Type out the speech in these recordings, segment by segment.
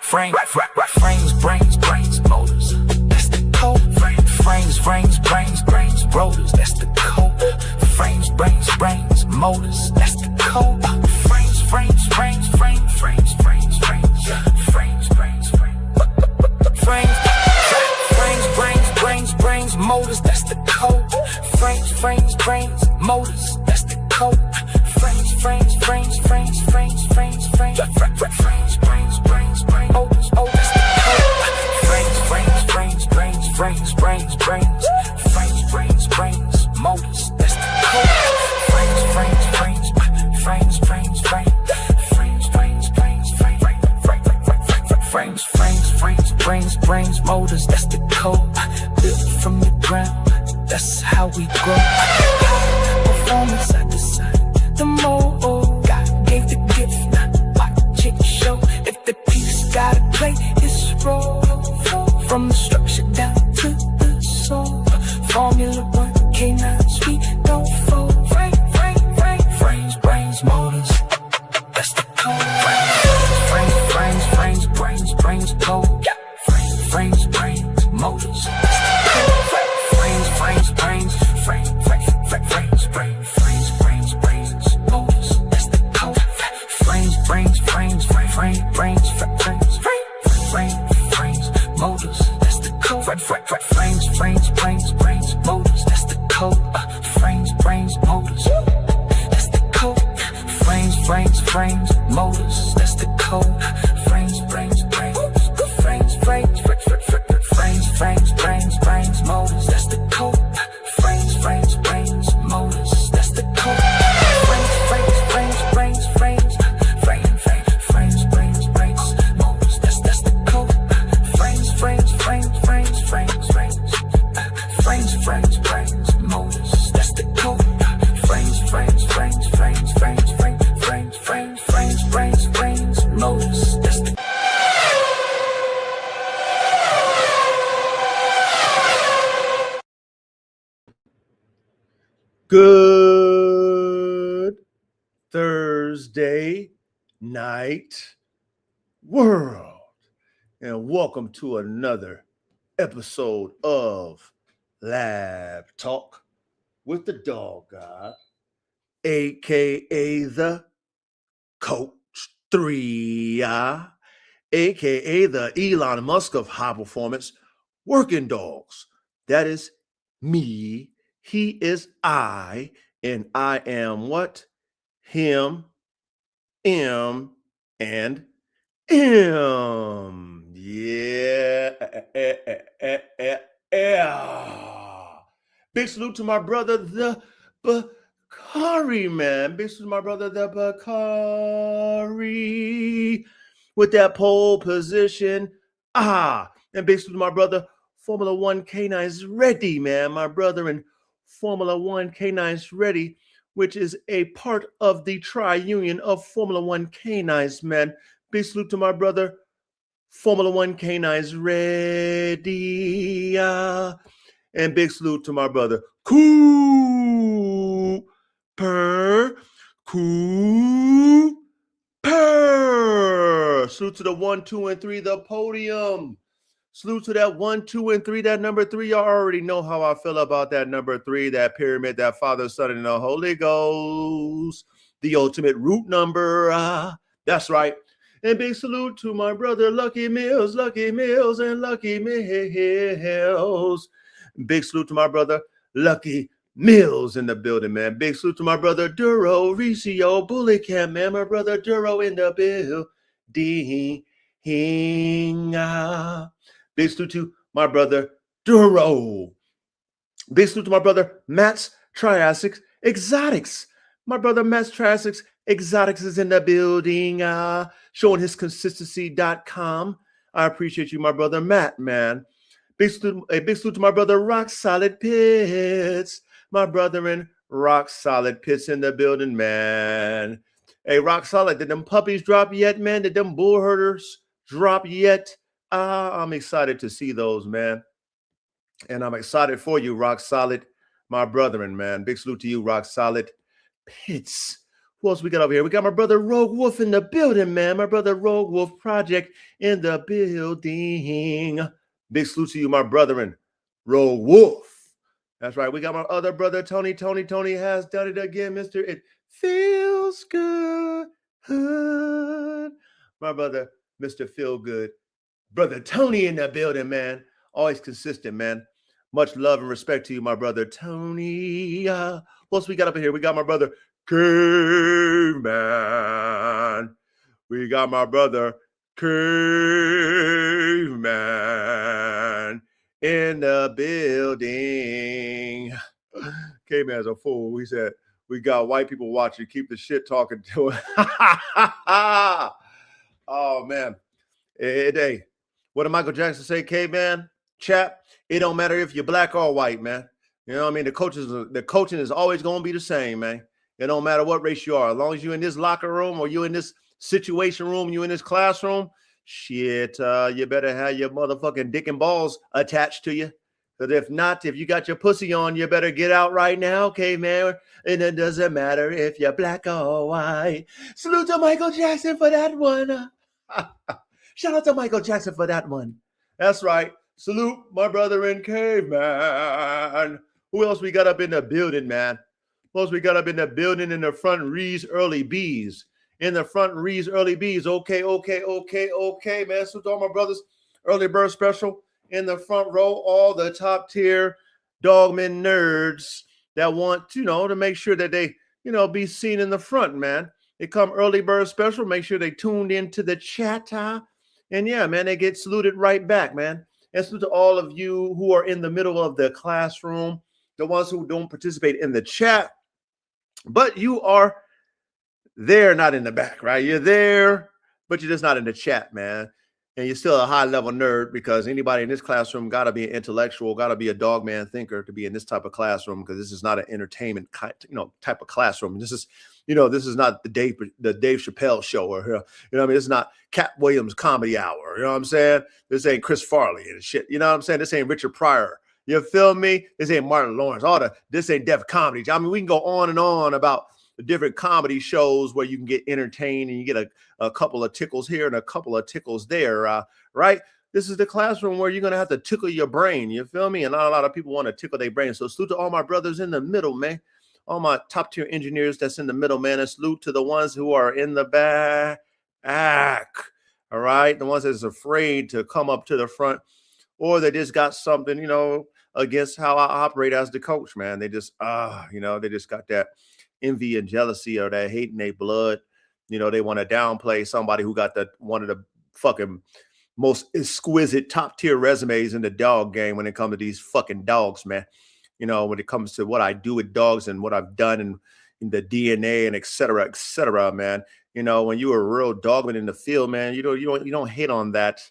Frames, brains, motors. That's the code. Frames, brains, rotors. That's the code. Frames, brains, motors. That's the code. Frames, brains, motors. That's the code. Frames, brains, motors. That's the code. Frames, brains, motors. Oh, that's the code. Frames, brains, motors. That's the code. Frames, brains, motors. That's the code. Built from the ground. That's how we grow. Performance side to side. The mold God gave the gift. Now watch it show. If the piece gotta play its role. From the structure down to the soul. Formula 1, K9, speed, don't fold. Frames, brains, motors. That's the code. Frames, code. Frames, motors. That's the code. Frames, motors. That's the code. Frames, motors. That's the code. Frames, motors. That's the code. Frames, motors. That's the code. Frames, motors. That's the code. Frames, motors. That's the code. Frames, motors. That's the code. Good Thursday night, world, and welcome to another episode of Lab Talk with the Dog God, aka the Coach 3I, aka the Elon Musk of high performance working dogs. That is me. He is I, and I am what? Him, M, and M. Yeah. Big salute to my brother, the Bakari, man. Big salute to my brother, the Bakari, with that pole position. And big salute to my brother, Formula One K9's ready, man. My brother in Formula One K9's ready, which is a part of the tri-union of Formula One K9's, man. Big salute to my brother, Formula One K9's ready. And big salute to my brother, Cooper. Salute to the 1, 2, and 3, the podium. Salute to that 1, 2, and 3, that number 3. Y'all already know how I feel about that number 3, that pyramid, that Father, Son, and the Holy Ghost, the ultimate root number. That's right. And big salute to my brother, Lucky Mills, and Lucky Mills. Big salute to my brother, Lucky Mills in the building, man. Big salute to my brother, Duro, Ricio, Bully Camp, man. My brother, Duro in the building. Big salute to my brother, Duro. Big salute to my brother, Matt's Triassic Exotics. My brother, Matt's Triassic Exotics is in the building, showing his consistency.com. I appreciate you, my brother, Matt, man. Big salute to my brother, Rock Solid Pits. My brother in Rock Solid Pits in the building, man. Hey, Rock Solid, did them puppies drop yet, man? Did them bull herders drop yet? I'm excited to see those, man. And I'm excited for you, Rock Solid, my brethren, man. Big salute to you, Rock Solid Pits. Who else we got over here? We got my brother Rogue Wolf in the building, man. My brother Rogue Wolf Project in the building. Big salute to you, my brethren. Rogue Wolf. That's right. We got my other brother, Tony. Tony has done it again, Mr. It Feels Good. My brother, Mr. Feel Good. Brother Tony in the building, man. Always consistent, man. Much love and respect to you, my brother Tony. What else we got up in here? We got my brother Caveman. We got my brother Caveman in the building. Caveman's a fool. He said, we got white people watching. Keep the shit talking to it. Oh, man. Hey, what did Michael Jackson say, Caveman? Chap, it don't matter if you're black or white, man. You know what I mean? The coaching is always going to be the same, man. It don't matter what race you are. As long as you're in this locker room or you're in this situation room, you in this classroom, shit, you better have your motherfucking dick and balls attached to you. Because if not, if you got your pussy on, you better get out right now, okay, man? And it doesn't matter if you're black or white. Salute to Michael Jackson for that one. Shout out to Michael Jackson for that one. That's right. Salute my brother in Caveman. Who else we got up in the building, man? Who else we got up in the building in the front Rees Early Bees? In the front Rees Early Bees. Okay, man. Salute to all my brothers. Early bird special in the front row. All the top tier dogmen nerds that want, to make sure that they, be seen in the front, man. They come early bird special. Make sure they tuned into the chat. And yeah, man, they get saluted right back, man. And salute to all of you who are in the middle of the classroom, the ones who don't participate in the chat, but you are there, not in the back, right? You're there, but you're just not in the chat, man. And you're still a high-level nerd because anybody in this classroom got to be an intellectual, got to be a dogman thinker to be in this type of classroom because this is not an entertainment, type of classroom. This is, this is not the Dave Chappelle show or, it's not Cat Williams Comedy Hour. You know what I'm saying? This ain't Chris Farley and shit. You know what I'm saying? This ain't Richard Pryor. You feel me? This ain't Martin Lawrence. This ain't Def Comedy. I mean, we can go on and on about the different comedy shows where you can get entertained and you get a couple of tickles here and a couple of tickles there, right? This is the classroom where you're going to have to tickle your brain. You feel me? And not a lot of people want to tickle their brain. So salute to all my brothers in the middle, man. All my top tier engineers that's in the middle, man. And salute to the ones who are in the back. All right? The ones that's afraid to come up to the front or they just got something, against how I operate as the coach, man. They just, they just got that envy and jealousy or that hate in their blood. They want to downplay somebody who got one of the fucking most exquisite top tier resumes in the dog game when it comes to these fucking dogs, man. When it comes to what I do with dogs and what I've done in the DNA and et cetera, man. When you're a real dogman in the field, man, you don't hate on that.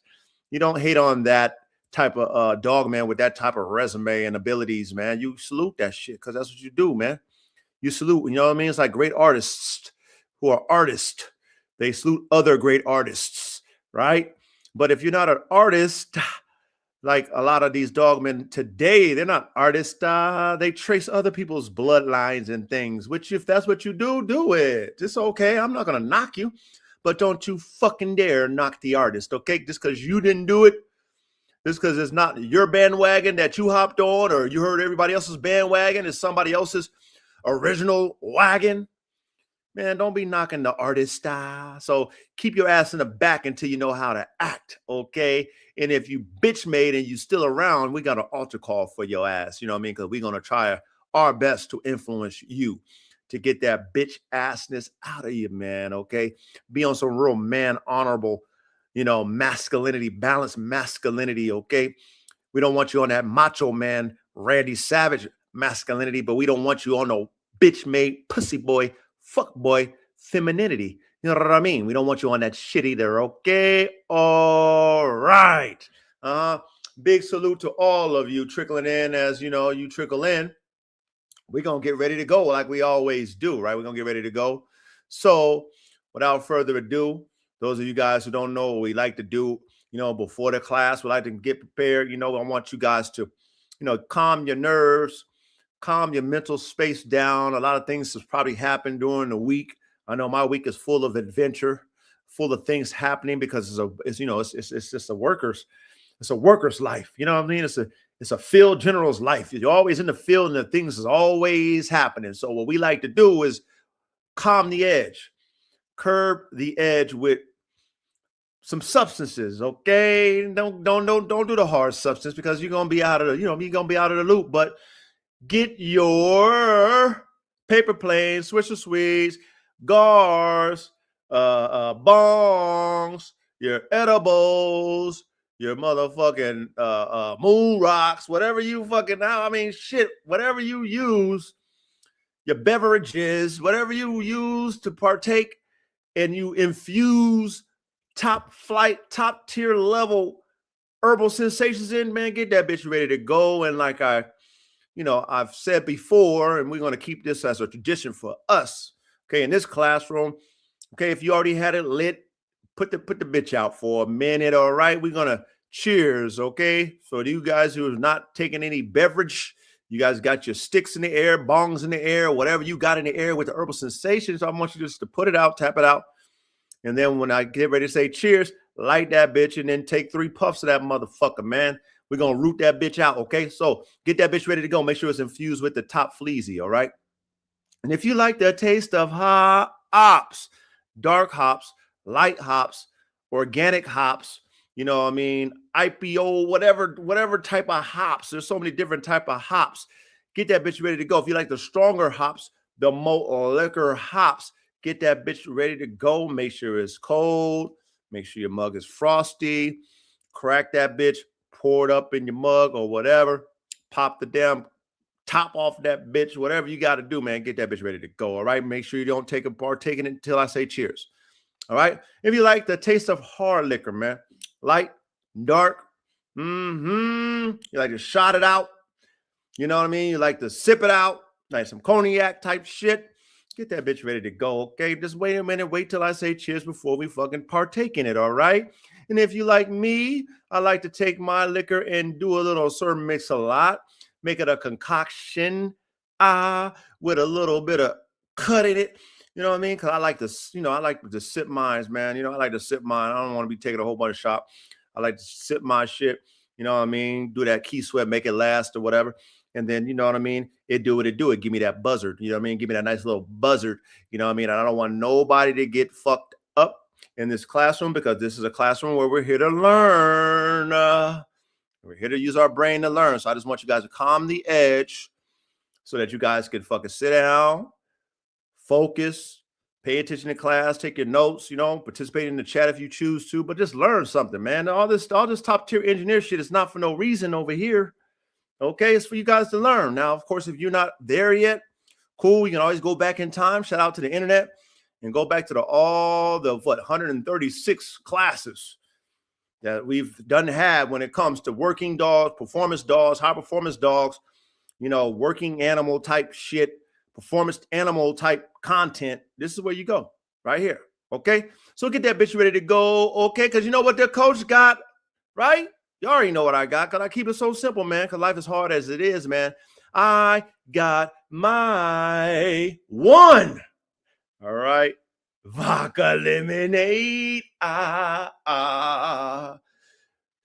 You don't hate on that type of dog, man, with that type of resume and abilities, man. You salute that shit because that's what you do, man. You salute, you know what I mean? It's like great artists who are artists. They salute other great artists, right? But if you're not an artist, like a lot of these dogmen today, they're not artists. They trace other people's bloodlines and things, which if that's what you do, do it. It's okay. I'm not going to knock you, but don't you fucking dare knock the artist, okay? Just because you didn't do it, just because it's not your bandwagon that you hopped on or you heard everybody else's bandwagon, it's somebody else's original wagon, man, don't be knocking the artist style. So keep your ass in the back until you know how to act, okay? And if you bitch made and you still around, we got an altar call for your ass, you know what I mean? Because we're going to try our best to influence you to get that bitch assness out of you, man, okay? Be on some real man honorable, masculinity, balanced masculinity, okay? We don't want you on that macho man, Randy Savage masculinity, but we don't want you on no bitch made pussy boy, fuck boy femininity. You know what I mean? We don't want you on that shit either, okay? All right. Big salute to all of you trickling in as, you trickle in. We're going to get ready to go like we always do, right? We're going to get ready to go. So without further ado, those of you guys who don't know what we like to do, before the class, we like to get prepared. I want you guys to, calm your nerves, calm your mental space down. A lot of things has probably happened during the week. I know my week is full of adventure, full of things happening because it's just a worker's life. You know what I mean? It's a field general's life. You're always in the field and the things is always happening. So what we like to do is calm the edge, curb the edge with some substances. Okay, don't do the hard substance because you're gonna be out of the loop. But get your paper planes, Swisher Sweets, gars, bongs, your edibles, your motherfucking moon rocks, whatever you whatever you use, your beverages, whatever you use to partake, and you infuse top tier level herbal sensations in, man, get that bitch ready to go. And like I've said before, and we're going to keep this as a tradition for us. Okay, in this classroom, okay, if you already had it lit, put the bitch out for a minute. All right, we're gonna cheers. Okay, so you guys who have not taken any beverage, you guys got your sticks in the air, bongs in the air, whatever you got in the air with the herbal sensations. I want you just to put it out, tap it out, and then when I get ready to say cheers, light that bitch, and then take 3 puffs of that motherfucker, man. We're gonna root that bitch out. Okay, so get that bitch ready to go. Make sure it's infused with the top fleazy. All right. And if you like the taste of hops, dark hops, light hops, organic hops, IPO, whatever type of hops, there's so many different type of hops. Get that bitch ready to go. If you like the stronger hops, the more liquor hops, get that bitch ready to go. Make sure it's cold. Make sure your mug is frosty. Crack that bitch, pour it up in your mug or whatever. Pop the damn top off that bitch, whatever you got to do, man. Get that bitch ready to go. All right. Make sure you don't partake in it until I say cheers. All right. If you like the taste of hard liquor, man, light, dark, you like to shot it out. You know what I mean? You like to sip it out, like some cognac type shit. Get that bitch ready to go. Okay. Just wait a minute. Wait till I say cheers before we fucking partake in it. All right. And if you like me, I like to take my liquor and do a little certain mix a lot. Make it a concoction with a little bit of cut in it. You know what I mean? Because I like to sip mines, man. I like to sip mine. I don't want to be taking a whole bunch of shot. I like to sip my shit. You know what I mean? Do that key sweat, make it last or whatever. And then, you know what I mean? It do what it do. It give me that buzzard. You know what I mean? Give me that nice little buzzard. You know what I mean? I don't want nobody to get fucked up in this classroom because this is a classroom where we're here to learn. We're here to use our brain to learn. So I just want you guys to calm the edge so that you guys can fucking sit down, focus, pay attention to class, take your notes, participate in the chat if you choose to, but just learn something, man. All this top tier engineer shit is not for no reason over here. Okay, it's for you guys to learn. Now, of course, if you're not there yet, cool. You can always go back in time. Shout out to the internet and go back to all the 136 classes that we've had when it comes to working dogs, performance dogs, high performance dogs, working animal type shit, performance animal type content. This is where you go right here. Okay. So get that bitch ready to go. Okay. Cause you know what the coach got, right? You already know what I got. Cause I keep it so simple, man. Cause life is hard as it is, man. I got my one. All right. Vodka lemonade.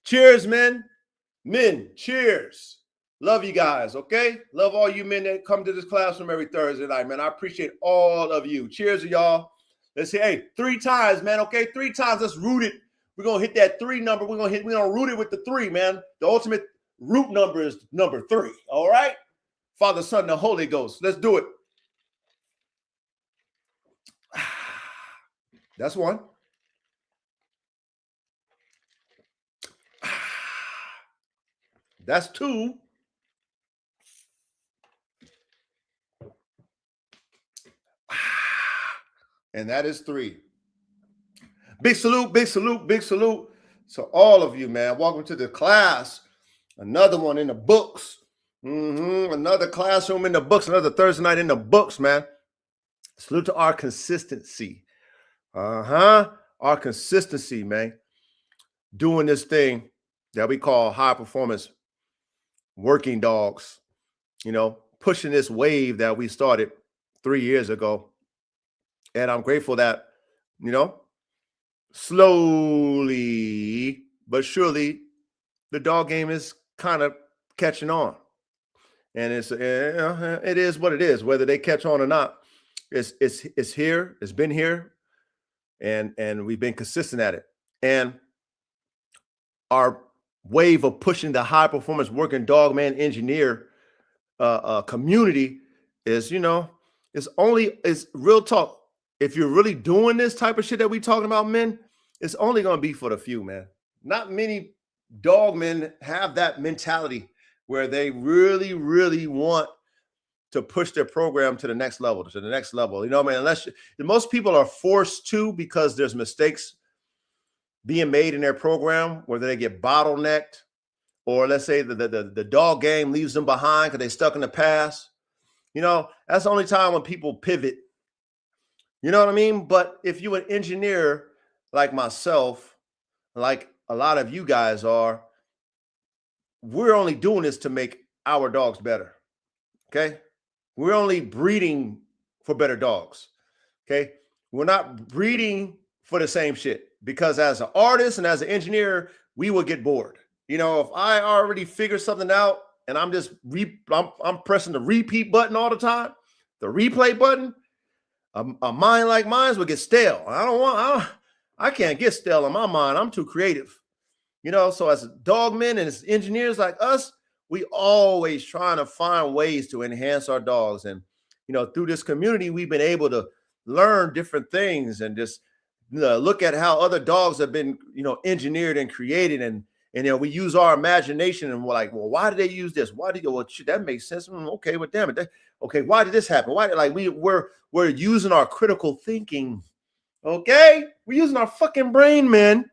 Cheers, men. Men, cheers. Love you guys, okay? Love all you men that come to this classroom every Thursday night, man. I appreciate all of you. Cheers to y'all. Let's say, hey, 3 times, man, okay? 3 times. Let's root it. We're going to hit that 3 number. We're going to root it with the 3, man. The ultimate root number is number 3, all right? Father, Son, and the Holy Ghost. Let's do it. That's 1. That's 2. And that is 3. Big salute, big salute, big salute to all of you, man. Welcome to the class. Another one in the books. Another classroom in the books. Another Thursday night in the books, man. Salute to our consistency. Our consistency, man. Doing this thing that we call high performance working dogs. Pushing this wave that we started 3 years ago. And I'm grateful that, you know, slowly but surely the dog game is kind of catching on. And it is what it is, whether they catch on or not. It's here, it's been here, and we've been consistent at it. And our wave of pushing the high performance working dog man engineer community is, you know, it's real talk. If you're really doing this type of shit that we talking about, men, it's only going to be for the few, man. Not many dog men have that mentality where they really, really want to push their program to the next level, You know, man, most people are forced to, because there's mistakes being made in their program, whether they get bottlenecked, or let's say the dog game leaves them behind because they stuck in the past. You know, that's the only time when people pivot. You know what I mean? But if you're an engineer like myself, like a lot of you guys are, we're only doing this to make our dogs better. Okay? We're only breeding for better dogs. Okay? We're not breeding for the same shit, because as an artist and as an engineer, we will get bored. You know, if I already figured something out and I'm just I'm pressing the repeat button all the time, the replay button, a mind like mine will get stale. I can't get stale in my mind. I'm too creative. You know, so as dog men and as engineers like us, we always trying to find ways to enhance our dogs. And, you know, through this community, we've been able to learn different things and just look at how other dogs have been, you know, engineered and created. And you know, we use our imagination and we're like, well, why did they use this? Why did you go? Well, shit, that makes sense. Okay, well, damn it. Okay, why did this happen? Why? Like we're using our critical thinking. Okay, we're using our fucking brain, man.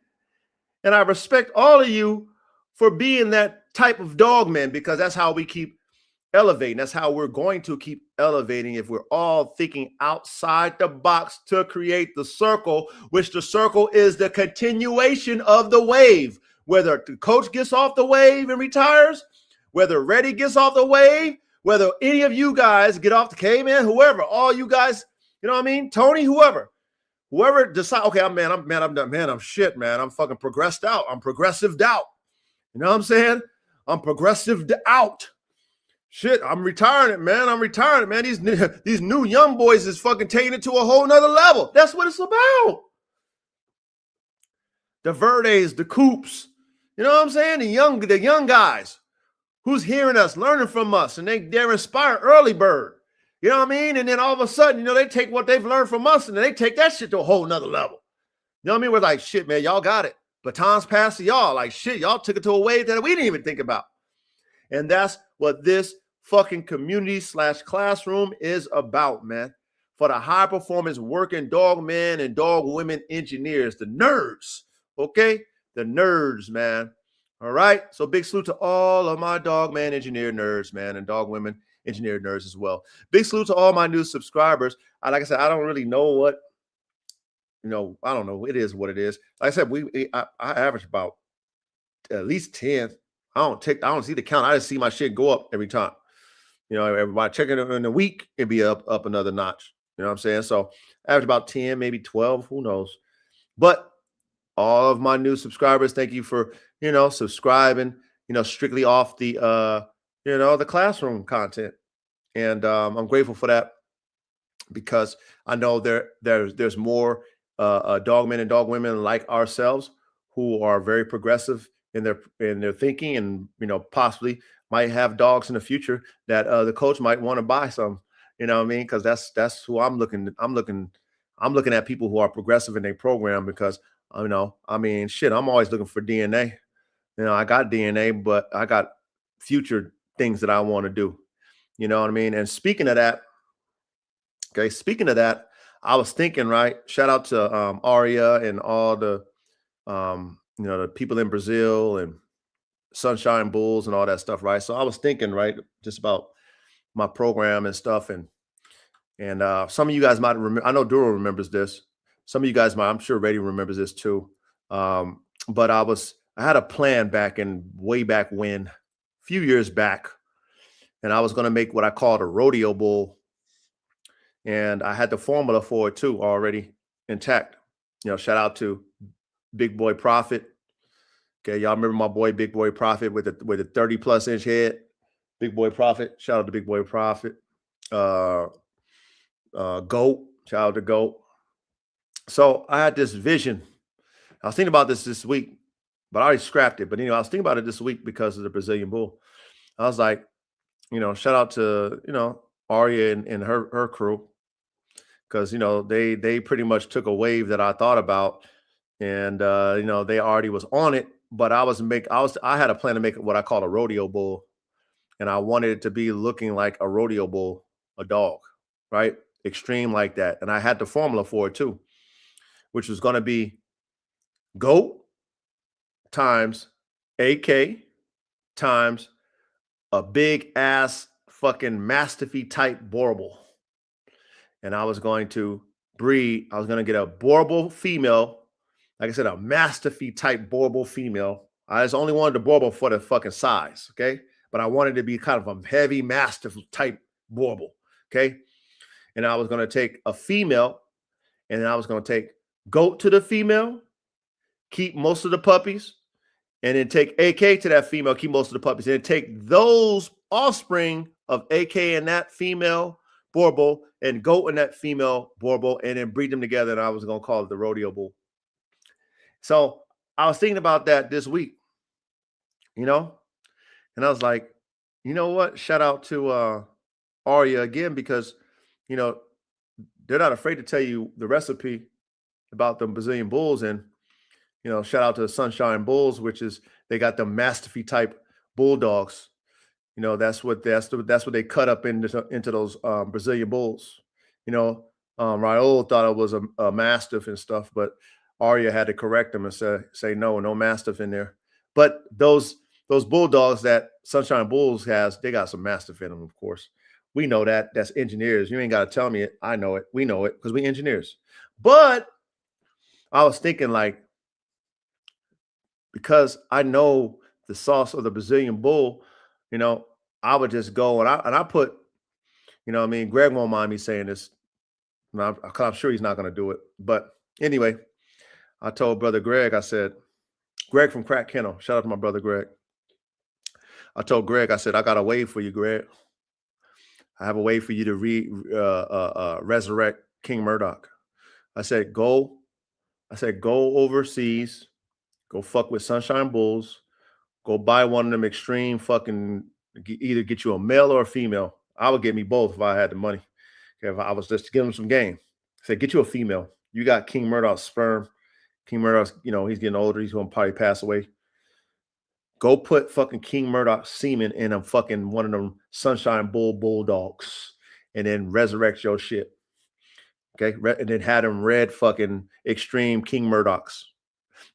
And I respect all of you for being that type of dog, man, because that's how we keep elevating. That's how we're going to keep elevating, if we're all thinking outside the box to create the circle, which the circle is the continuation of the wave. Whether the coach gets off the wave and retires, whether Reddy gets off the wave, whether any of you guys get off the K-Man, whoever, all you guys, you know what I mean? Tony, whoever decide, okay, I'm shit, man. I'm fucking progressed out. I'm progressive out. You know what I'm saying? I'm progressive out. Shit, I'm retiring it, man. These new young boys is fucking taking it to a whole nother level. That's what it's about. The Verdes, the Coops, you know what I'm saying? The young guys who's hearing us, learning from us, and they're inspired. Early bird. You know what I mean? And then all of a sudden, you know, they take what they've learned from us and they take that shit to a whole nother level. You know what I mean? We're like, shit, man, y'all got it. Batons passed to y'all. Like, shit, y'all took it to a wave that we didn't even think about. And that's what this fucking community/classroom is about, man. For the high performance working dog men and dog women engineers, the nerds, okay? The nerds, man. All right? So big salute to all of my dog man engineer nerds, man, and dog women engineer nerds as well. Big salute to all my new subscribers. Like I said, I don't really know what, you know, I don't know. It is what it is. Like I said, I average about at least 10. I don't see the count. I just see my shit go up every time. You know, everybody checking it in a week, it'd be up another notch. You know what I'm saying? So average about 10, maybe 12, who knows? But all of my new subscribers, thank you for, you know, subscribing, you know, strictly off the, you know, the classroom content. And I'm grateful for that, because I know there's more dog men and dog women like ourselves who are very progressive in their thinking, and, you know, possibly might have dogs in the future that the coach might want to buy some, you know what I mean? Because that's who I'm looking at, people who are progressive in their program, because, you know, I mean, shit, I'm always looking for DNA. You know, I got DNA, but I got future things that I want to do. You know what I mean? And speaking of that, I was thinking, right? Shout out to Aria and all the, you know, the people in Brazil and Sunshine Bulls and all that stuff, right? So I was thinking, right, just about my program and stuff, and some of you guys might remember. I know Duro remembers this. Some of you guys might. I'm sure Reddy remembers this too. But I had a plan way back when, a few years back, and I was going to make what I called a rodeo bull. And I had the formula for it too already intact. Shout out to Big Boy Prophet. Okay, y'all remember my boy Big Boy Prophet with a 30+ inch head. Big Boy Prophet. Shout out to Big Boy Prophet. Goat. Shout out to Goat. So I had this vision. I was thinking about this week, but I already scrapped it. But I was thinking about it this week because of the Brazilian Bull. I was like, shout out to Arya and her crew, because they pretty much took a wave that I thought about, and they already was on it. But I had a plan to make it what I call a rodeo bull, and I wanted it to be looking like a rodeo bull, a dog, right? Extreme like that. And I had the formula for it too, which was going to be goat times AK times a big ass fucking mastiffy type Boerboel. And I was going to breed, I was going to get a Boerboel female, like I said, a mastiffy type Boerboel female. I just only wanted the Boerboel for the fucking size, okay? But I wanted to be kind of a heavy mastiff type Boerboel, okay? And I was going to take a female, and then I was going to take goat to the female, keep most of the puppies, and then take AK to that female, keep most of the puppies, and then take those offspring of AK and that female Boerboel and goat and that female Boerboel, and then breed them together, and I was going to call it the rodeo bull. So I was thinking about that this week, and I was like, you know what? Shout out to Arya again, because, they're not afraid to tell you the recipe about the Brazilian bulls. And, shout out to the Sunshine Bulls, which is, they got the mastiffy type bulldogs. That's what they cut up into those Brazilian bulls. Raul thought it was a mastiff and stuff, but Arya had to correct him and say no mastiff in there. But those bulldogs that Sunshine Bulls has, they got some mastiff in them, of course. We know that. That's engineers. You ain't got to tell me it. I know it. We know it because we engineers. But I was thinking, like, because I know the sauce of the Brazilian bull, I would just go and I put, Greg won't mind me saying this. I'm sure he's not going to do it. But anyway, I told brother Greg, I said, Greg from Crack Kennel, shout out to my brother Greg. I told Greg, I said, I got a way for you, Greg. I have a way for you to resurrect King Murdoch. I said, go overseas, go fuck with Sunshine Bulls, go buy one of them extreme fucking, either get you a male or a female. I would get me both if I had the money. Okay, if I was just to give him some game. I said, get you a female. You got King Murdoch's sperm. King Murdoch's, he's getting older. He's going to probably pass away. Go put fucking King Murdoch's semen in a fucking one of them Sunshine Bulldogs, and then resurrect your shit. Okay, and then had him red fucking extreme King Murdoch's.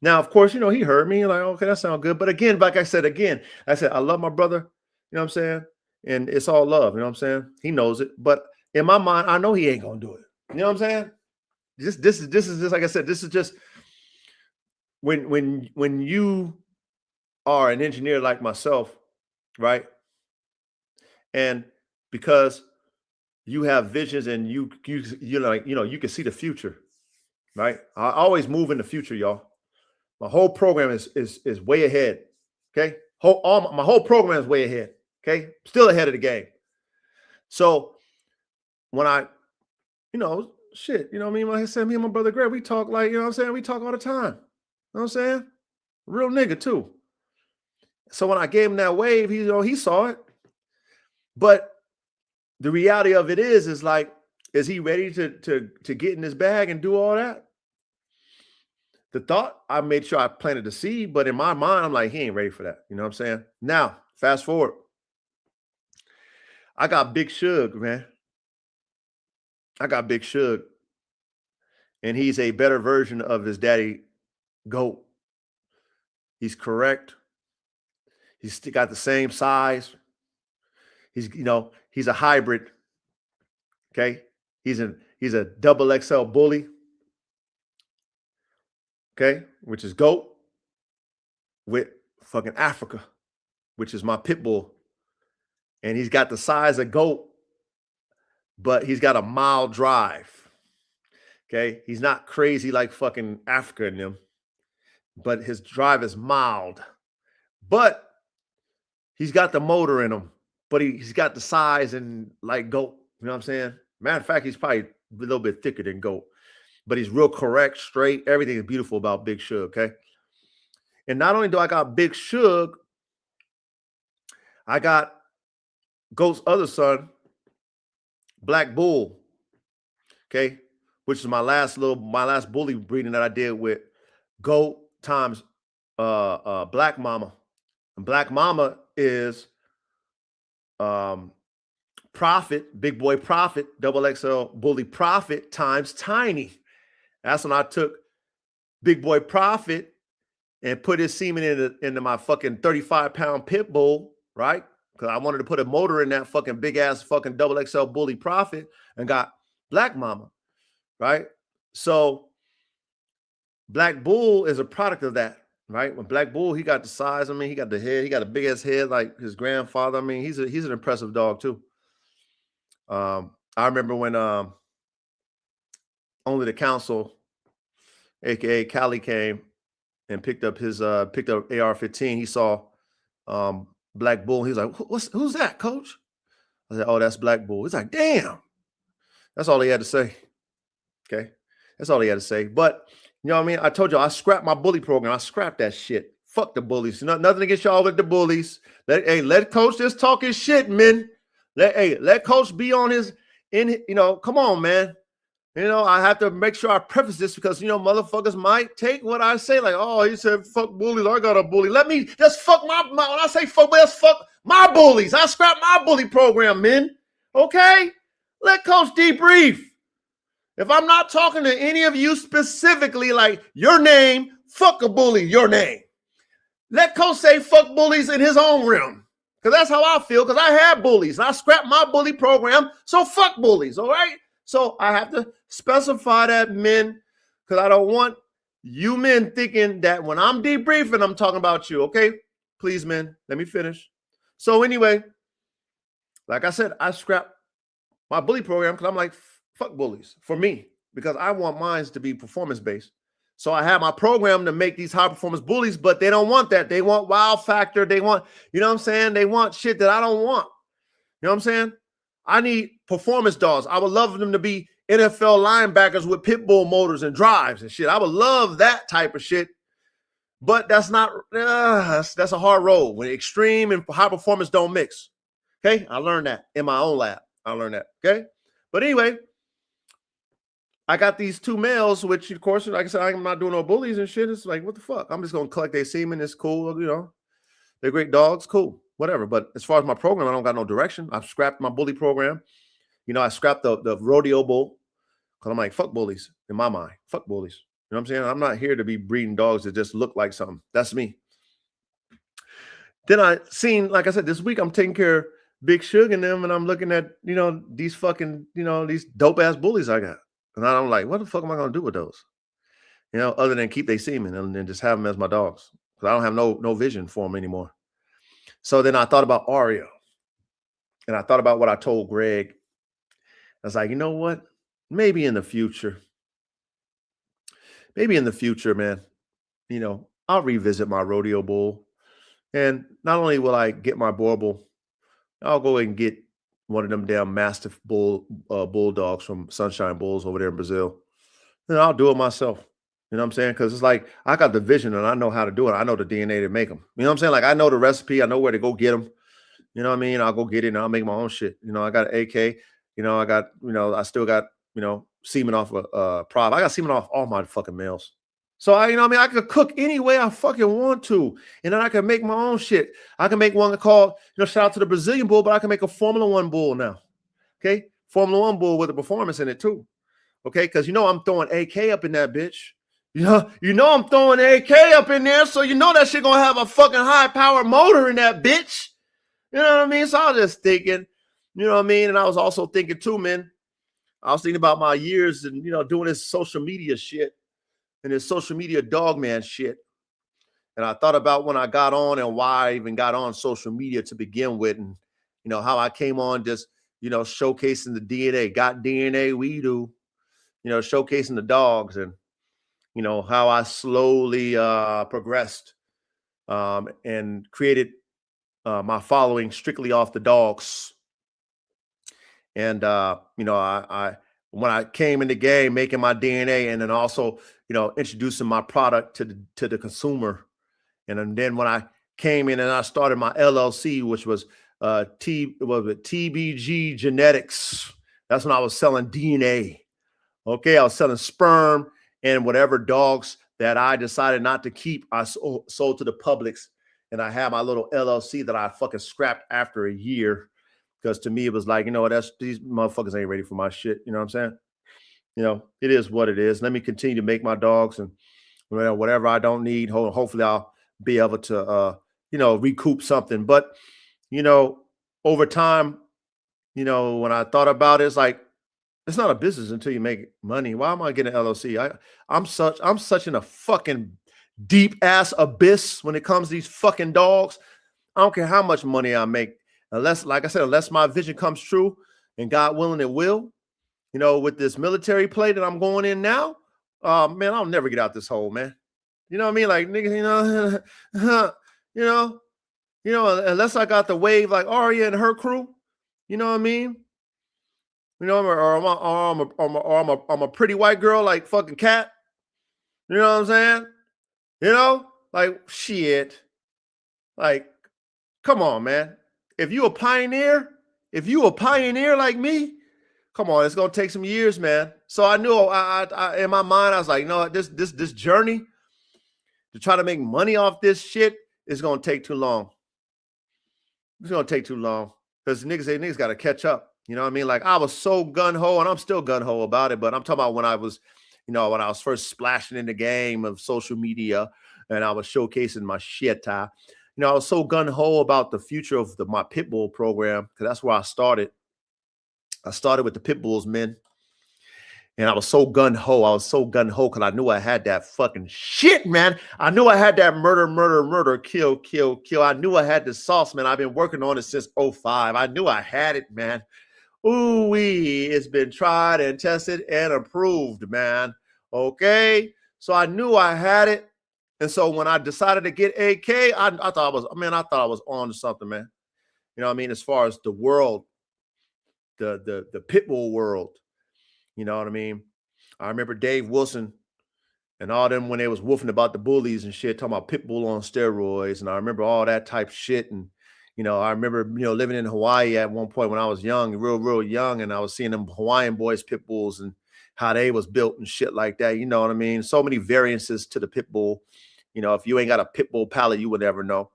Now, of course, he heard me like, okay, that sounds good. But again, like I said, I love my brother. You know what I'm saying? And it's all love. You know what I'm saying? He knows it. But in my mind, I know he ain't gonna do it. You know what I'm saying? This is just like I said. This is just when you are an engineer like myself, right? And because you have visions and you can see the future, right? I always move in the future, y'all. My whole program is way ahead. Okay, my whole program is way ahead. Okay, still ahead of the game. So when I, like I said, me and my brother Greg, we talk like, we talk all the time. You know what I'm saying? Real nigga too. So when I gave him that wave, he saw it. But the reality of it is like, is he ready to get in his bag and do all that? The thought, I made sure I planted the seed, but in my mind, I'm like, he ain't ready for that. You know what I'm saying? Now, fast forward. I got Big Shug, man. I got Big Shug. And he's a better version of his daddy Goat. He's correct. He's still got the same size. He's a hybrid. Okay. He's a double XL bully. Okay, which is Goat with fucking Africa, which is my pit bull. And he's got the size of Goat, but he's got a mild drive. Okay, he's not crazy like fucking Africa in them, but his drive is mild. But he's got the motor in him, but he's got the size and like goat. You know what I'm saying? Matter of fact, he's probably a little bit thicker than goat, but he's real correct, straight. Everything is beautiful about Big Shug. Okay, and not only do I got Big Shug, I got Goat's other son, Black Bull. Okay, which is my last bully breeding that I did with Goat times Black Mama. And Black Mama is Prophet, Big Boy Prophet, XXL Bully Prophet times Tiny. That's when I took Big Boy Prophet and put his semen into my fucking 35-pound pit bull, right? Because I wanted to put a motor in that fucking big ass fucking XXL Bully Prophet and got Black Mama, right? So Black Bull is a product of that, right? When Black Bull, he got the size. I mean, he got the head. He got a big ass head like his grandfather. I mean, he's an impressive dog too. I remember when Only the Council, aka Cali, came and picked up AR-15. He saw Black Bull. He's like, who's that, coach? I said, oh, that's Black Bull. He's like, damn. That's all he had to say. Okay. That's all he had to say. But you know what I mean? I told you I scrapped my bully program. I scrapped that shit. Fuck the bullies. Nothing against y'all with the bullies. Let coach just talk his shit, man. Let coach be on his come on, man. I have to make sure I preface this because motherfuckers might take what I say like, oh, he said fuck bullies. I got a bully. Let me just fuck my when I say fuck, let's fuck my bullies. I scrapped my bully program, man. Okay? Let coach debrief. If I'm not talking to any of you specifically, like your name, fuck a bully, your name. Let coach say fuck bullies in his own realm. Because that's how I feel, because I had bullies. And I scrapped my bully program, so fuck bullies, all right? So I have to specify that, men, because I don't want you men thinking that when I'm debriefing, I'm talking about you, okay? Please, men, let me finish. So anyway, like I said, I scrapped my bully program because I'm like, fuck bullies for me, because I want mine to be performance-based. So I have my program to make these high-performance bullies, but they don't want that. They want wow factor. They want, you know what I'm saying? They want shit that I don't want. You know what I'm saying? I need performance dogs. I would love them to be NFL linebackers with pit bull motors and drives and shit. I would love that type of shit. But that's not, that's a hard road. When extreme and high performance don't mix. Okay? I learned that in my own lab. I learned that. Okay? But anyway, I got these two males, which of course, like I said, I'm not doing no bullies and shit. It's like, what the fuck? I'm just going to collect their semen. It's cool. They're great dogs. Cool. Whatever. But as far as my program, I don't got no direction. I've scrapped my bully program. I scrapped the rodeo bull because I'm like, fuck bullies in my mind. Fuck bullies. You know what I'm saying? I'm not here to be breeding dogs that just look like something. That's me. Then I seen, like I said, this week I'm taking care of Big Shug and them, and I'm looking at, these fucking, these dope ass bullies I got. And I'm like, what the fuck am I going to do with those? Other than keep their semen and then just have them as my dogs. Because I don't have no vision for them anymore. So then I thought about Aria. And I thought about what I told Greg. I was like, you know what? Maybe in the future, man, I'll revisit my rodeo bull. And not only will I get my Borbal, I'll go and get one of them damn Mastiff bulldogs from Sunshine Bulls over there in Brazil. And I'll do it myself. You know what I'm saying? Because it's like, I got the vision and I know how to do it. I know the DNA to make them. You know what I'm saying? Like, I know the recipe. I know where to go get them. You know what I mean? I'll go get it and I'll make my own shit. I got an AK. I got, I still got, semen off a prop. I got semen off all my fucking males. So I could cook any way I fucking want to. And then I can make my own shit. I can make one called, shout out to the Brazilian bull, but I can make a Formula One bull now. Okay? Formula One bull with a performance in it too. Okay? Because I'm throwing AK up in that bitch. I'm throwing AK up in there, so that shit gonna have a fucking high power motor in that bitch. You know what I mean? So I was just thinking, you know what I mean? And I was also thinking too, man. I was thinking about my years and doing this social media shit and this social media dog man shit. And I thought about when I got on and why I even got on social media to begin with, and how I came on just showcasing the DNA. Got DNA, we do. Showcasing the dogs and, how I slowly progressed and created my following strictly off the dogs. And, I when I came in the game, making my DNA and then also, introducing my product to the consumer. And then when I came in and I started my LLC, which was TBG Genetics. That's when I was selling DNA. Okay, I was selling sperm and whatever dogs that I decided not to keep, I sold to the Publix. And I had my little LLC that I fucking scrapped after a year because to me it was like, these motherfuckers ain't ready for my shit. You know what I'm saying? It is what it is. Let me continue to make my dogs and whatever I don't need. Hopefully I'll be able to recoup something. But over time, when I thought about it, it's like, it's not a business until you make money. Why am I getting an LLC? I'm such in a fucking deep ass abyss when it comes to these fucking dogs. I don't care how much money I make, unless, like I said, unless my vision comes true, and God willing it will. With this military play that I'm going in now, man, I'll never get out this hole, man. You know what I mean? Like niggas, unless I got the wave like Arya and her crew, you know what I mean? Or I'm a pretty white girl like fucking Cat. You know what I'm saying? Like shit. Like, come on, man. If you a pioneer like me, come on, it's gonna take some years, man. So I knew I in my mind, I was like, this journey to try to make money off this shit is gonna take too long. It's gonna take too long because niggas got to catch up. You know what I mean? Like I was so gun-ho, and I'm still gun-ho about it, but I'm talking about when I was, when I was first splashing in the game of social media and I was showcasing my shit. I was so gun-ho about the future of my pit bull program because that's where I started. I started with the pit bulls, men. And I was so gun-ho. Because I knew I had that fucking shit, man. I knew I had that murder, kill. I knew I had the sauce, man. I've been working on it since 2005. I knew I had it, man. Ooh-wee, it's been tried and tested and approved, man. Okay? So I knew I had it. And so when I decided to get AK, I thought I was on to something, man. You know what I mean? As far as the world, the pit bull world. You know what I mean? I remember Dave Wilson and all them when they was woofing about the bullies and shit, talking about pit bull on steroids. And I remember all that type shit. And, I remember, living in Hawaii at one point when I was young, real young. And I was seeing them Hawaiian boys pit bulls and how they was built and shit like that. You know what I mean? So many variances to the pit bull. If you ain't got a pit bull palate, you would never know.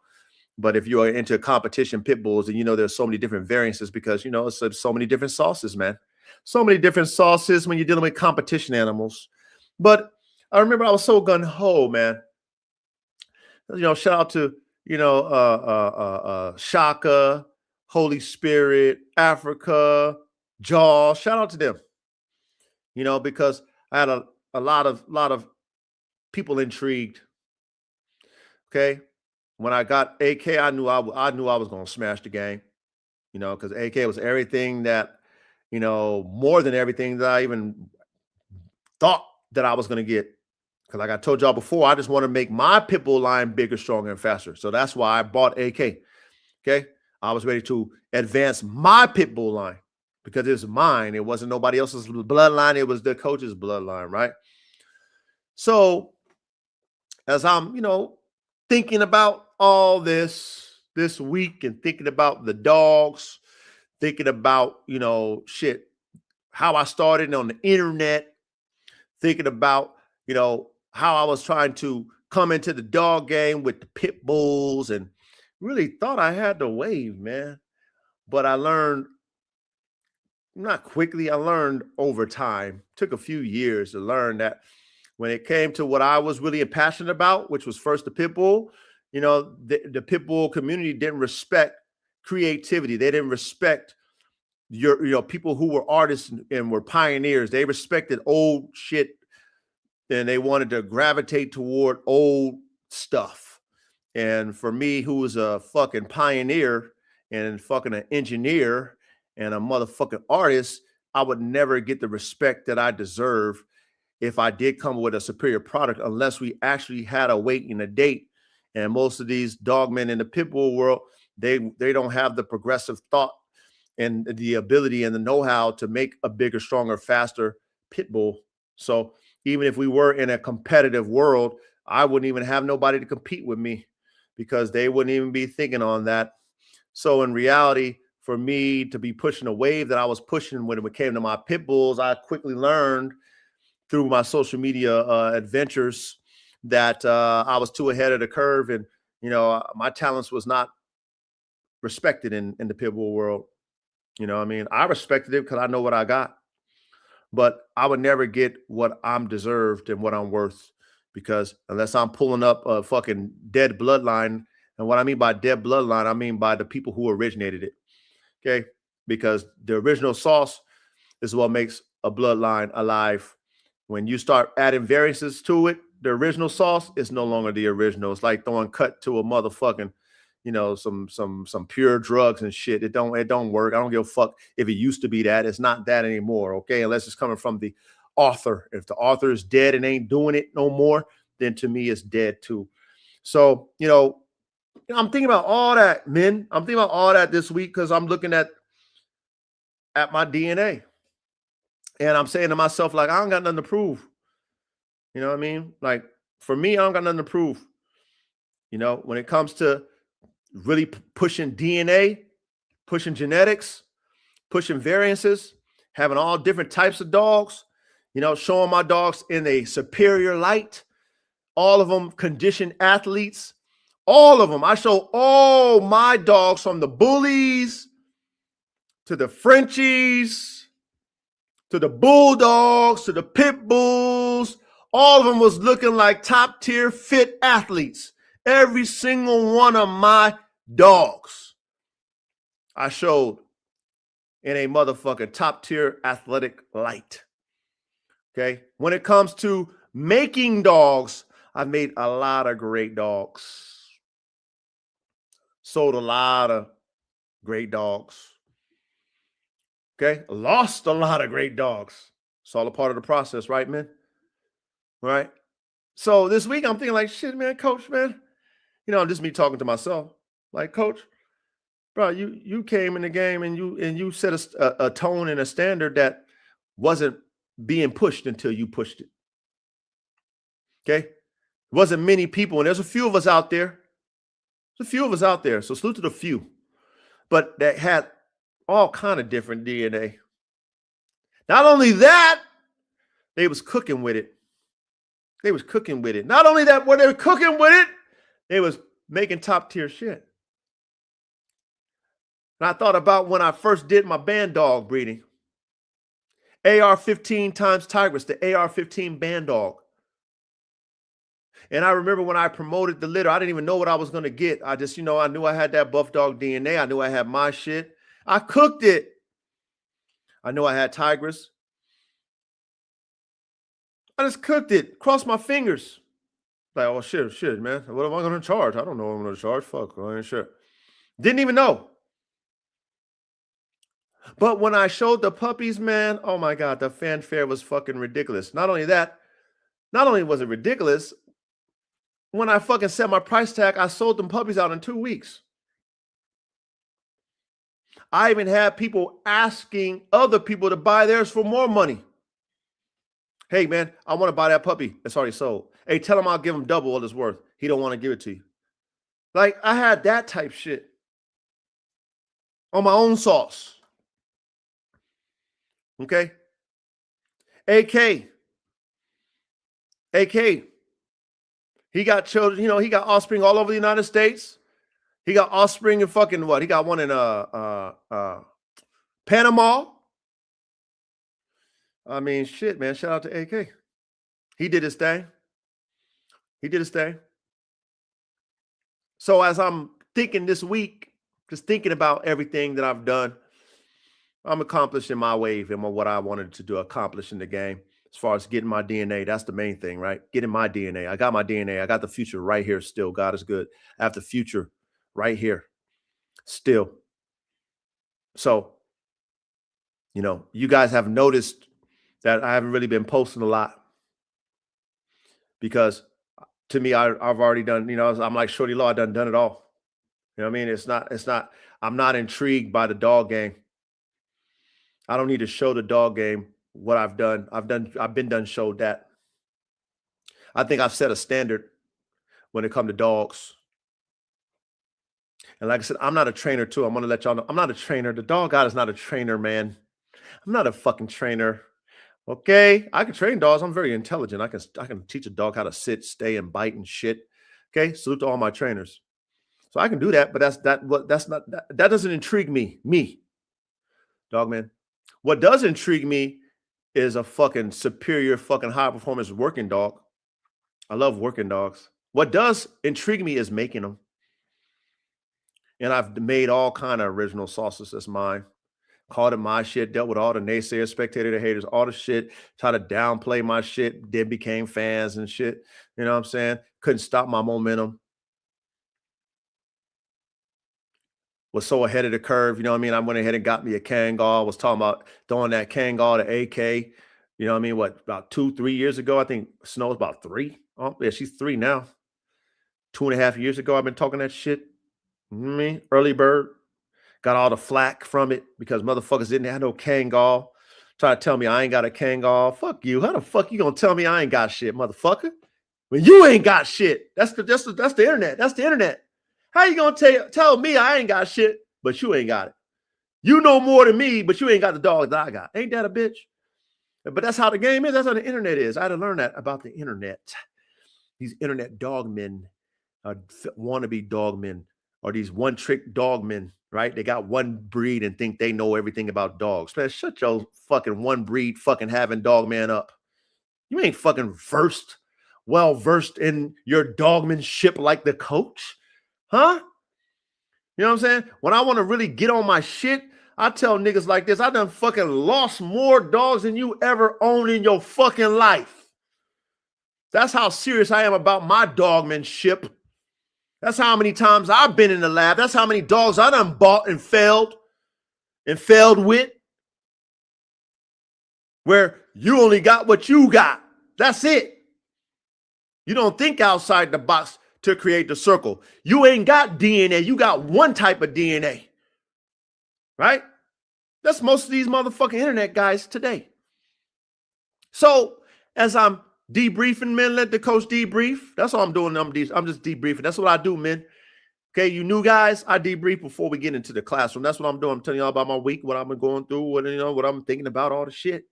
But if you're into competition pit bulls, and there's so many different variances because, it's so many different sauces, man. So many different sauces when you're dealing with competition animals. But I remember I was so gun-ho, man. Shout out to, Shaka, Holy Spirit, Africa, Jaw. Shout out to them. Because I had a lot of people intrigued. Okay. When I got AK, I knew I was going to smash the game, because AK was everything that, more than everything that I even thought that I was going to get. Because like I told y'all before, I just want to make my pit bull line bigger, stronger, and faster. So that's why I bought AK. Okay. I was ready to advance my pit bull line because it's mine. It wasn't nobody else's bloodline. It was the coach's bloodline, right? So as I'm, thinking about all this week and thinking about the dogs, thinking about, shit, how I started on the internet, thinking about, how I was trying to come into the dog game with the pit bulls and really thought I had the wave, man. But I learned, not quickly, I learned over time. Took a few years to learn that when it came to what I was really passionate about, which was first the pit bull, the pit bull community didn't respect creativity. They didn't respect your people who were artists and were pioneers. They respected old shit and they wanted to gravitate toward old stuff. And for me, who was a fucking pioneer and fucking an engineer and a motherfucking artist, I would never get the respect that I deserve if I did come with a superior product, unless we actually had a weight and a date. And most of these dogmen in the pit bull world, they don't have the progressive thought and the ability and the know-how to make a bigger, stronger, faster pit bull. So even if we were in a competitive world, I wouldn't even have nobody to compete with me because they wouldn't even be thinking on that. So in reality, for me to be pushing a wave that I was pushing when it came to my pit bulls, I quickly learned through my social media adventures that I was too ahead of the curve, and my talents was not respected in the pit bull world. I mean, I respected it because I know what I got, but I would never get what I'm deserved and what I'm worth, because unless I'm pulling up a fucking dead bloodline, and what I mean by dead bloodline, I mean by the people who originated it. Okay, because the original sauce is what makes a bloodline alive. When you start adding variances to it, the original sauce is no longer the original. It's like throwing cut to a motherfucking, some pure drugs and shit. It don't work. I don't give a fuck if it used to be that. It's not that anymore. Okay, unless it's coming from the author. If the author is dead and ain't doing it no more, then to me it's dead too. So I'm thinking about all that, men. I'm thinking about all that this week because I'm looking at my DNA. And I'm saying to myself, like, I don't got nothing to prove. You know what I mean? Like, for me, I don't got nothing to prove. When it comes to really pushing DNA, pushing genetics, pushing variances, having all different types of dogs, showing my dogs in a superior light, all of them conditioned athletes, all of them. I show all my dogs from the bullies to the Frenchies, to the bulldogs, to the pit bulls. All of them was looking like top tier fit athletes. Every single one of my dogs I showed in a motherfucking top tier athletic light. Okay. When it comes to making dogs, I've made a lot of great dogs. Sold a lot of great dogs. Okay, lost a lot of great dogs. It's all a part of the process, right, man? Right? So this week I'm thinking like, shit, man, coach, man. Just me talking to myself. Like, coach, bro, you came in the game and you set a tone and a standard that wasn't being pushed until you pushed it. Okay? Wasn't many people, and there's a few of us out there. There's a few of us out there. So salute to the few. But that had all kind of different DNA. Not only that, they was cooking with it. They was cooking with it. Not only that, when they were cooking with it, they was making top tier shit. And I thought about when I first did my band dog breeding. AR-15 times Tigress, the AR-15 band dog. And I remember when I promoted the litter, I didn't even know what I was going to get. I just, I knew I had that buff dog DNA. I knew I had my shit. I cooked it. I knew I had Tigress. I just cooked it. Crossed my fingers. Like, oh, shit, man. What am I going to charge? I don't know what I'm going to charge. Fuck, I ain't sure. Didn't even know. But when I showed the puppies, man, oh my God, the fanfare was fucking ridiculous. Not only that, not only was it ridiculous, when I fucking set my price tag, I sold them puppies out in 2 weeks. I even had people asking other people to buy theirs for more money. Hey, man, I want to buy that puppy. It's already sold. Hey, tell him I'll give him double what it's worth. He don't want to give it to you. Like, I had that type shit on my own sauce. Okay? AK. He got children, he got offspring all over the United States. He got offspring in fucking what? He got one in Panama. I mean, shit, man. Shout out to AK. He did his thing. So as I'm thinking this week, just thinking about everything that I've done, I'm accomplishing my wave and what I wanted to do, accomplish in the game. As far as getting my DNA, that's the main thing, right? Getting my DNA. I got my DNA. I got the future right here still. God is good. I have the future right here still. So You know, you guys have noticed that I haven't really been posting a lot because to me, I've already done, you know, I'm like Shorty Law, I done it all. You know what I mean? I'm not intrigued by the dog game. I don't need to show the dog game what I've done. I've been done showed that. I think I've set a standard when it comes to dogs. And like I said, I'm not a trainer too. I'm going to let y'all know I'm not a trainer. The dog god is not a trainer, man. I'm not a fucking trainer. Okay. I can train dogs. I'm very intelligent. I can teach a dog how to sit, stay, and bite and shit. Okay. Salute to all my trainers. So I can do that, but that doesn't intrigue me. Dog man. What does intrigue me is a fucking superior fucking high performance working dog. I love working dogs. What does intrigue me is making them. And I've made all kind of original sauces that's mine. Called it my shit, dealt with all the naysayers, spectator, the haters, all the shit, try to downplay my shit, then became fans and shit. You know what I'm saying? Couldn't stop my momentum. Was so ahead of the curve, you know what I mean? I went ahead and got me a Kangal, was talking about throwing that Kangal to AK, you know what I mean? What, about 2-3 years ago? I think Snow's about 3. Oh, yeah, she's 3 now. 2.5 years ago, I've been talking that shit. You know what I mean? Early bird. Got all the flack from it because motherfuckers didn't have no Kangal. Try to tell me I ain't got a Kangal. Fuck you. How the fuck you gonna tell me I ain't got shit, motherfucker? When you ain't got shit. That's the internet. That's the internet. How you gonna tell me I ain't got shit, but you ain't got it? You know more than me, but you ain't got the dog that I got. Ain't that a bitch? But that's how the game is. That's how the internet is. I had to learn that about the internet. These internet dogmen, wannabe dogmen, or these one-trick dogmen, right? They got one breed and think they know everything about dogs. Man, shut your fucking one breed fucking having dog man up. You ain't fucking well-versed in your dogmanship like the coach. Huh? You know what I'm saying? When I want to really get on my shit, I tell niggas like this, I done fucking lost more dogs than you ever owned in your fucking life. That's how serious I am about my dogmanship. That's how many times I've been in the lab. That's how many dogs I done bought and failed with. Where you only got what you got. That's it. You don't think outside the box to create the circle. You ain't got DNA. You got one type of DNA. Right? That's most of these motherfucking internet guys today. So as I'm debriefing, men, let the coach debrief. That's all I'm doing. I'm just debriefing. That's what I do, men. Okay, you new guys, I debrief before we get into the classroom. That's what I'm doing. I'm telling y'all about my week, what I've been going through, what I'm thinking about, all the shit.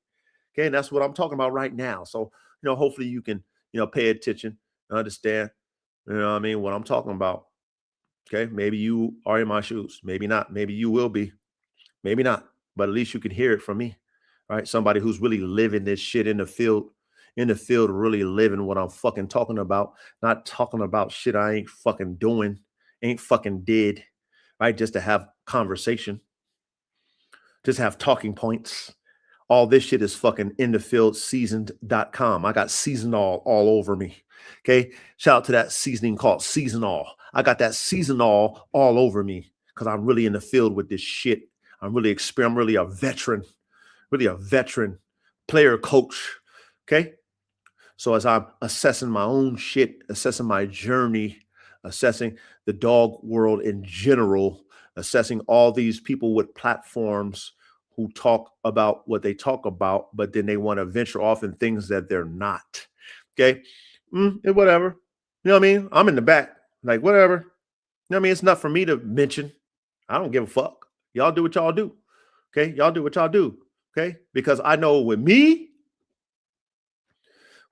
Okay, and that's what I'm talking about right now. So, hopefully you can, pay attention, understand, what I mean, what I'm talking about. Okay, maybe you are in my shoes. Maybe not. Maybe you will be. Maybe not. But at least you can hear it from me. All right, somebody who's really living this shit in the field, really living what I'm fucking talking about, not talking about shit I ain't fucking doing, ain't fucking did, right? Just to have conversation, just have talking points. All this shit is fucking in the field seasoned.com. I got Seasonal all over me. Okay. Shout out to that seasoning called Seasonal. I got that Seasonal all over me because I'm really in the field with this shit. I'm really a veteran, player coach. Okay. So as I'm assessing my own shit, assessing my journey, assessing the dog world in general, assessing all these people with platforms who talk about what they talk about, but then they want to venture off in things that they're not. Okay. Whatever. You know what I mean? I'm in the back. Like, whatever. You know what I mean? It's not for me to mention. I don't give a fuck. Y'all do what y'all do. Okay. Y'all do what y'all do. Okay. Because I know with me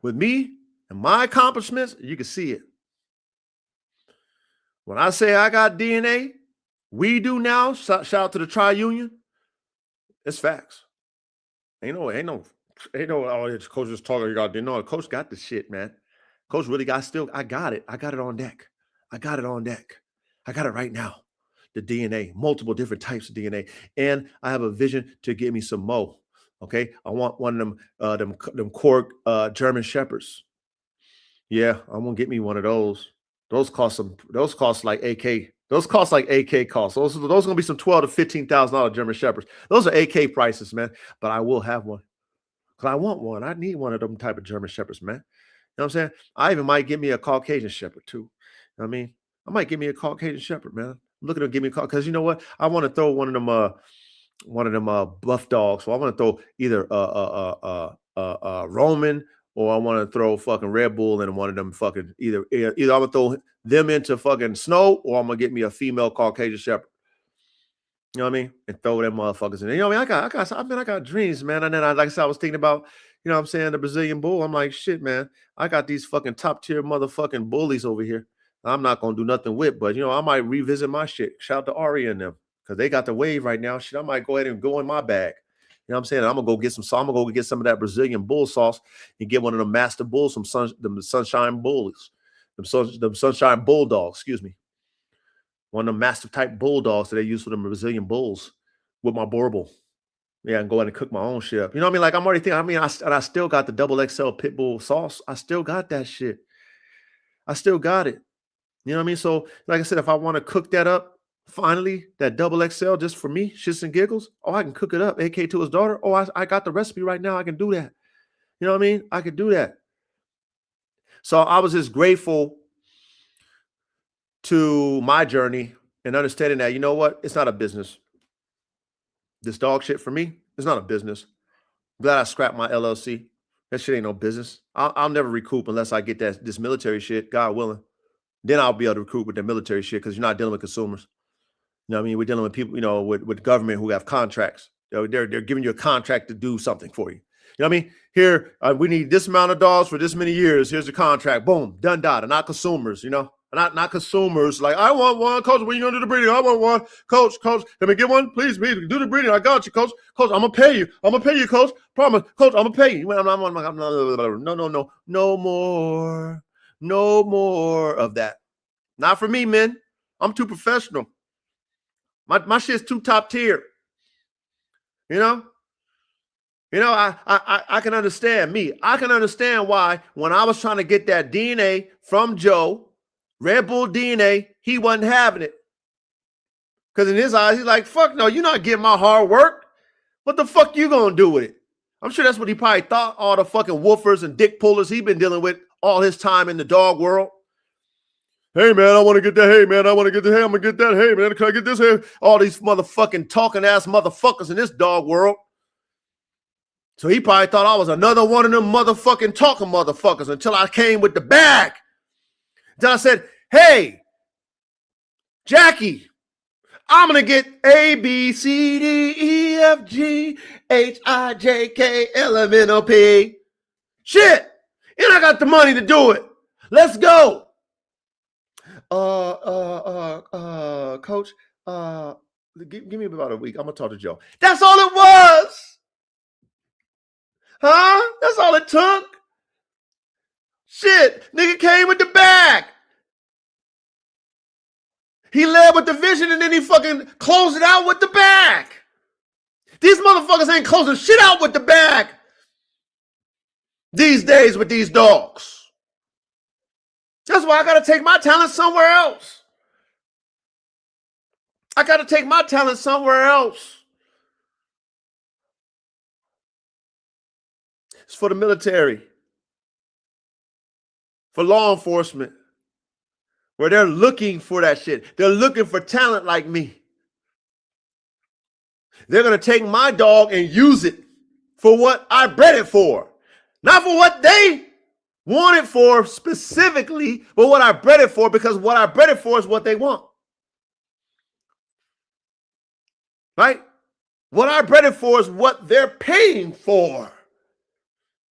and my accomplishments, you can see it. When I say I got DNA, we do now, shout out to the Tri-Union, it's facts. Ain't no, oh, this coach is talking, you got DNA. No, the coach got the shit, man. Coach really I got it. I got it on deck. I got it right now. The DNA, multiple different types of DNA. And I have a vision to get me some more. Okay. I want one of them Korg German Shepherds. Yeah, I'm gonna get me one of those. Those cost like AK Those cost like AK costs. Those are going to be some $12,000 to $15,000 German Shepherds. Those are AK prices, man. But I will have one because I want one. I need one of them type of German Shepherds, man. You know what I'm saying? I even might get me a Caucasian Shepherd too. You know what I mean? I might get me a Caucasian Shepherd, man. I'm looking to give me a call because you know what? I want to throw one of them buff dogs. So I want to throw either Roman or I want to throw fucking Red Bull and one of them fucking either I'm gonna throw them into fucking snow or I'm gonna get me a female Caucasian Shepherd. You know what I mean? And throw them motherfuckers in there. You know what I mean? I got dreams, man. And then like I said, I was thinking about, you know what I'm saying, the Brazilian bull. I'm like, shit, man. I got these fucking top tier motherfucking bullies over here. I'm not gonna do nothing with, but you know, I might revisit my shit. Shout out to Ari and them. Because they got the wave right now. Shit, I might go ahead and go in my bag. You know what I'm saying? I'm gonna go get some of that Brazilian bull sauce and get one of them master bulls, them sunshine bullies, them sunshine bulldogs, excuse me. One of them mastiff type bulldogs that they use for the Brazilian bulls with my Borbal. Yeah, and go ahead and cook my own shit up. You know what I mean? Like I'm already thinking, I still got the double XL pit bull sauce. I still got that shit. I still got it. You know what I mean? So, like I said, if I want to cook that up, finally, that double XL just for me, shits and giggles. Oh, I can cook it up. AK to his daughter. Oh, I got the recipe right now. I can do that. You know what I mean? I could do that. So I was just grateful to my journey and understanding that, you know what? It's not a business. This dog shit for me, it's not a business. I'm glad I scrapped my LLC. That shit ain't no business. I'll never recoup unless I get this military shit, God willing. Then I'll be able to recoup with the military shit because you're not dealing with consumers. You know what I mean? We're dealing with people, you know, with government who have contracts. They're giving you a contract to do something for you. You know what I mean? Here, we need this amount of dogs for this many years. Here's the contract. Boom, done, done. Not consumers, you know? Not consumers. Like, I want one. Coach, when you going to do the breeding? I want one. Coach, let me get one. Please, do the breeding. I got you, Coach. Coach, I'm going to pay you. I'm going to pay you, Coach. Promise. Coach, I'm going to pay you. No more. No more of that. Not for me, man. I'm too professional. My shit's too top tier. You know? I can understand me. I can understand why when I was trying to get that DNA from Joe, Red Bull DNA, he wasn't having it. Because in his eyes, he's like, fuck no, you're not getting my hard work. What the fuck you gonna do with it? I'm sure that's what he probably thought, all the fucking woofers and dick pullers he been dealing with all his time in the dog world. Hey, man, I want to get that. Hey, man, I want to get that. Hey, I'm going to get that. Hey, man, can I get this? Hey, all these motherfucking talking ass motherfuckers in this dog world. So he probably thought I was another one of them motherfucking talking motherfuckers until I came with the bag. Then I said, hey, Jackie, I'm going to get A, B, C, D, E, F, G, H, I, J, K, L, M, N, O, P. Shit. And I got the money to do it. Let's go. Coach, give me about a week. I'm going to talk to Joe. That's all it was. Huh? That's all it took. Shit. Nigga came with the bag. He led with the vision and then he fucking closed it out with the bag. These motherfuckers ain't closing shit out with the bag these days with these dogs. That's why I got to take my talent somewhere else. I got to take my talent somewhere else. It's for the military, for law enforcement, where they're looking for that shit. They're looking for talent like me. They're going to take my dog and use it for what I bred it for. Not for what they want it for specifically, but what I bred it for, because what I bred it for is what they want. Right? What I bred it for is what they're paying for.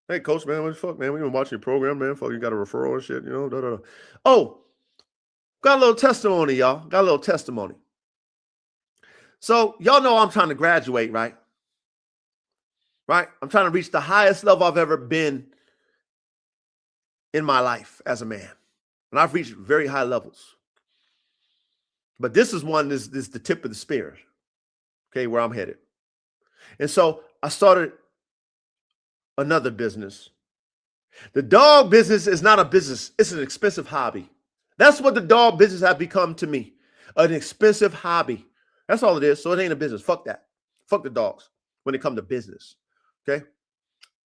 Hey, Coach, man, what the fuck, man? We been watching your program, man. Fuck, you got a referral and shit, you know? Da, da, da. Oh, got a little testimony, y'all. Got a little testimony. So, y'all know I'm trying to graduate, right? Right? I'm trying to reach the highest level I've ever been in my life as a man. And I've reached very high levels. But this is one, this is the tip of the spear, okay, where I'm headed. And so I started another business. The dog business is not a business. It's an expensive hobby. That's what the dog business has become to me. An expensive hobby. That's all it is. So it ain't a business. Fuck that. Fuck the dogs when it comes to business. Okay.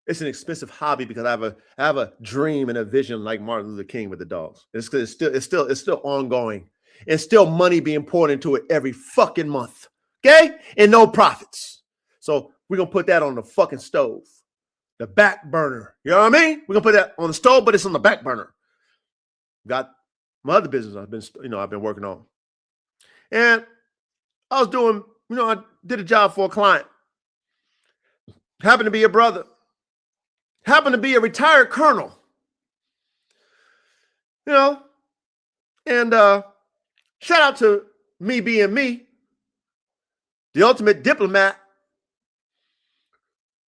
It's an expensive hobby because I have a dream and a vision like Martin Luther King with the dogs. It's still ongoing. And still money being poured into it every fucking month. Okay? And no profits. So we're gonna put that on the fucking stove. The back burner. You know what I mean? We're gonna put that on the stove, but it's on the back burner. Got my other business I've been working on. And I was doing, I did a job for a client. Happened to be a brother. Happened to be a retired colonel. And shout out to me being me, the ultimate diplomat,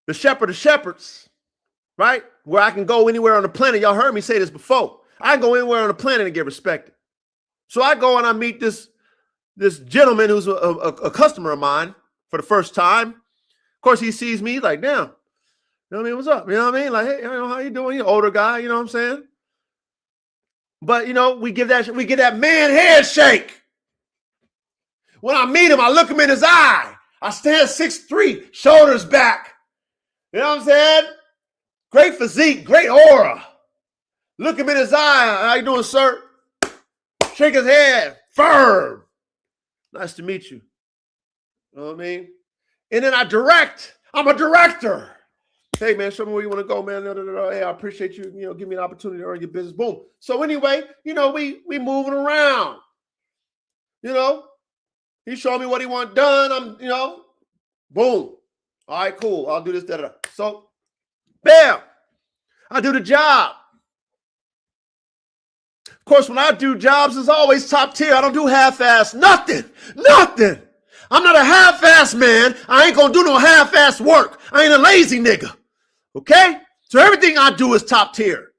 the shepherd of shepherds, right? Where I can go anywhere on the planet. Y'all heard me say this before. I can go anywhere on the planet and get respected. So I go and I meet this gentleman who's a customer of mine for the first time. Of course, he sees me like, damn. You know what I mean? What's up? You know what I mean? Like, hey, how you doing? You're an older guy, you know what I'm saying? But, we get that man handshake. When I meet him, I look him in his eye. I stand 6'3", shoulders back. You know what I'm saying? Great physique, great aura. Look him in his eye. How you doing, sir? Shake his hand. Firm. Nice to meet you. You know what I mean? And then I direct. I'm a director. Hey, man, show me where you want to go, man. Hey, I appreciate you, give me an opportunity to earn your business. Boom. So anyway, we moving around. He showed me what he want done. I'm, boom. All right, cool. I'll do this, da-da-da. So, bam. I do the job. Of course, when I do jobs, it's always top tier. I don't do half-ass. Nothing. I'm not a half-ass man. I ain't going to do no half-ass work. I ain't a lazy nigga. Okay? So everything I do is top tier.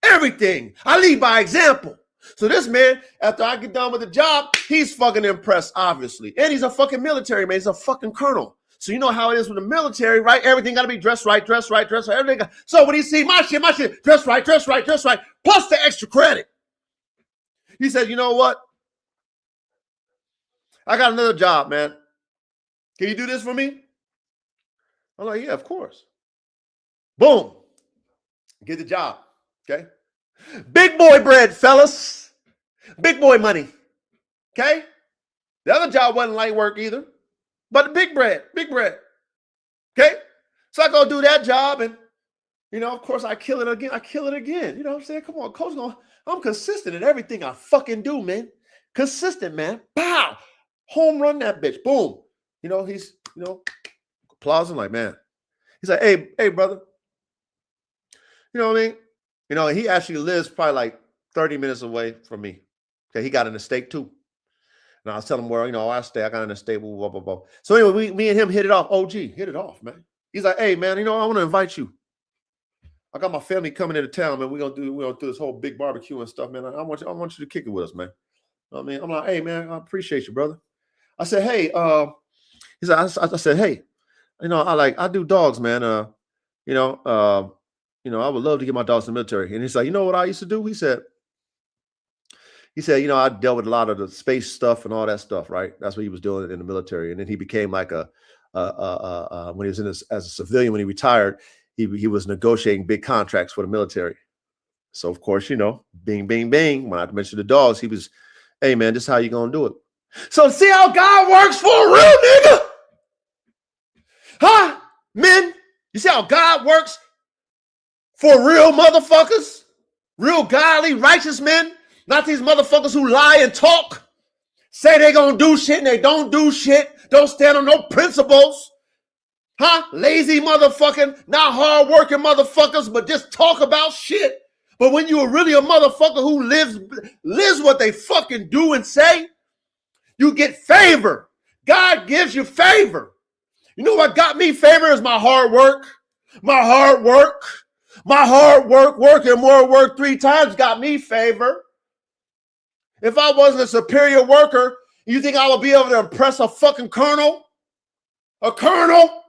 Everything. I lead by example. So this man, after I get done with the job, he's fucking impressed, obviously. And he's a fucking military man. He's a fucking colonel. So you know how it is with the military, right? Everything got to be dressed right. Everything. So when he see my shit, dress right. Plus the extra credit. He said, you know what? I got another job, man. Can you do this for me? I'm like, yeah, of course. Boom. Get the job. Okay. Big boy bread, fellas. Big boy money. Okay. The other job wasn't light work either, but the big bread. Okay. So I go do that job and, of course I kill it again. You know what I'm saying? Come on, coach. I'm consistent in everything I fucking do, man. Consistent, man. Pow. Home run that bitch. Boom. He's, applauding like, man. He's like, hey, brother. You know what I mean? He actually lives probably like 30 minutes away from me. Okay, he got an estate too. And I was telling him where, I stay. I got an estate, blah, blah, blah. So anyway, me and him hit it off. OG, hit it off, man. He's like, hey, man, I want to invite you. I got my family coming into town, man. We're gonna do this whole big barbecue and stuff, man. I want you to kick it with us, man. You know what I mean? I'm like, hey, man, I appreciate you, brother. I said, hey, he said, I said, hey, I do dogs, man. I would love to get my dogs in the military. And he's like, you know what I used to do? He said, I dealt with a lot of the space stuff and all that stuff, right? That's what he was doing in the military. And then he became like when he was as a civilian, when he retired, he was negotiating big contracts for the military. So of course, bing, bing, bing. When I mentioned the dogs, he was, hey man, this is how you gonna do it. So see how God works for a real nigga? Huh? Men, you see how God works for real motherfuckers? Real godly, righteous men? Not these motherfuckers who lie and talk. Say they gonna do shit and they don't do shit. Don't stand on no principles. Huh? Lazy motherfucking, not hard-working motherfuckers, but just talk about shit. But when you're really a motherfucker who lives what they fucking do and say, you get favor. God gives you favor. You know what got me favor is my hard work. Working more work 3 times got me favor. If I wasn't a superior worker, you think I would be able to impress a fucking colonel? A colonel?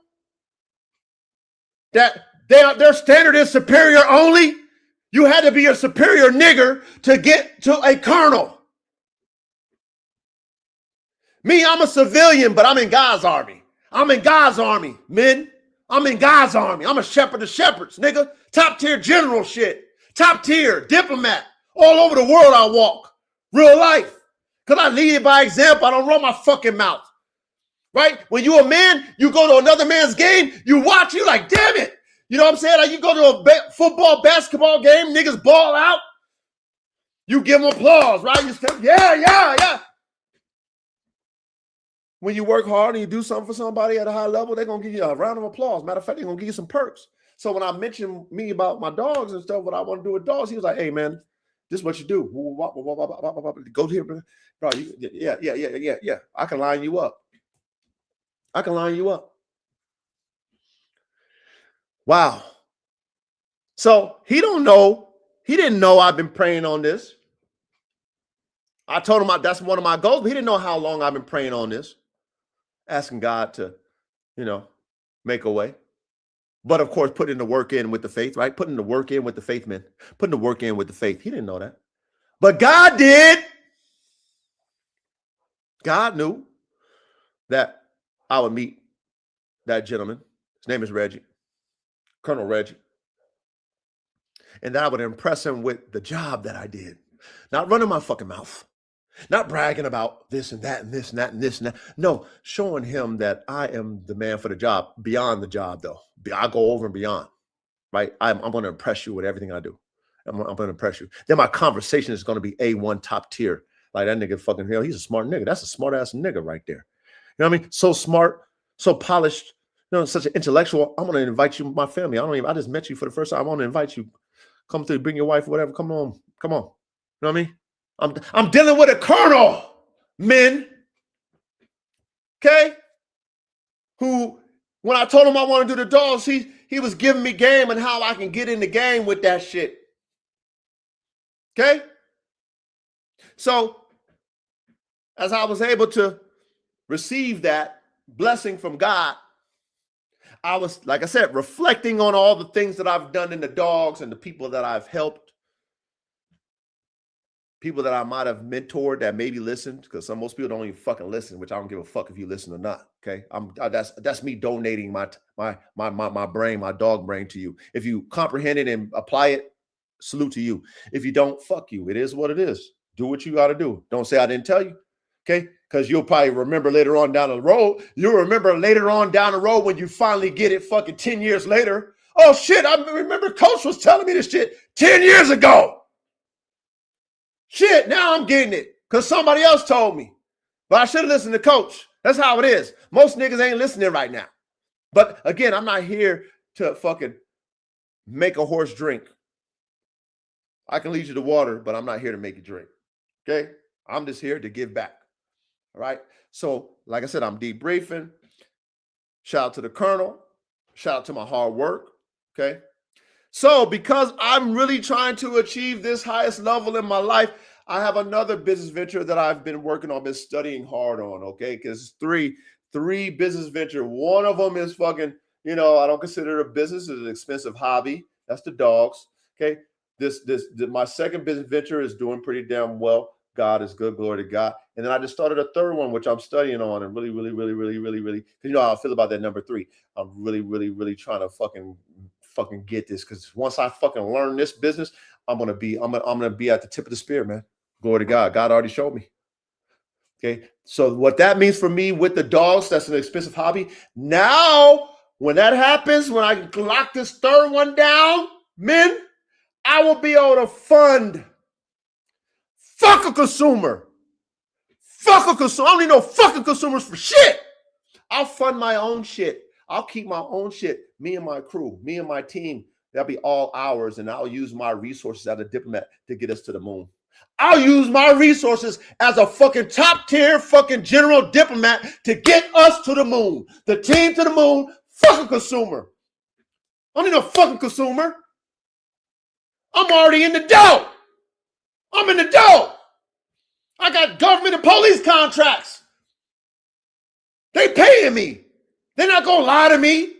That their standard is superior only? You had to be a superior nigger to get to a colonel. Me, I'm a civilian, but I'm in God's army. I'm in God's army, men. I'm in God's army. I'm a shepherd of shepherds, nigga. Top tier general shit. Top tier diplomat. All over the world I walk. Real life. Because I lead by example. I don't run my fucking mouth. Right? When you a man, you go to another man's game, you watch, you like, damn it. You know what I'm saying? Like you go to a football, basketball game, niggas ball out. You give them applause, right? You say, yeah. When you work hard and you do something for somebody at a high level, they're going to give you a round of applause. Matter of fact, they're going to give you some perks. So when I mentioned me about my dogs and stuff, what I want to do with dogs, he was like, hey, man, this is what you do. Go here, bro. Yeah. I can line you up. Wow. So he didn't know I've been praying on this. I told him that's one of my goals, but he didn't know how long I've been praying on this. Asking God to, make a way. But of course, putting the work in with the faith, right? Putting the work in with the faith, man. Putting the work in with the faith. He didn't know that. But God did. God knew that I would meet that gentleman. His name is Reggie. Colonel Reggie. And that I would impress him with the job that I did. Not running my fucking mouth. Not bragging about this and that and this and that and this and that. No, showing him that I am the man for the job, beyond the job, though. I go over and beyond, right? I'm going to impress you with everything I do. I'm going to impress you. Then my conversation is going to be A1 top tier. Like that nigga fucking, he's a smart nigga. That's a smart ass nigga right there. You know what I mean? So smart, so polished, such an intellectual. I'm going to invite you, my family. I just met you for the first time. I want to invite you. Come through, bring your wife, whatever. Come on. You know what I mean? I'm dealing with a colonel, men. Okay? Who, when I told him I want to do the dogs, he was giving me game and how I can get in the game with that shit. Okay? So, as I was able to receive that blessing from God, I was, like I said, reflecting on all the things that I've done in the dogs and the people that I've helped. People that I might have mentored that maybe listened, because most people don't even fucking listen, which I don't give a fuck if you listen or not. Okay, that's me donating my brain, my dog brain to you. If you comprehend it and apply it, salute to you. If you don't, fuck you. It is what it is. Do what you got to do. Don't say I didn't tell you. Okay, because you'll probably remember later on down the road. You'll remember later on down the road when you finally get it. Fucking 10 years later. Oh shit! I remember Coach was telling me this shit 10 years ago. Shit, now I'm getting it because somebody else told me. But I should have listened to Coach. That's how it is. Most niggas ain't listening right now. But again, I'm not here to fucking make a horse drink. I can lead you to water, but I'm not here to make you drink. Okay? I'm just here to give back. All right? So, like I said, I'm debriefing. Shout out to the Colonel. Shout out to my hard work. Okay? So, because I'm really trying to achieve this highest level in my life, I have another business venture that I've been working on, been studying hard on, okay? Because three business venture. One of them is fucking, I don't consider it a business. It's an expensive hobby. That's the dogs, okay? My second business venture is doing pretty damn well. God is good, glory to God. And then I just started a third one, which I'm studying on and really, because you know how I feel about that number 3. I'm really trying to fucking get this, because once I fucking learn this business, I'm gonna be at the tip of the spear, man. Glory to God. God already showed me. Okay, so what that means for me with the dogs, that's an expensive hobby. Now, when that happens, when I lock this third one down, men, I will be able to fund. Fuck a consumer. I don't need no fucking consumers for shit. I'll fund my own shit. I'll keep my own shit. Me and my crew, me and my team. That'll be all ours, and I'll use my resources as a diplomat to get us to the moon. I'll use my resources as a fucking top tier fucking general diplomat to get us to the moon. The team to the moon. Fuck a consumer. I don't need no fucking consumer. I'm already in the dough. I'm in the dough. I got government and police contracts. They paying me. They're not gonna lie to me.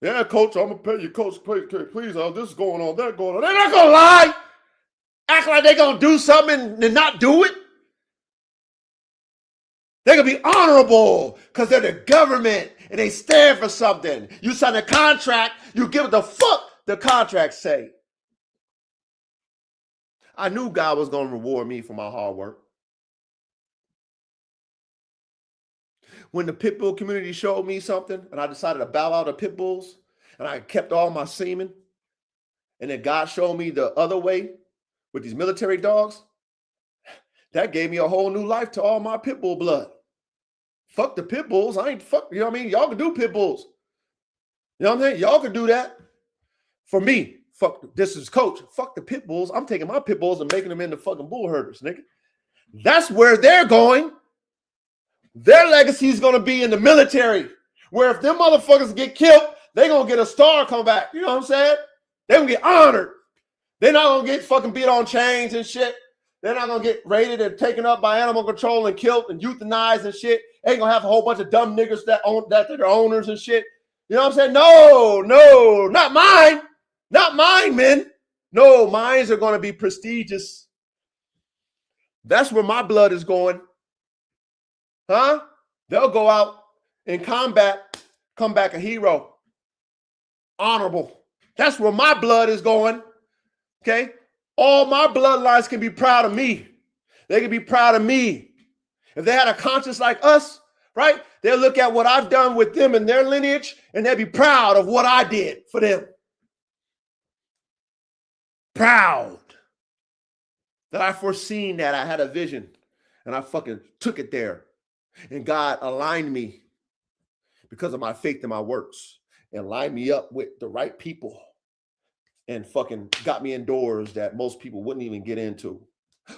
Yeah, coach, I'm gonna pay you, coach. Please, this is going on, that going on. They're not gonna lie. Act like they're gonna do something and not do it. They can be honorable because they're the government and they stand for something. You sign a contract, you give it the fuck the contract say. I knew God was going to reward me for my hard work. When the pit bull community showed me something and I decided to bow out of pit bulls and I kept all my semen, and then God showed me the other way with these military dogs, that gave me a whole new life to all my pit bull blood. Fuck the pit bulls. I ain't fuck, you know what I mean? Y'all can do pit bulls. You know what I'm saying? Y'all can do that. For me, fuck, this is coach. Fuck the pit bulls. I'm taking my pit bulls and making them into fucking bull herders, nigga. That's where they're going. Their legacy is going to be in the military, where if them motherfuckers get killed, they're going to get a star come back. You know what I'm saying? They're going to get honored. They're not going to get fucking beat on chains and shit. They're not going to get raided and taken up by animal control and killed and euthanized and shit. Ain't going to have a whole bunch of dumb niggas that they're owners and shit. You know what I'm saying? No, not mine. Not mine, man. No, mines are going to be prestigious. That's where my blood is going. Huh? They'll go out in combat, come back a hero. Honorable. That's where my blood is going. Okay? All my bloodlines can be proud of me. They can be proud of me. If they had a conscience like us, right? They'll look at what I've done with them and their lineage, and they'll be proud of what I did for them. Proud that I foreseen that. I had a vision, and I fucking took it there. And God aligned me because of my faith in my works and lined me up with the right people and fucking got me indoors that most people wouldn't even get into.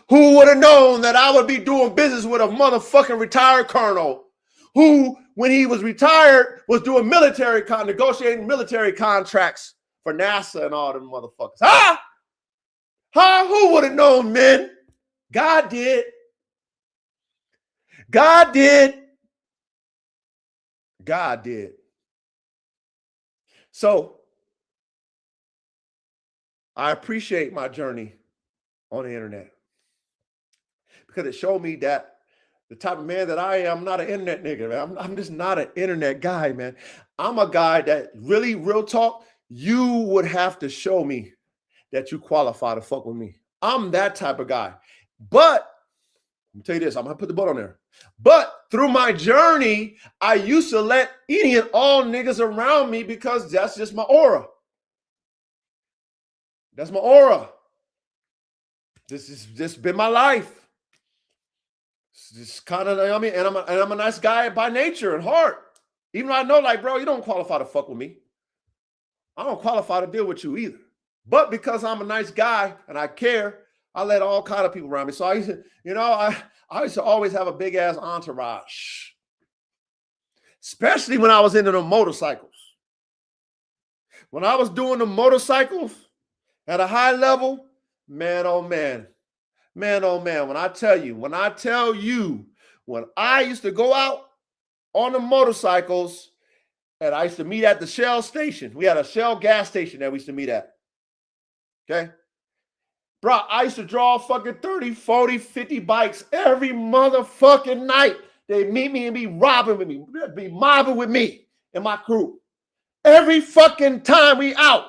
Who would have known that I would be doing business with a motherfucking retired colonel who, when he was retired, was doing negotiating military contracts for NASA and all them motherfuckers? Who would have known, men? God did. God did. God did. So, I appreciate my journey on the internet because it showed me that the type of man that I am, I'm not an internet nigga, man. I'm just not an internet guy, man. I'm a guy that really, real talk, you would have to show me that you qualify to fuck with me. I'm that type of guy. But, let me tell you this, I'm going to put the butt on there. But through my journey, I used to let any and all niggas around me because that's just my aura. That's my aura. This has just been my life. It's just kind of, you know what I mean? And I'm a nice guy by nature and heart. Even though I know, like, bro, you don't qualify to fuck with me. I don't qualify to deal with you either. But because I'm a nice guy and I care, I let all kind of people around me. So I used to, you know, I used to always have a big ass entourage, especially when I was into the motorcycles. When I was doing the motorcycles at a high level, man, oh man, man, oh man. When I tell you, when I used to go out on the motorcycles and I used to meet at the Shell station. We had a Shell gas station that we used to meet at. Okay. Bro, I used to draw fucking 30, 40, 50 bikes every motherfucking night. They meet me and be robbing with me, be mobbing with me and my crew. Every fucking time we out.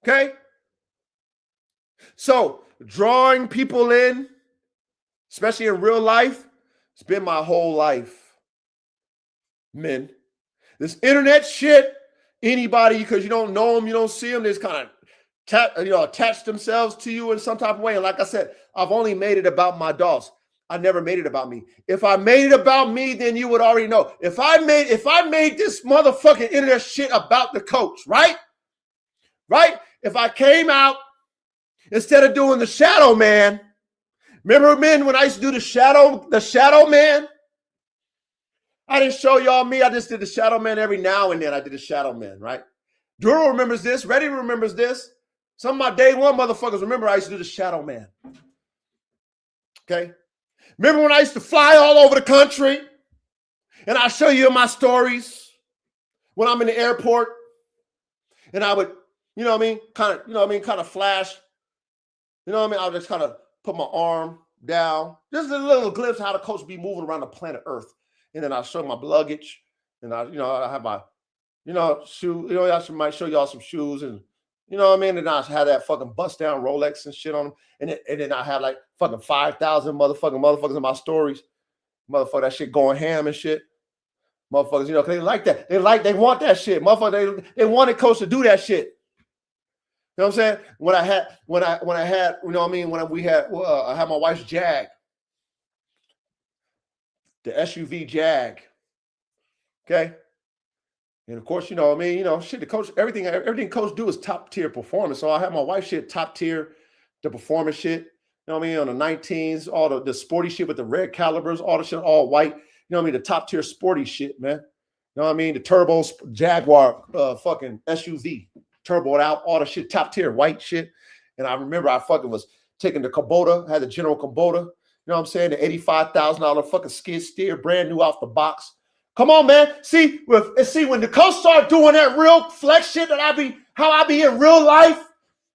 Okay? So, drawing people in, especially in real life, it's been my whole life. Men. This internet shit, anybody, because you don't know them, you don't see them, they just kind of attach themselves to you in some type of way. And like I said, I've only made it about my dogs. I never made it about me. If I made it about me, then you would already know. If I made this motherfucking internet shit about the coach, right? Right? If I came out instead of doing the shadow man, remember, men, when I used to do the shadow man? I didn't show y'all me. I just did the shadow man every now and then. I did the shadow man, right? Duro remembers this. Reddy remembers this. Some of my day one motherfuckers remember I used to do the shadow man. Okay? Remember when I used to fly all over the country? And I'll show you my stories when I'm in the airport. And I would, kind of flash. You know what I mean? I'll just kind of put my arm down. Just a little glimpse of how the coach be moving around the planet Earth. And then I show my luggage, and I have my, shoe. I might show y'all some shoes, and you know what I mean. And I had that fucking bust down Rolex and shit on them, and then I had like fucking 5,000 motherfuckers in my stories, motherfucker. That shit going ham and shit. Motherfuckers, cause they like that. They want that shit. Motherfucker, they wanted coach to do that shit. You know what I'm saying? When I had, I had my wife's Jag, the SUV Jag. Okay. And of course, shit, the coach, everything coach do is top tier performance. So I had my wife's shit top tier, the performance shit, on the 19s, all the sporty shit with the red calibers, all the shit, all white. The top tier sporty shit, man. The turbo Jaguar fucking SUV, turboed out, all the shit, top tier white shit. And I remember I fucking was taking the Kubota, had the General Kubota, the $85,000 fucking skid steer, brand new off the box. Come on, man. See, when the coach start doing that real flex shit how I be in real life,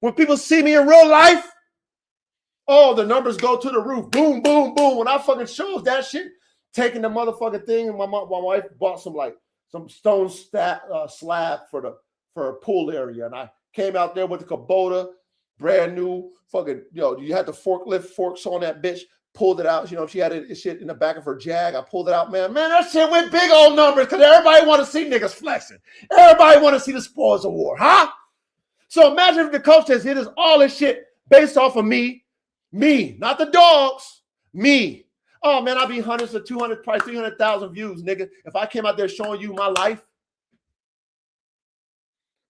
when people see me in real life, oh, the numbers go to the roof. Boom, boom, boom. When I fucking shows that shit, taking the motherfucking thing, and my wife bought some stone slab for a pool area, and I came out there with the Kubota, brand new fucking, you had the forklift forks on that bitch, pulled it out. She had it shit in the back of her Jag. I pulled it out, man, that shit went big old numbers because everybody want to see niggas flexing. Everybody want to see the spoils of war, huh? So imagine if the coach says it is all this shit based off of me, not the dogs, me. Oh, man, I'll be hundreds of 200, probably 300,000 views, nigga. If I came out there showing you my life,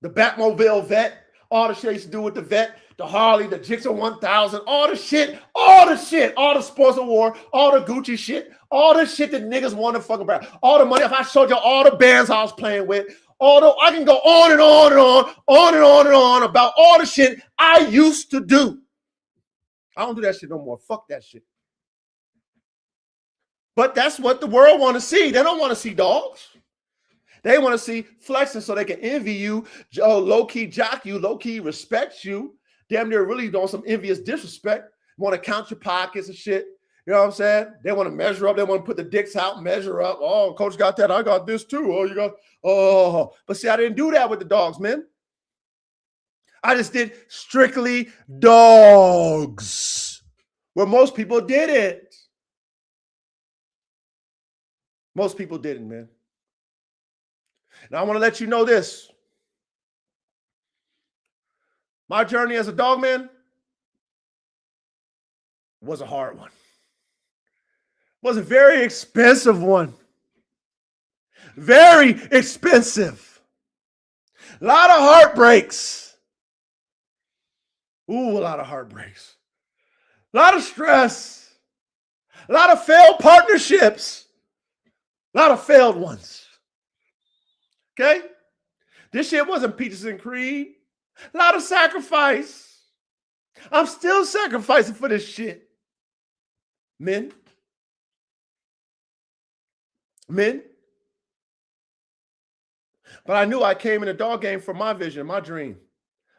the Batmobile vet, all the shit I used to do with the vet, the Harley, the Gixxer 1000, all the sports of war, all the Gucci shit, all the shit that niggas want to fucking brag. All the money, if I showed you all the bands I was playing with, I can go on and on and on about all the shit I used to do. I don't do that shit no more. Fuck that shit. But that's what the world want to see. They don't want to see dogs. They want to see flexing so they can envy you, low-key jock you, low-key respect you. Damn near really doing some envious disrespect. Want to count your pockets and shit. You know what I'm saying? They want to measure up. They want to put the dicks out and measure up. Oh, coach got that. I got this too. Oh, you got, oh. But see, I didn't do that with the dogs, man. I just did strictly dogs, where most people didn't. Most people didn't, man. And I want to let you know this. My journey as a dog man was a hard one. It was a very expensive one. Very expensive. A lot of heartbreaks. Ooh, a lot of heartbreaks. A lot of stress. A lot of failed partnerships. A lot of failed ones. Okay? This shit wasn't peaches and cream. A lot of sacrifice. I'm still sacrificing for this shit. Men. But I knew I came in the dog game for my vision, my dream.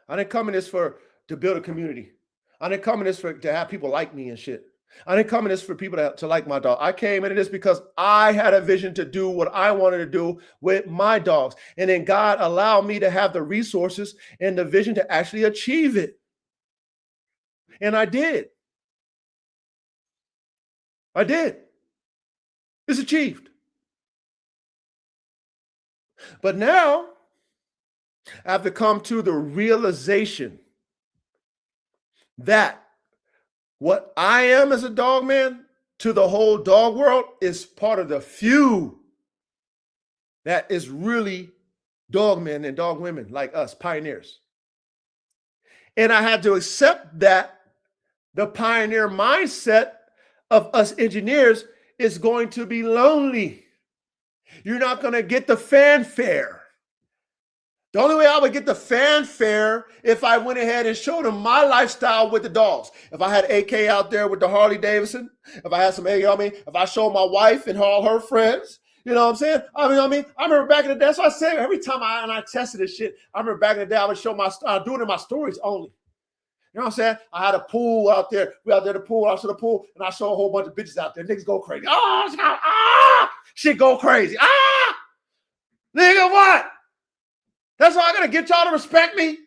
I didn't come in this to build a community. I didn't come in this to have people like me and shit. I didn't come in this for people to like my dog. I came into this because I had a vision to do what I wanted to do with my dogs. And then God allowed me to have the resources and the vision to actually achieve it. And I did. It's achieved. But now I have to come to the realization that what I am as a dog man to the whole dog world is part of the few that is really dog men and dog women like us, pioneers. And I had to accept that the pioneer mindset of us engineers is going to be lonely. You're not going to get the fanfare. The only way I would get the fanfare if I went ahead and showed them my lifestyle with the dogs. If I had AK out there with the Harley Davidson, if I had some AK, if I showed my wife and all her friends, you know what I'm saying? I remember back in the day, that's what I said every time I tested this shit. I remember back in the day, I would show doing it in my stories only. You know what I'm saying? I had a pool out there. We out there at the pool. I saw the pool, and I saw a whole bunch of bitches out there. Niggas go crazy. Shit go crazy. Nigga, what? That's why I gotta get y'all to respect me?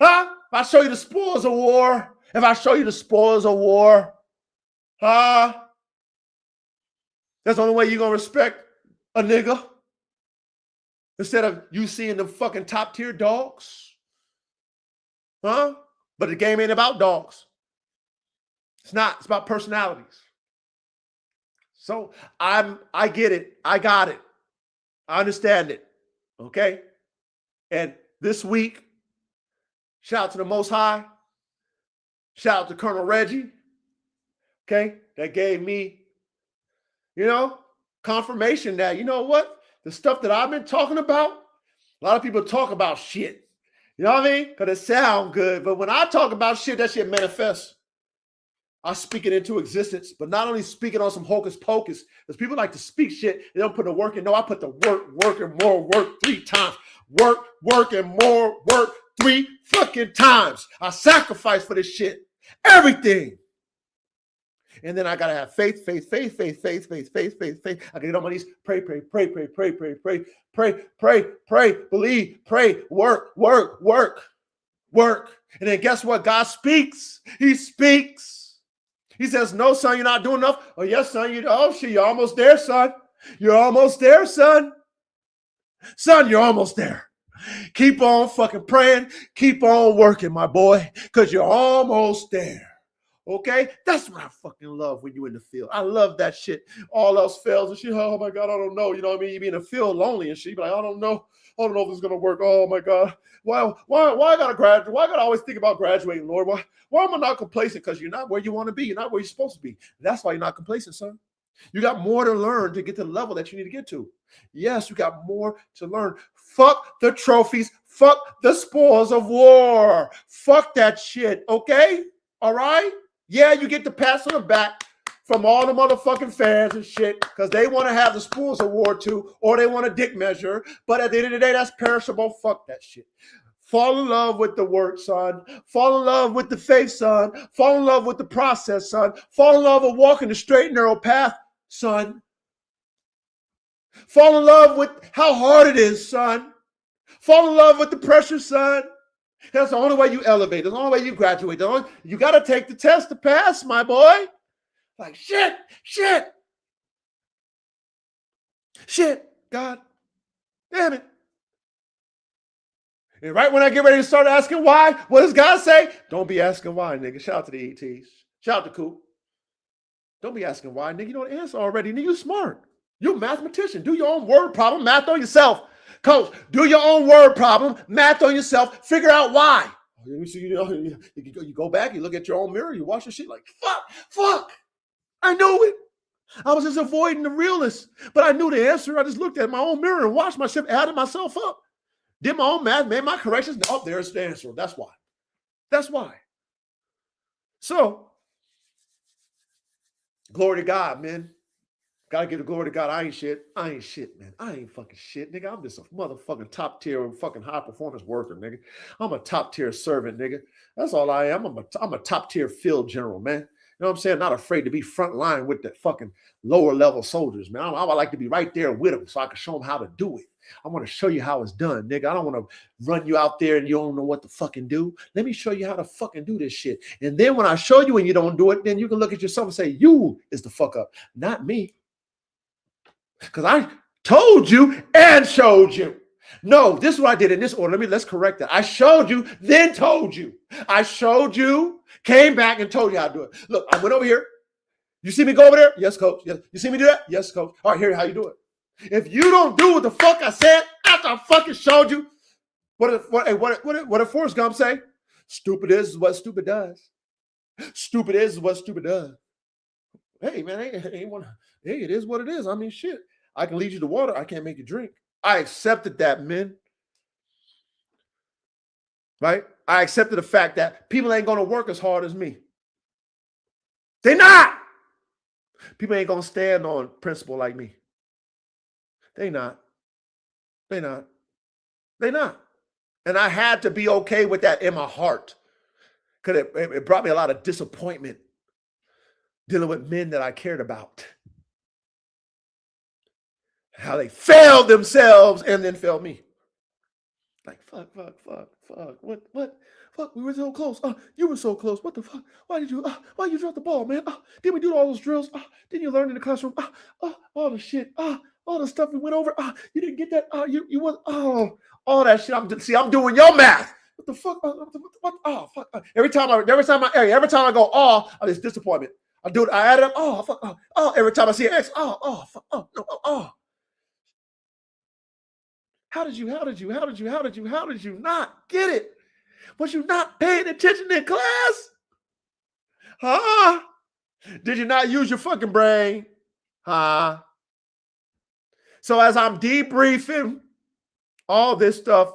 Huh? If I show you the spoils of war, that's the only way you're gonna respect a nigga. Instead of you seeing the fucking top tier dogs. Huh? But the game ain't about dogs. It's not. It's about personalities. So I get it. I got it. I understand it. Okay? And this week, shout out to the Most High. Shout out to Colonel Reggie. Okay? That gave me, confirmation that, you know what? The stuff that I've been talking about, a lot of people talk about shit. You know what I mean? Because it sounds good. But when I talk about shit, that shit manifests. I speak it into existence. But not only speak it on some hocus pocus, because people like to speak shit, they don't put the work in. No, I put the work, and more work 3 times. Work, and more work 3 fucking times. I sacrifice for this shit. Everything. And then I gotta have faith. I gotta get on my knees, pray, believe, pray, work. And then guess what? God speaks. He speaks. He says, no, son, you're not doing enough. Oh, yes, son, you're almost there, son. You're almost there, son. Son, you're almost there. Keep on fucking praying. Keep on working, my boy, because you're almost there. Okay? That's what I fucking love when you're in the field. I love that shit. All else fails and shit. Oh my God, I don't know. You know what I mean? You be in the field lonely and shit. You be like, I don't know. I don't know if this is gonna work. Oh my God. Why I gotta graduate? Why I gotta always think about graduating, Lord? Why am I not complacent? Because you're not where you want to be. You're not where you're supposed to be. That's why you're not complacent, son. You got more to learn to get to the level that you need to get to. Yes, you got more to learn. Fuck the trophies. Fuck the spoils of war. Fuck that shit. Okay? All right? Yeah, you get the pats on the back from all the motherfucking fans and shit because they want to have the spoils of war too, or they want a dick measure. But at the end of the day, that's perishable. Fuck that shit. Fall in love with the work, son. Fall in love with the faith, son. Fall in love with the process, son. Fall in love with walking the straight and narrow path, son. Fall in love with how hard it is, son. Fall in love with the pressure, son. That's the only way you elevate. That's the only way you graduate. You got to take the test to pass, my boy. Like, shit, God damn it. And right when I get ready to start asking why, what does God say? Don't be asking why, nigga. Shout out to the ETs. Shout out to Coop. Don't be asking why, nigga. You know the answer already. Nigga, you smart. You're a mathematician. Do your own word problem. Math on yourself. Coach, do your own word problem. Math on yourself. Figure out why. You go back, you look at your own mirror, you watch the shit like, fuck. I knew it. I was just avoiding the realness. But I knew the answer. I just looked at my own mirror and watched myself, added myself up. Did my own math, made my corrections. Oh, there's the answer. That's why. So, glory to God, man. Gotta give the glory to God. I ain't shit, man. I ain't fucking shit, nigga. I'm just a motherfucking top tier fucking high performance worker, nigga. I'm a top tier servant, nigga. That's all I am. I'm a top tier field general, man. You know what I'm saying? Not afraid to be front line with the fucking lower level soldiers, man. I like to be right there with them so I can show them how to do it. I want to show you how it's done, nigga. I don't want to run you out there and you don't know what to fucking do. Let me show you how to fucking do this shit. And then when I show you and you don't do it, then you can look at yourself and say, you is the fuck up, not me. Because I told you and showed you. No, this is what I did in this order. Let's correct that. I showed you, then told you. I showed you, came back and told you how to do it. Look, I went over here. You see me go over there? Yes, coach. Yes. You see me do that? Yes, coach. All right, here's how you do it. If you don't do what the fuck I said after I fucking showed you, what did Forrest Gump say? Stupid is what stupid does. Stupid is what stupid does. Hey, man, it is what it is. I mean, shit. I can lead you to water. I can't make you drink. I accepted that, man. Right? I accepted the fact that people ain't going to work as hard as me. They're not. People ain't going to stand on principle like me. They not. And I had to be okay with that in my heart. because it brought me a lot of disappointment dealing with men that I cared about. How they failed themselves and then failed me. Like, fuck. What? Fuck, we were so close. You were so close. What the fuck? Why you drop the ball, man? Didn't we do all those drills? Didn't you learn in the classroom? All the shit. All the stuff we went over. You didn't get that. You was, all that shit. I'm doing your math. What the fuck? What? Oh, fuck. Every time I go, there's disappointment. I do it. I add it up. Fuck. Every time I see an X. Fuck. No. How did you not get it? Was you not paying attention in class? Huh? Did you not use your fucking brain? Huh? So as I'm debriefing all this stuff,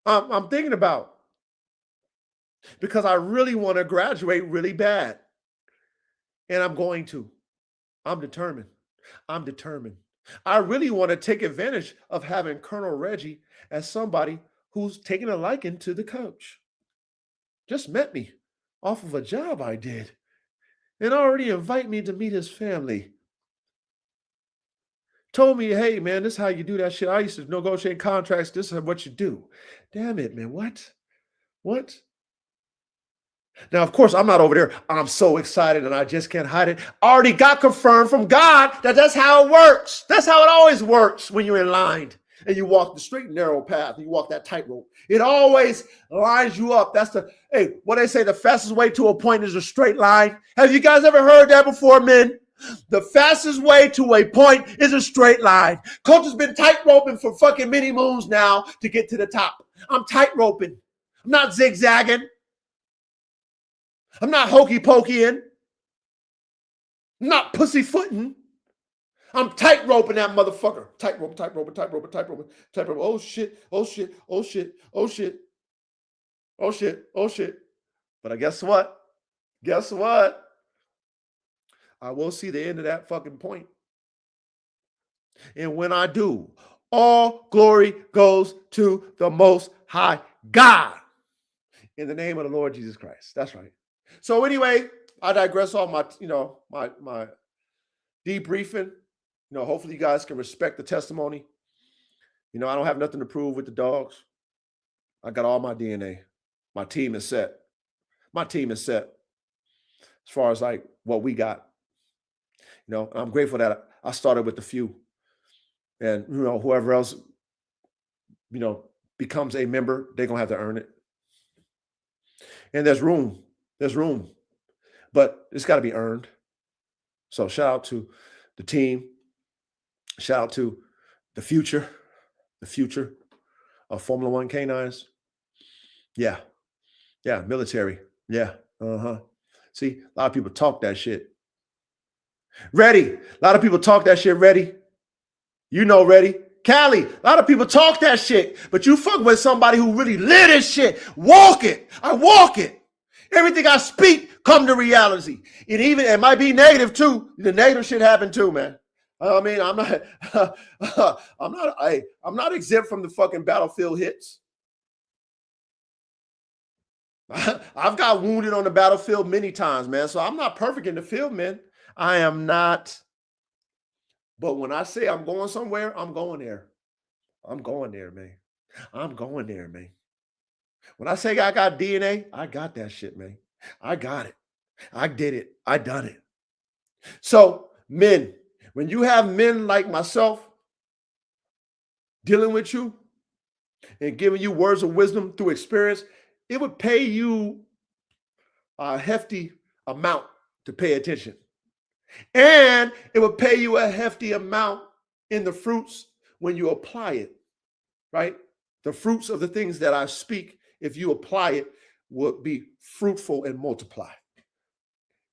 I'm thinking about, because I really want to graduate really bad. And I'm going to. I'm determined. I really want to take advantage of having Colonel Reggie as somebody who's taking a liking to the coach. Just met me off of a job I did and already invite me to meet his family. Told me, hey, man, this is how you do that shit. I used to negotiate contracts. This is what you do. Damn it, man. What? Now, of course, I'm not over there. I'm so excited and I just can't hide it. I already got confirmed from God that that's how it works. That's how it always works when you're in line and you walk the straight and narrow path. And you walk that tightrope. It always lines you up. That's what they say, the fastest way to a point is a straight line. Have you guys ever heard that before, men? The fastest way to a point is a straight line. Coach has been tightroping for fucking many moons now to get to the top. I'm tightroping. I'm not zigzagging. I'm not hokey pokeying. I'm not pussyfooting. I'm tightroping that motherfucker. Tightrope. Oh shit. But guess what? I will see the end of that fucking point. And when I do, all glory goes to the Most High God. In the name of the Lord Jesus Christ. That's right. So anyway, I digress on my debriefing. Hopefully you guys can respect the testimony. I don't have nothing to prove with the dogs. I got all my DNA. My team is set. As far as like what we got. I'm grateful that I started with the few. And, whoever else, becomes a member, they're going to have to earn it. And there's room, but it's got to be earned. So shout out to the team. Shout out to the future of Formula One canines. Yeah, military. Yeah, See, a lot of people talk that shit. Ready. A lot of people talk that shit. Ready. Ready. Cali, a lot of people talk that shit, but you fuck with somebody who really live this shit. Walk it. I walk it. Everything I speak come to reality. It might be negative too. The negative shit happen too, man. I mean, I'm not exempt from the fucking battlefield hits. I've got wounded on the battlefield many times, man. So I'm not perfect in the field, man. I am not. But when I say I'm going somewhere, I'm going there. I'm going there, man. When I say I got DNA, I got that shit, man. I got it. I did it. I done it. So, men, when you have men like myself dealing with you and giving you words of wisdom through experience, it would pay you a hefty amount to pay attention. And it will pay you a hefty amount in the fruits when you apply it, right? The fruits of the things that I speak, if you apply it, will be fruitful and multiply.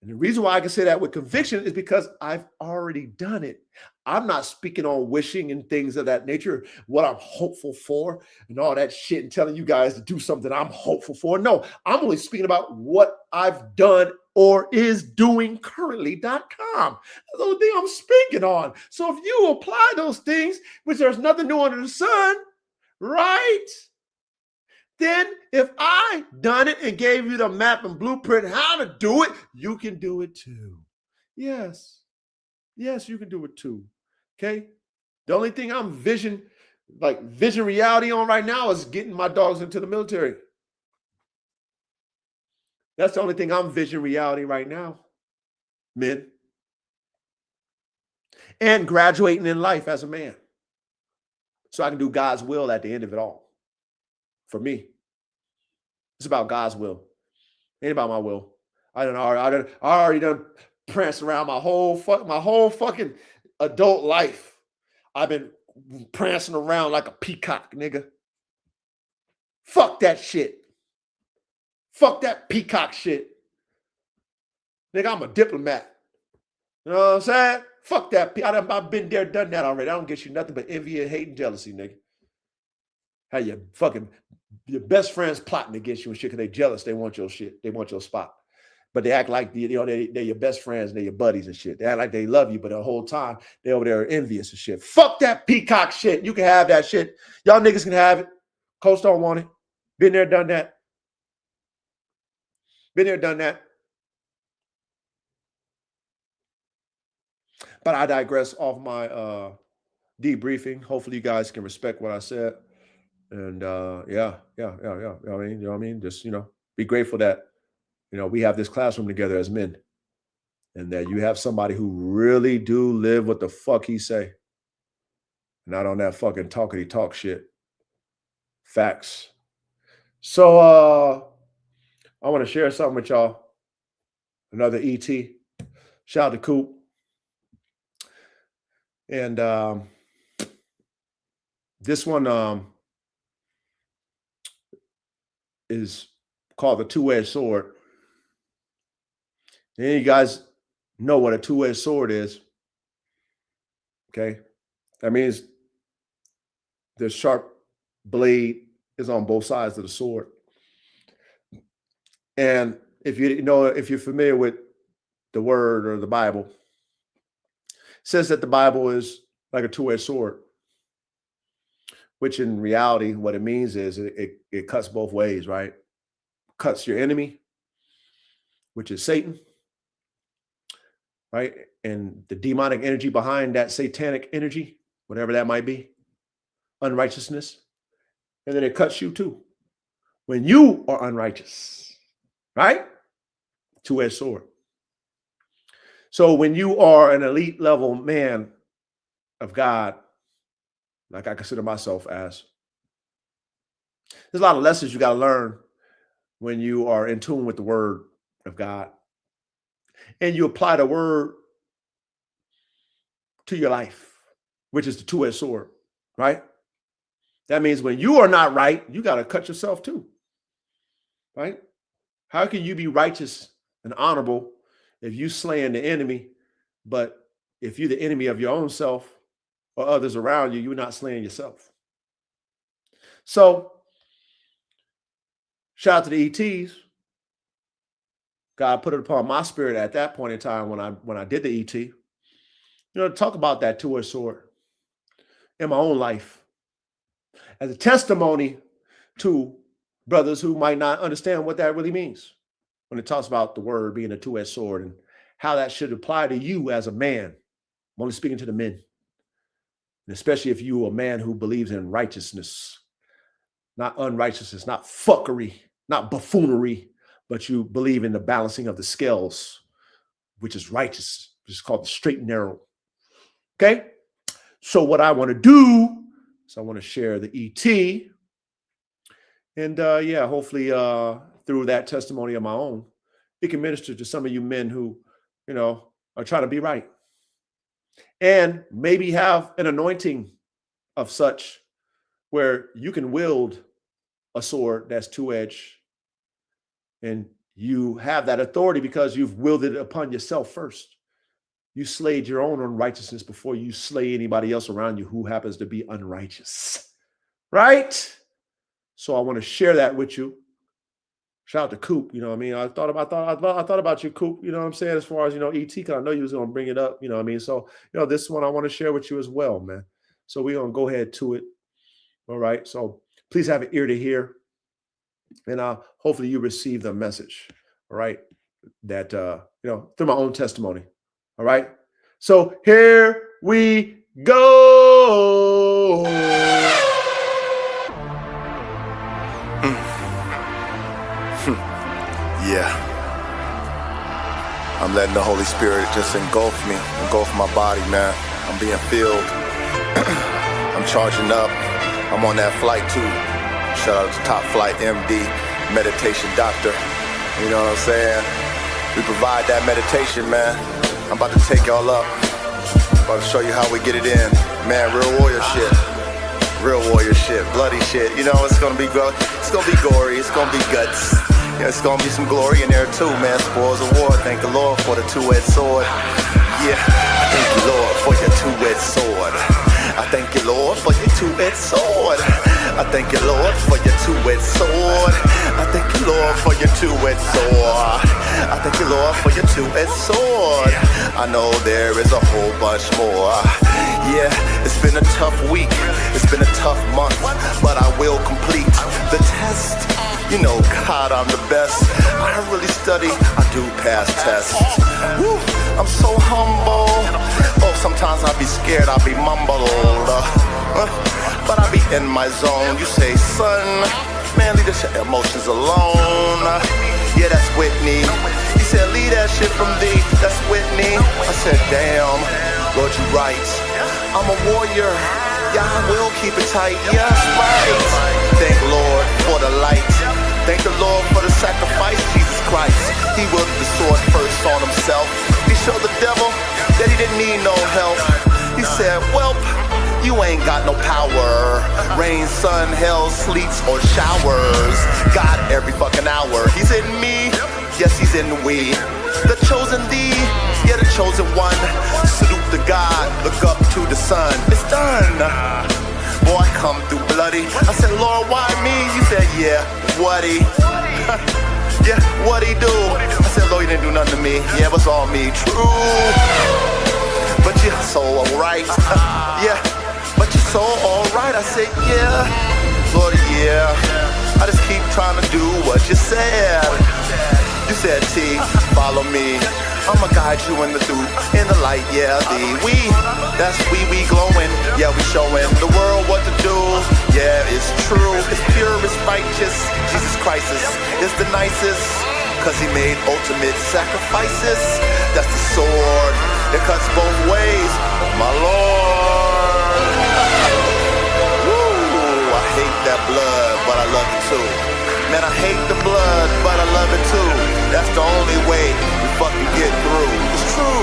And the reason why I can say that with conviction is because I've already done it. I'm not speaking on wishing and things of that nature, what I'm hopeful for and all that shit and telling you guys to do something I'm hopeful for. No, I'm only speaking about what I've done or is doing currently.com. That's the only thing I'm speaking on. So if you apply those things, which there's nothing new under the sun, right? then if I done it and gave you the map and blueprint how to do it, you can do it too. Yes. Yes, you can do it too. Okay. The only thing I'm vision reality on right now is getting my dogs into the military. That's the only thing I'm vision reality right now, men. And graduating in life as a man. So I can do God's will at the end of it all. For me. It's about God's will. Ain't about my will. I already done pranced around my whole fucking adult life. I've been prancing around like a peacock, nigga. Fuck that shit. Fuck that peacock shit. Nigga, I'm a diplomat. You know what I'm saying? Fuck that. I've been there, done that already. I don't get you nothing but envy and hate and jealousy, nigga. How your best friends plotting against you and shit because they jealous. They want your shit. They want your spot. But they act like they're your best friends and they're your buddies and shit. They act like they love you, but the whole time they over there envious and shit. Fuck that peacock shit. You can have that shit. Y'all niggas can have it. Coach don't want it. Been there, done that. Been there, done that. But I digress off my debriefing. Hopefully you guys can respect what I said. And yeah. You know what I mean? Just, be grateful that, we have this classroom together as men. And that you have somebody who really do live what the fuck he say. Not on that fucking talkity talk shit. Facts. So I want to share something with y'all. Another ET. Shout out to Coop. And this one is called the two-edged sword. And you guys know what a two-edged sword is. Okay. That means the sharp blade is on both sides of the sword. And if you're familiar with the word or the Bible, it says that the Bible is like a two-edged sword, which in reality, what it means is it cuts both ways, right? Cuts your enemy, which is Satan, right? And the demonic energy behind that satanic energy, whatever that might be, unrighteousness. And then it cuts you too. When you are unrighteous, right? Two-edged sword. So when you are an elite level man of God, like I consider myself as, there's a lot of lessons you got to learn when you are in tune with the word of God. And you apply the word to your life, which is the two-edged sword, right? That means when you are not right, you got to cut yourself too, right? How can you be righteous and honorable if you slaying the enemy, but if you're the enemy of your own self or others around you, you're not slaying yourself? So, shout out to the ETs. God put it upon my spirit at that point in time when I did the ET, to talk about that two-edged sword in my own life as a testimony to brothers who might not understand what that really means when it talks about the word being a two-edged sword and how that should apply to you as a man. I'm only speaking to the men, and especially if you are a man who believes in righteousness, not unrighteousness, not fuckery, not buffoonery, but you believe in the balancing of the scales, which is righteous, which is called the straight and narrow. Okay? So what I want to do is I want to share the ET. And hopefully through that testimony of my own, it can minister to some of you men who, are trying to be right. And maybe have an anointing of such where you can wield a sword that's two-edged. And you have that authority because you've wielded it upon yourself first. You slayed your own unrighteousness before you slay anybody else around you who happens to be unrighteous. Right? So I want to share that with you. Shout out to Coop, you know what I mean? I thought about you, Coop, you know what I'm saying, as far as, ET, because I know you was going to bring it up, you know what I mean? So, this one I want to share with you as well, man. So we're going to go ahead to it. All right. So please have an ear to hear. And hopefully you receive the message, all right, that, through my own testimony, all right? So here we go. Yeah. I'm letting the Holy Spirit just engulf my body, man. I'm being filled. I'm charging up. I'm on that flight too. Shout out to Top Flight MD, meditation doctor. You know what I'm saying? We provide that meditation, man. I'm about to take y'all up. About to show you how we get it in. Man, real warrior shit. Real warrior shit. Bloody shit. You know, it's gonna be gory. It's gonna be guts. Yeah, it's gonna be some glory in there too, man. Spoils of war. Thank the Lord for the two-edged sword. Yeah, I thank you, Lord, for your two-edged sword. I thank you, Lord, for your two-edged sword. I thank you, Lord, for your two-edged sword. I thank you, Lord, for your two-edged sword. I thank you, Lord, for your two-edged sword. I know there is a whole bunch more. Yeah, it's been a tough week. It's been a tough month, but I will complete the test. You know, God, I'm the best. I really study, I do pass tests. Woo, I'm so humble. Oh, sometimes I be scared, I be mumbled. But I be in my zone. You say, son, man, leave your emotions alone. Yeah, that's Whitney. He said, leave that shit from thee. That's Whitney. I said, damn, Lord, you right. I'm a warrior. Yeah, I will keep it tight. Yeah, that's right. Thank Lord for the light. Thank the Lord for the sacrifice, Jesus Christ. He wielded the sword first on himself. He showed the devil that he didn't need no help. He said, welp, you ain't got no power. Rain, sun, hell, sleets, or showers. God every fucking hour. He's in me, yes, he's in we. The chosen thee, yeah, the chosen one. Salute to God, look up to the sun. It's done. Boy, I come through bloody. I said, Lord, why me? You said, yeah, what he? Yeah, what he do? I said, Lord, you didn't do nothing to me. Yeah, it was all me, true. But you're so alright. Yeah, but you're so alright. I said, yeah, Lord, yeah. I just keep trying to do what you said. You said, T, follow me. I'ma guide you in the light, yeah, that's we glowing, yeah, we showing the world what to do, yeah, it's true, it's pure, it's righteous, Jesus Christ is the nicest, cause he made ultimate sacrifices, that's the sword, it cuts both ways, my Lord. Woo, I hate that blood, but I love it too. Man, I hate the blood, but I love it too. That's the only way we fucking get through. It's true.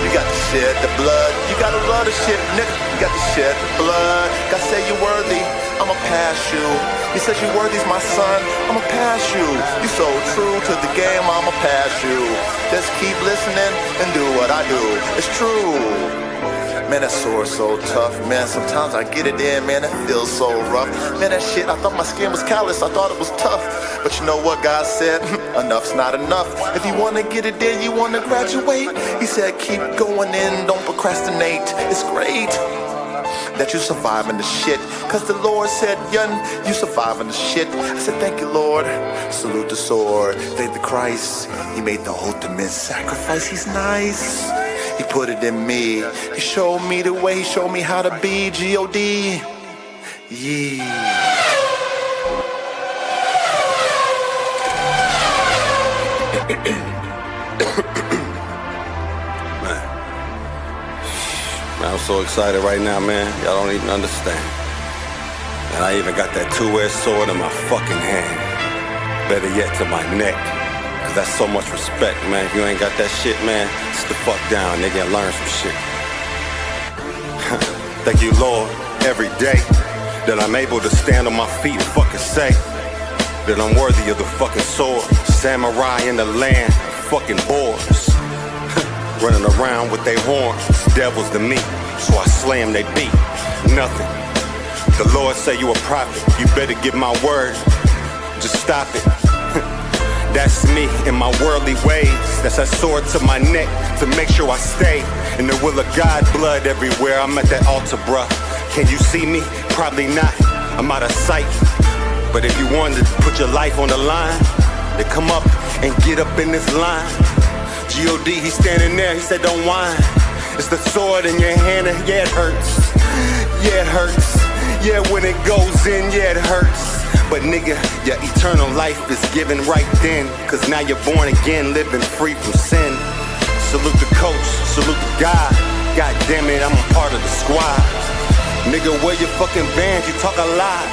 You got to shed the blood. You gotta love the shit, nigga. You got to shed the blood. God say you're worthy, I'ma pass you. He says you're worthy's my son, I'ma pass you. You so true to the game, I'ma pass you. Just keep listening and do what I do. It's true. Man, that sword's so tough, man. Sometimes I get it in, man, it feels so rough. Man, that shit, I thought my skin was callous, I thought it was tough. But you know what God said? Enough's not enough. If you wanna get it in, you wanna graduate. He said, keep going in, don't procrastinate. It's great that you surviving the shit, cause the Lord said, yun, you surviving the shit. I said, thank you, Lord. Salute the sword, thank the Christ. He made the ultimate sacrifice, he's nice. He put it in me. He showed me the way. He showed me how to be G-O-D. Yeah. Man, I'm so excited right now, man. Y'all don't even understand. And I even got that two-edged sword in my fucking hand. Better yet, to my neck. Cause that's so much respect, man. If you ain't got that shit, man, sit the fuck down, nigga, and learn some shit. Thank you, Lord, every day that I'm able to stand on my feet and fucking say that I'm worthy of the fucking sword. Samurai in the land, fucking boars. Running around with their horns, devils to me, so I slay them, they beat nothing. The Lord say you a prophet, you better give my word, just stop it. That's me in my worldly ways, that's that sword to my neck, to make sure I stay in the will of God, blood everywhere, I'm at that altar, bruh. Can you see me? Probably not, I'm out of sight. But if you wanted to put your life on the line, then come up and get up in this line. G.O.D., he's standing there, he said don't whine. It's the sword in your hand and yeah it hurts. Yeah it hurts. Yeah when it goes in, yeah it hurts. But nigga, your eternal life is given right then. Cause now you're born again, living free from sin. Salute the coach, salute the God. God damn it, I'm a part of the squad. Nigga, wear your fucking bands, you talk a lot.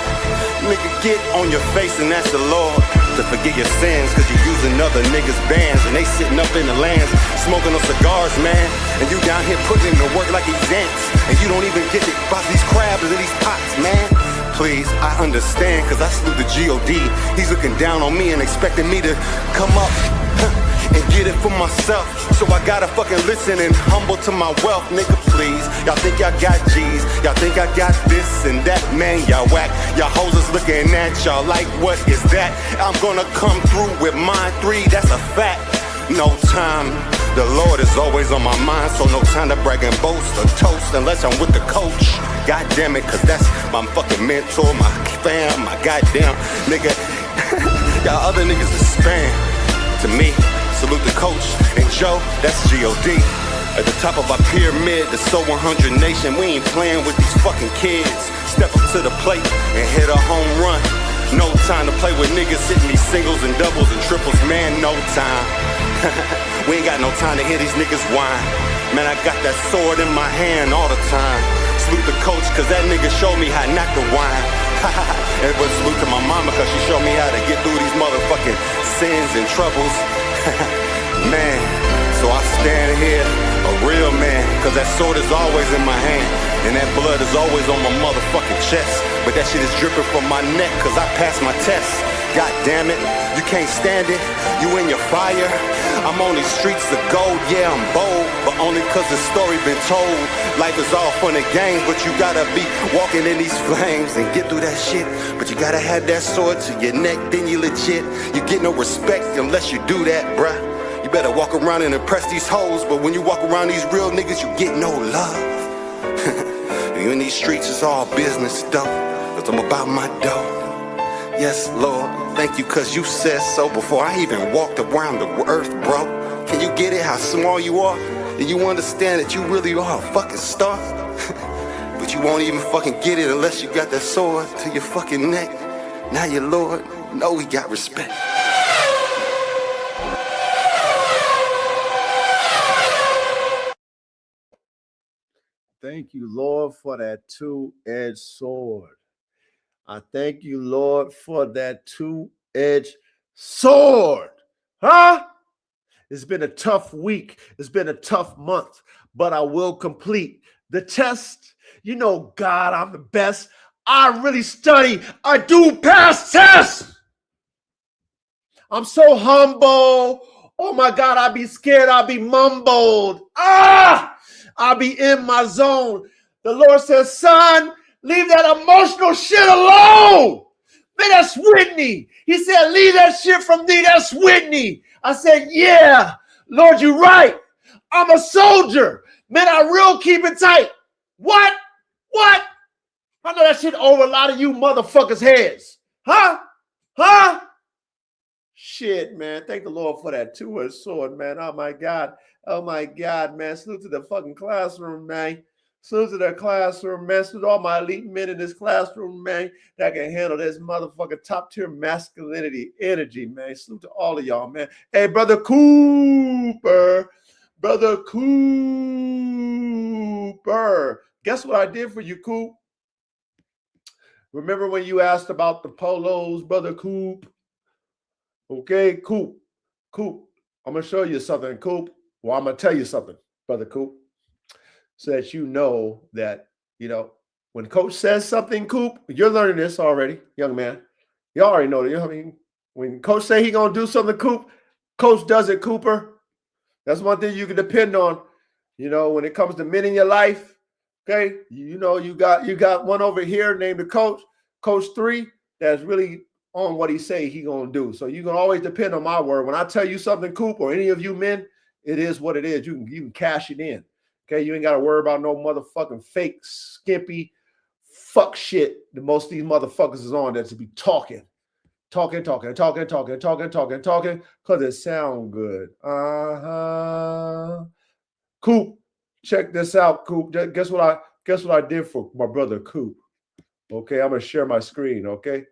Nigga, get on your face and ask the Lord to forgive your sins. Cause you using other niggas' bands and they sitting up in the lands smoking on cigars, man. And you down here putting in the work like he's ants. And you don't even get it about these crabs and these pots, man. Please, I understand, cause I salute the G.O.D. He's looking down on me and expecting me to come up and get it for myself. So I gotta fucking listen and humble to my wealth, nigga, please. Y'all think y'all got G's, y'all think I got this and that, man, y'all whack. Y'all hoes is looking at y'all like, what is that? I'm gonna come through with mine 3, that's a fact. No time, the Lord is always on my mind, so no time to brag and boast or toast unless I'm with the coach. God damn it, cause that's my fucking mentor, my fam, my goddamn nigga. Y'all other niggas is spam. To me, salute the coach and Joe, that's G.O.D. At the top of our pyramid, the So 100 Nation, we ain't playing with these fucking kids. Step up to the plate and hit a home run. No time to play with niggas hitting these singles and doubles and triples, man, no time. We ain't got no time to hear these niggas whine. Man, I got that sword in my hand all the time. Salute the coach, cause that nigga showed me how not to whine. And but salute to my mama, cause she showed me how to get through these motherfucking sins and troubles. Man, so I stand here, a real man, cause that sword is always in my hand. And that blood is always on my motherfucking chest. But that shit is dripping from my neck, cause I passed my test. God damn it, you can't stand it, you in your fire. I'm on these streets of gold, yeah I'm bold, but only cause the story been told. Life is all fun and games, but you gotta be walking in these flames and get through that shit. But you gotta have that sword to your neck, then you legit. You get no respect unless you do that, bruh. You better walk around and impress these hoes, but when you walk around these real niggas, you get no love. You in these streets, it's all business though, cause I'm about my dough. Yes, Lord, thank you cause you said so before I even walked around the earth, bro. Can you get it how small you are? And you understand that you really are a fucking star? But you won't even fucking get it unless you got that sword to your fucking neck. Now your Lord, know we got respect. Thank you, Lord, for that two-edged sword. I thank you, Lord, for that two-edged sword. Huh? It's been a tough week. It's been a tough month, but I will complete the test. You know, God, I'm the best. I really study. I do pass tests. I'm so humble. Oh, my God, I be scared. I be mumbled. I'll be in my zone. The Lord says, son, leave that emotional shit alone. Man, that's Whitney. He said, leave that shit from thee. That's Whitney. I said, yeah, Lord, you're right. I'm a soldier. Man, I real keep it tight. What? I know that shit over a lot of you motherfuckers' heads. Huh? Shit, man. Thank the Lord for that two-edged sword, man. Oh, my God, man. Salute to the fucking classroom, man. Salute to the classroom, man. Salute to all my elite men in this classroom, man, that can handle this motherfucking top-tier masculinity energy, man. Salute to all of y'all, man. Hey, Brother Cooper. Guess what I did for you, Coop? Remember when you asked about the polos, Brother Coop? Okay, Coop. I'm going to show you something, Coop. Well, I'm going to tell you something, Brother Coop, so that you know that, you know, when Coach says something, Coop, you're learning this already, young man. You already know that. You know what I mean? When Coach say he going to do something, Coop, Coach does it, Cooper. That's one thing you can depend on, you know, when it comes to men in your life. Okay, you know, you got one over here named the Coach 3, that's really on what he say he gonna do. So you can always depend on my word. When I tell you something, Coop, or any of you men, it is what it is. You can cash it in. Okay, you ain't got to worry about no motherfucking fake, skimpy, fuck shit that most of these motherfuckers is on that to be talking, because it sound good. Coop, check this out, Coop. Guess what I did for my brother Coop. Okay, I'm gonna share my screen. Okay, I'm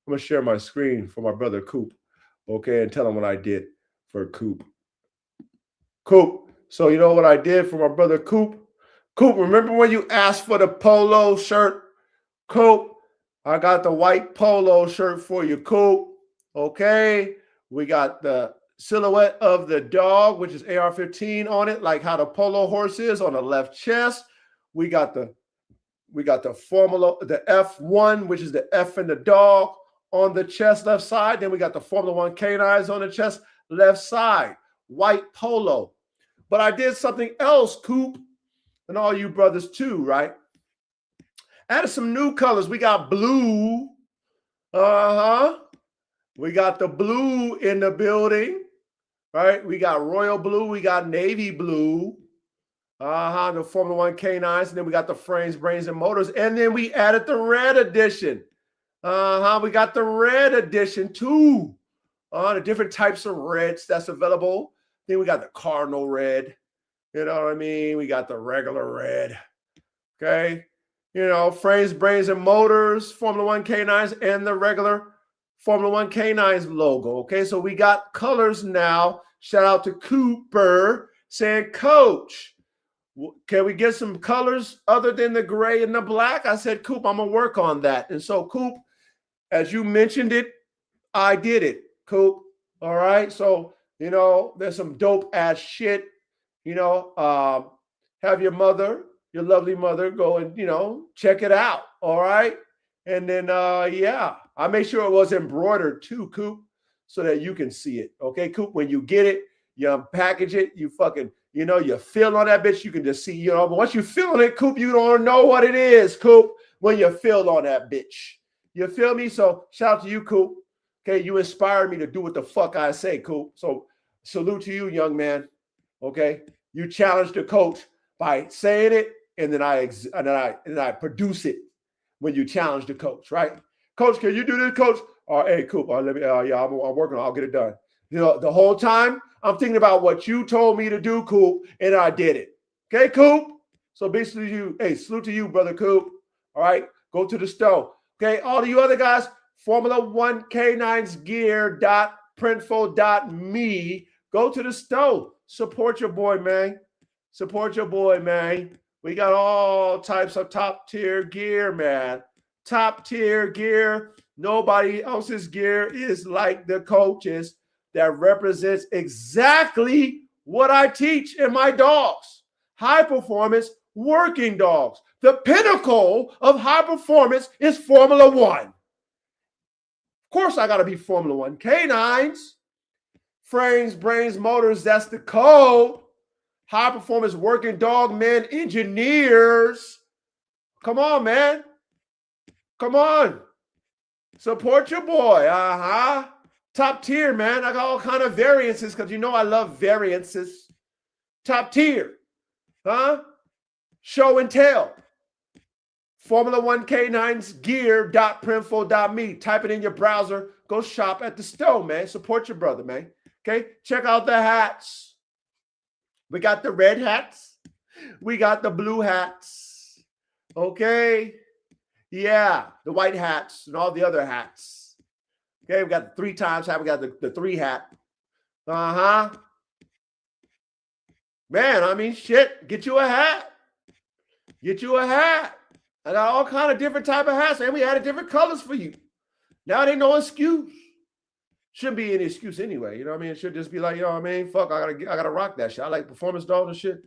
gonna share my screen for my brother Coop. Okay, and tell him what I did for Coop. Coop. So you know what I did for my brother Coop? Coop, remember when you asked for the polo shirt? Coop, I got the white polo shirt for you, Coop. Okay, we got the silhouette of the dog, which is AR-15 on it, like how the polo horse is on the left chest. We got the Formula, the F1, which is the F in the dog on the chest, left side. Then we got the Formula 1 canines on the chest, left side, white polo. But I did something else, Coop, and all you brothers too, right? Added some new colors. We got blue. We got the blue in the building, right? We got royal blue. We got navy blue. The Formula 1 canines. And then we got the frames, brains, and motors. And then we added the red edition. We got the red edition too. The different types of reds that's available. Then we got the cardinal red. You know what I mean? We got the regular red. Okay. You know, frames, brains, and motors, Formula 1 canines, and the regular Formula 1 canines logo. Okay. So we got colors now. Shout out to Cooper saying, Coach, can we get some colors other than the gray and the black? I said, Coop, I'm going to work on that. And so, Coop, as you mentioned it, I did it, Coop. All right. So, you know, there's some dope ass shit, you know, have your mother, your lovely mother, go and, you know, check it out. All right. And then, yeah, I made sure it was embroidered too, Coop, so that you can see it. Okay, Coop, when you get it, you unpackage it, you fucking, you know, you feel on that bitch, you can just see, you know, but once you feel on it, Coop, you don't know what it is, Coop, when you feel on that bitch. You feel me? So shout out to you, Coop. Okay, you inspired me to do what the fuck I say, Coop. So salute to you, young man. Okay, you challenged the coach by saying it, and then I produce it when you challenge the coach, right? Coach, can you do this, Coach? Hey, Coop, let me. Yeah, I'm working on it. I'll get it done. You know, the whole time I'm thinking about what you told me to do, Coop, and I did it. Okay, Coop. So basically, salute to you, brother Coop. All right, go to the stove. Okay, all of you other guys, Formula 1 K9's gear.printful.me. Go to the stove. Support your boy, man. Support your boy, man. We got all types of top tier gear, man. Top tier gear. Nobody else's gear is like the coaches that represents exactly what I teach in my dogs. High performance working dogs. The pinnacle of high performance is Formula 1. Of course, I got to be Formula 1 canines. Frames, brains, motors, that's the code. High performance working dog men, engineers. Come on, man. Come on. Support your boy. Top tier, man. I got all kind of variances because you know I love variances. Top tier. Show and tell. Formula 1 K9's gear.printful.me. Type it in your browser. Go shop at the store, man. Support your brother, man. Okay? Check out the hats. We got the red hats. We got the blue hats. Okay? Yeah, the white hats and all the other hats. Okay, we got the 3 times hat. We got the 3 hat. Man, I mean, shit. Get you a hat. Get you a hat. I got all kind of different type of hats, and we added different colors for you. Now there ain't no excuse. Shouldn't be any excuse anyway. You know what I mean? It should just be like, you know what I mean? Fuck, I gotta rock that shit. I like performance dogs and shit.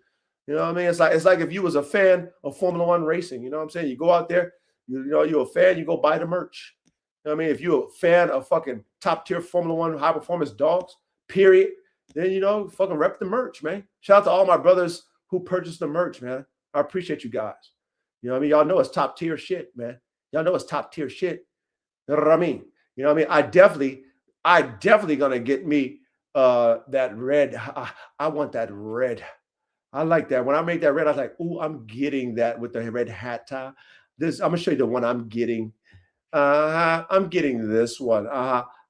You know what I mean? It's like if you was a fan of Formula 1 racing. You know what I'm saying? You go out there, you know, you're a fan, you go buy the merch. You know what I mean? If you're a fan of fucking top tier Formula 1 high performance dogs, period, then, you know, fucking rep the merch, man. Shout out to all my brothers who purchased the merch, man. I appreciate you guys. You know what I mean? Y'all know it's top tier shit, man. Y'all know it's top tier shit. You know what I mean? You know what I mean? I definitely gonna get me that red. I want that red. I like that. When I make that red, I was like, ooh, I'm getting that with the red hat tie. I'm gonna show you the one I'm getting. I'm getting this one.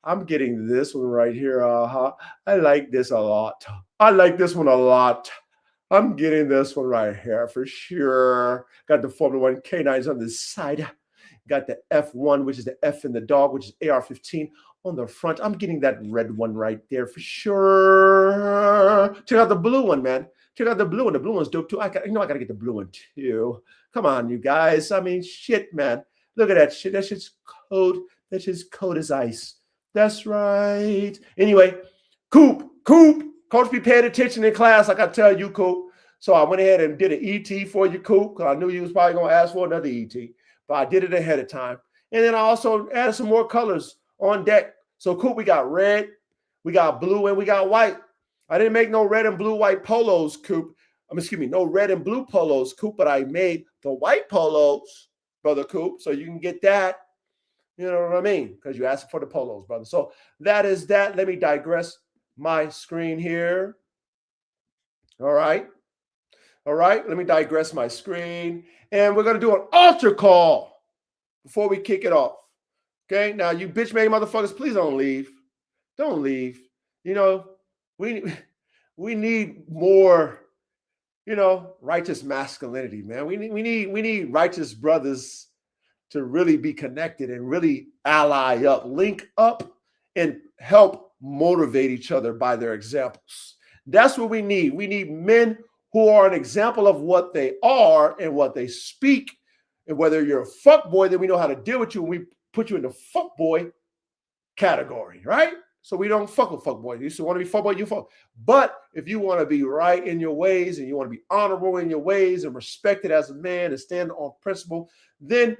I'm getting this one right here. I like this a lot. I like this one a lot. I'm getting this one right here for sure. Got the Formula One canines on the side. Got the F1, which is the F in the dog, which is AR-15 on the front. I'm getting that red one right there for sure. Check out the blue one, man. Check out the blue one. The blue one's dope too. I gotta get the blue one too. Come on, you guys. I mean, shit, man. Look at that shit. That shit's cold. That shit's cold as ice. That's right. Anyway, Coop. Coach be paying attention in class, like I tell you, Coop. So I went ahead and did an ET for you, Coop, because I knew you was probably going to ask for another ET. But I did it ahead of time. And then I also added some more colors on deck. So, Coop, we got red, we got blue, and we got white. I didn't make no red and blue white polos, Coop. No red and blue polos, Coop, but I made the white polos, Brother Coop, so you can get that. You know what I mean? Because you asked for the polos, brother. So that is that. Let me digress my screen here. All right. Let me digress my screen. And we're going to do an altar call before we kick it off. Okay. Now, you bitch made motherfuckers, please don't leave. Don't leave. You know, we need more, righteous masculinity, man. We need righteous brothers to really be connected and really ally up, link up, and help motivate each other by their examples. That's what we need. We need men who are an example of what they are and what they speak. And whether you're a fuckboy, then we know how to deal with you, and we put you in the fuckboy category, right? So we don't fuck with fuckboys. You used to want to be fuckboy, you fuck. But if you want to be right in your ways and you want to be honorable in your ways and respected as a man and stand on principle, then,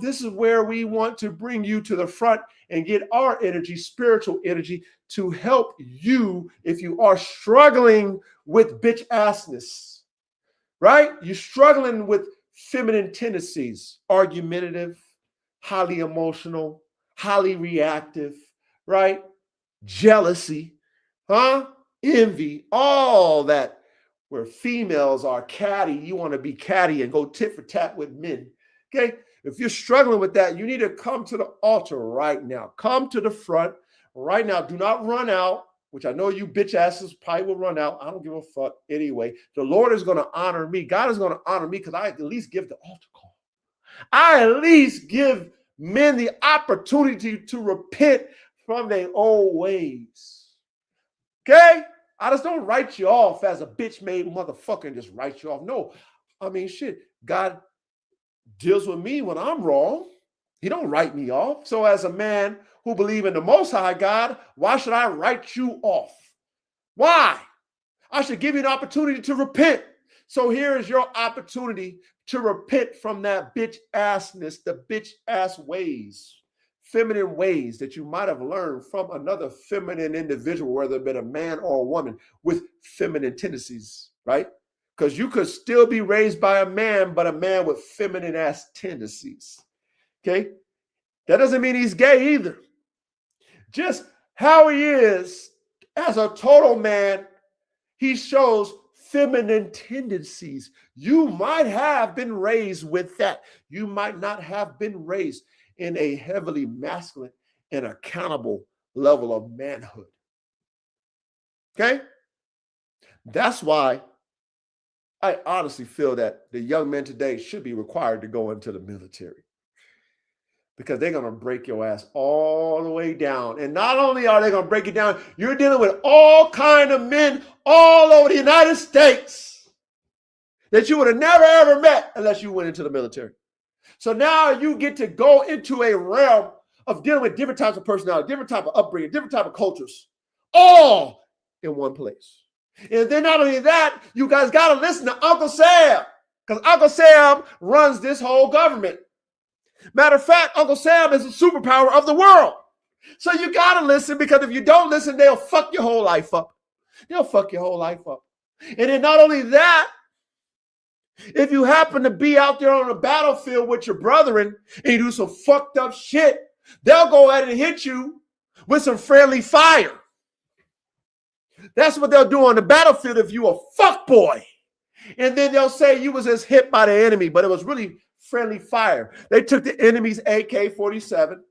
this is where we want to bring you to the front and get our energy, spiritual energy, to help you if you are struggling with bitch assness, right? You're struggling with feminine tendencies, argumentative, highly emotional, highly reactive, right? Jealousy, envy, all that, where females are catty. You want to be catty and go tit for tat with men. Okay, if you're struggling with that, you need to come to the altar right now. Come to the front right now. Do not run out, which I know you bitch asses probably will run out. I don't give a fuck anyway. The Lord is going to honor me. God is going to honor me because I at least give the altar call. I at least give men the opportunity to repent from their old ways. Okay? I just don't write you off as a bitch-made motherfucker and just write you off. No, I mean, shit, God deals with me when I'm wrong. He don't write me off. So as a man who believes in the Most High God, why should I write you off? Why? I should give you an opportunity to repent. So here is your opportunity to repent from that bitch assness, the bitch ass ways, feminine ways that you might have learned from another feminine individual, whether it be a man or a woman with feminine tendencies, right? Because you could still be raised by a man, but a man with feminine ass tendencies. Okay? That doesn't mean he's gay either. Just how he is as a total man, he shows feminine tendencies. You might have been raised with that. You might not have been raised in a heavily masculine and accountable level of manhood. Okay? That's why I honestly feel that the young men today should be required to go into the military, because they're going to break your ass all the way down. And not only are they going to break it down, you're dealing with all kind of men all over the United States that you would have never, ever met unless you went into the military. So now you get to go into a realm of dealing with different types of personality, different type of upbringing, different type of cultures, all in one place. And then not only that, you guys got to listen to Uncle Sam, because Uncle Sam runs this whole government. Matter of fact, Uncle Sam is the superpower of the world. So you got to listen, because if you don't listen, they'll fuck your whole life up. They'll fuck your whole life up. And then not only that, if you happen to be out there on the battlefield with your brethren and you do some fucked up shit, they'll go ahead and hit you with some friendly fire. That's what they'll do on the battlefield if you a fuckboy. And then they'll say you was just hit by the enemy, but it was really friendly fire. They took the enemy's AK-47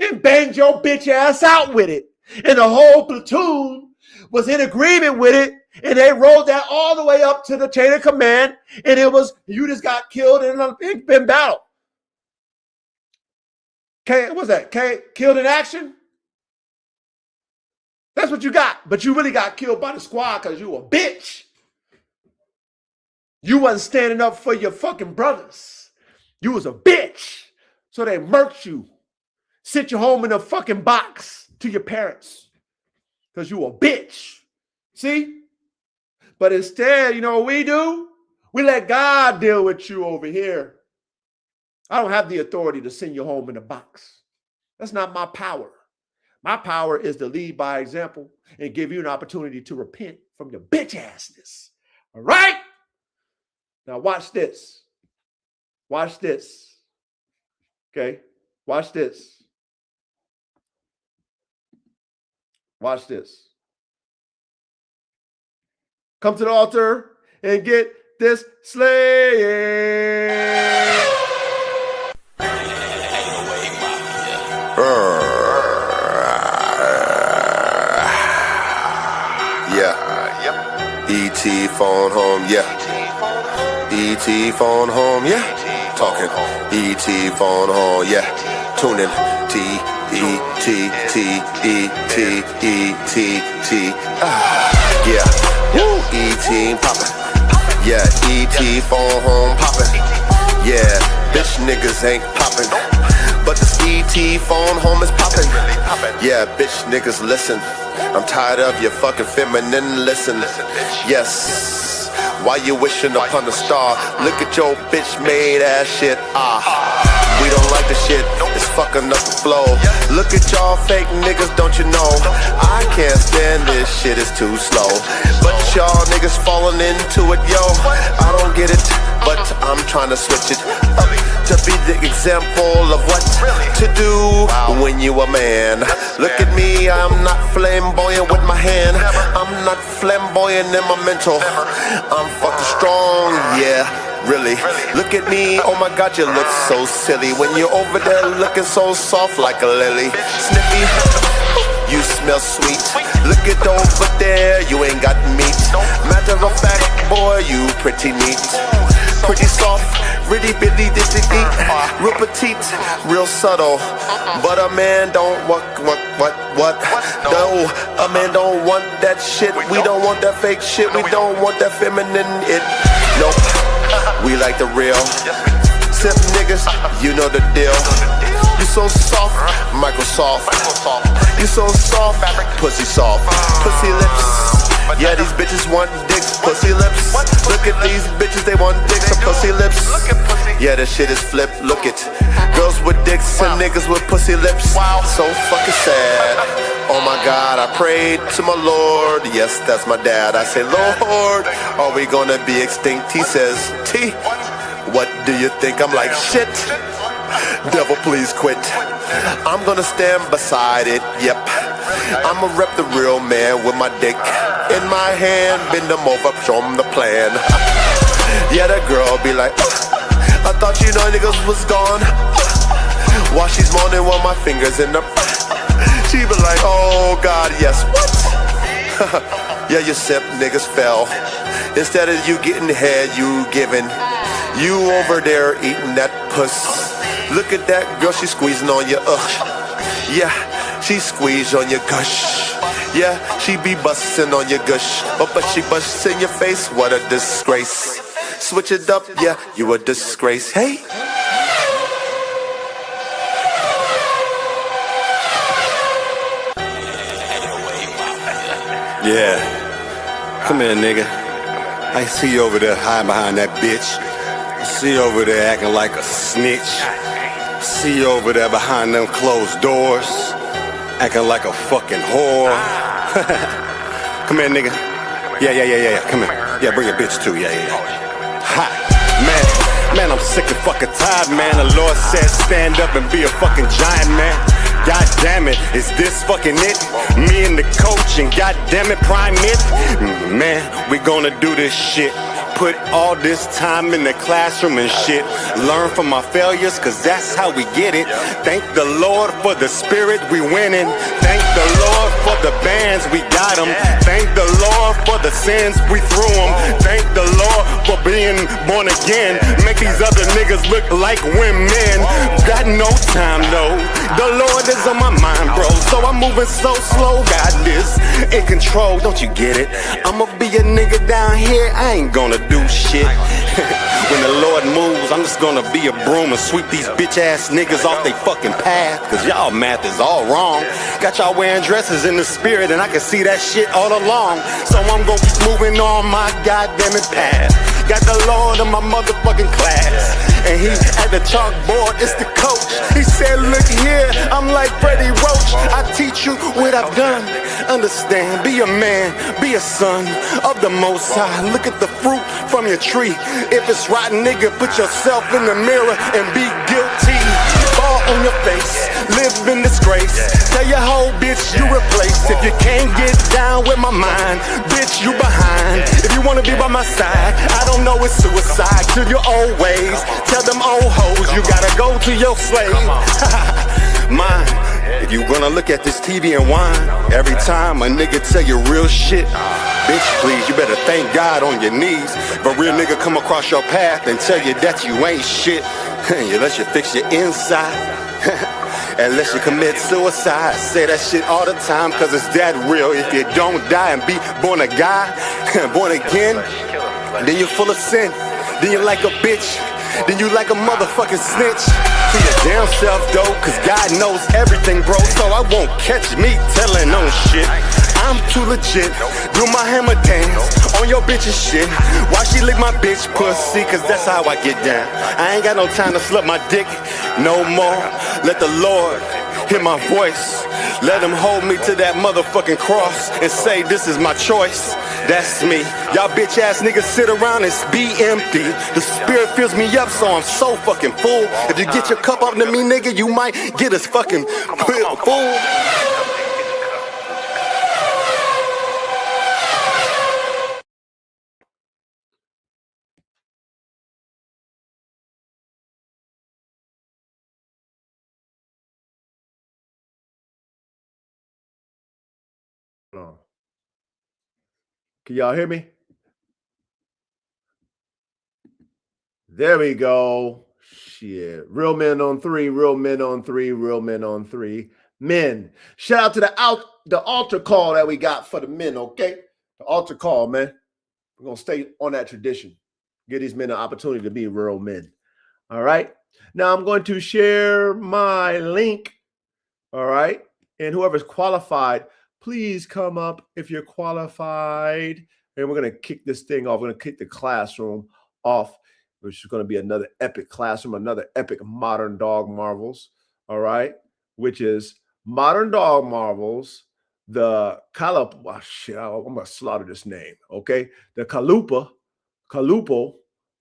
and banged your bitch ass out with it. And the whole platoon was in agreement with it. And they rolled that all the way up to the chain of command. And it was, you just got killed in battle. What's that? Killed in action? That's what you got. But you really got killed by the squad because you a bitch. You wasn't standing up for your fucking brothers. You was a bitch. So they murked you. Sent you home in a fucking box to your parents. Because you a bitch. See? But instead, you know what we do? We let God deal with you over here. I don't have the authority to send you home in a box. That's not my power. My power is to lead by example and give you an opportunity to repent from your bitch assness. All right? Now watch this. Watch this. Okay? Watch this. Watch this. Come to the altar and get this slave. ET phone home, yeah. ET phone home, yeah. Talking ET phone home, yeah. Tuning T-E-T-T-E-T-E-T. Yeah. Woo. ET poppin'. Yeah, ET phone home poppin'. Yeah, bitch niggas ain't poppin'. But this ET phone home is poppin'. Yeah, bitch niggas listen. I'm tired of your fucking feminine listen. Yes, why you wishing upon a star? Look at your bitch made ass shit. We don't like the shit, it's fucking up the flow. Look at y'all fake niggas, don't you know? I can't stand this shit, it's too slow. But y'all niggas falling into it, yo. I don't get it, but I'm trying to switch it up to be the example of what to do when you a man. Look at me, I'm not flamboyant with my hand. I'm not flamboyant in my mental. I'm fucking strong, yeah. Really, look at me, oh my god, you look so silly when you're over there looking so soft like a lily. Sniffy, you smell sweet. Look at over there, you ain't got meat. Matter of fact, boy, you pretty neat. Pretty soft, really bitty, diddy, real petite, real subtle. But a man don't what? No, a man don't want that shit. We don't want that fake shit. We don't want that feminine it. Nope. We like the real. Simp niggas, you know the deal. You so soft, Microsoft. You so soft, pussy soft. Pussy lips. Yeah, these bitches want dicks, pussy lips. Look at these bitches, they want dicks and pussy lips. Yeah, this shit is flipped, look it. Girls with dicks and niggas with pussy lips. So fucking sad. Oh my God, I prayed to my Lord. Yes, that's my dad. I say, Lord, are we gonna be extinct? He says, T, what do you think? I'm like, shit. Devil, please quit. I'm gonna stand beside it, yep. I'ma rep the real man with my dick in my hand. Bend them over, show them the plan. Yeah, that girl be like, I thought you know niggas was gone. While she's moaning with my fingers in the she be like, oh God, yes, what? Yeah, you simp niggas fell. Instead of you getting head, you giving. You over there eating that puss. Look at that girl, she squeezing on you, yeah, she squeeze on your gush. Yeah, she be busting on your gush. But she busts in your face, what a disgrace. Switch it up, yeah, you a disgrace. Hey. Yeah, come here, nigga. I see you over there hiding behind that bitch. I see you over there acting like a snitch. See you over there behind them closed doors, acting like a fucking whore. Come here, nigga. Yeah. Come here. Yeah, bring your bitch too. Yeah. Ha, man, I'm sick and fucking tired, man. The Lord said stand up and be a fucking giant, man. God damn it, is this fucking it? Me and the coach and god damn it, prime it. Man, we gonna do this shit. Put all this time in the classroom and shit. Learn from my failures, cause that's how we get it. Thank the Lord for the spirit we winning. Thank the Lord for the bands we got them. Thank the Lord for the sins we threw them. Thank the Lord for being born again. Make these other niggas look like women. Got no time, no. The Lord is on my mind, bro. So I'm moving so slow. Got this in control, don't you get it? I'ma be a nigga down here, I ain't gonna do shit. When the Lord moves, I'm just gonna be a broom and sweep these bitch ass niggas off they fucking path. Cause y'all math is all wrong. Got y'all wearing dresses in the spirit and I can see that shit all along. So I'm gonna keep moving on my goddamn path. Got the Lord in my motherfucking class. And he at the chalkboard, it's the coach. He said, look here, I'm like Freddie Roach. I teach you what I've done. Understand, be a man, be a son of the Most High. Look at the fruit from your tree. If it's rotten, nigga, put yourself in the mirror and be guilty. Fall on your face, live in disgrace. Tell your whole bitch you replaced. If you can't get down with my mind, bitch, you behind. If you wanna be by my side, I don't know, it's suicide to your old ways. Tell them old hoes you gotta go to your slave. Mine. If you gonna look at this TV and whine every time a nigga tell you real shit, bitch, please, you better thank God on your knees. If a real nigga come across your path and tell you that you ain't shit, unless you fix your inside, unless you commit suicide. Say that shit all the time, cause it's that real. If you don't die and be born a guy, born again, then you're full of sin. Then you're like a bitch. Then you like a motherfucking snitch. To your damn self though, cause God knows everything, bro. So I won't catch me telling on shit. I'm too legit. Do my hammer dance on your bitch's shit. Why she lick my bitch pussy? Cause that's how I get down. I ain't got no time to slap my dick no more. Let the Lord hear my voice. Let him hold me to that motherfucking cross and say this is my choice. That's me. Y'all bitch ass niggas sit around and be empty. The spirit fills me up, so I'm so fucking full. If you get your cup up to me, nigga, you might get us fucking full. Can y'all hear me? There we go. Shit. Real men on three, real men on three, real men on three. Men. Shout out to the altar call that we got for the men, okay? The altar call, man. We're going to stay on that tradition. Give these men an opportunity to be real men. All right? Now I'm going to share my link. All right? And whoever's qualified, please come up if you're qualified. And we're going to kick this thing off. We're going to kick the classroom off, which is going to be another epic classroom, another epic Modern Dog Marvels. All right? Which is Modern Dog Marvels, the Calupoh. Oh, shit, I'm going to slaughter this name. Okay? The Calupoh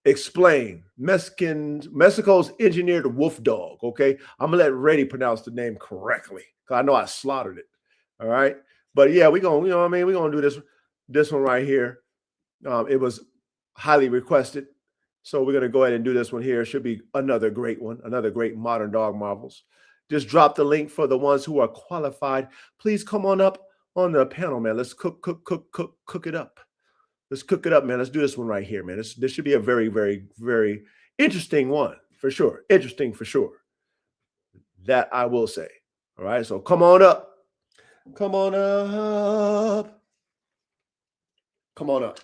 Explain. Mexico's engineered Wolfdog. Okay? I'm going to let Reddy pronounce the name correctly because I know I slaughtered it. All right. But yeah, we're going to, you know what I mean? We're going to do this one right here. It was highly requested. So we're going to go ahead and do this one here. It should be another great one, another great Modern Dog Marvels. Just drop the link for the ones who are qualified. Please come on up on the panel, man. Let's cook it up. Let's cook it up, man. Let's do this one right here, man. This should be a very, very, very interesting one for sure. Interesting for sure. That I will say. All right. So come on up. Come on up. Come on up.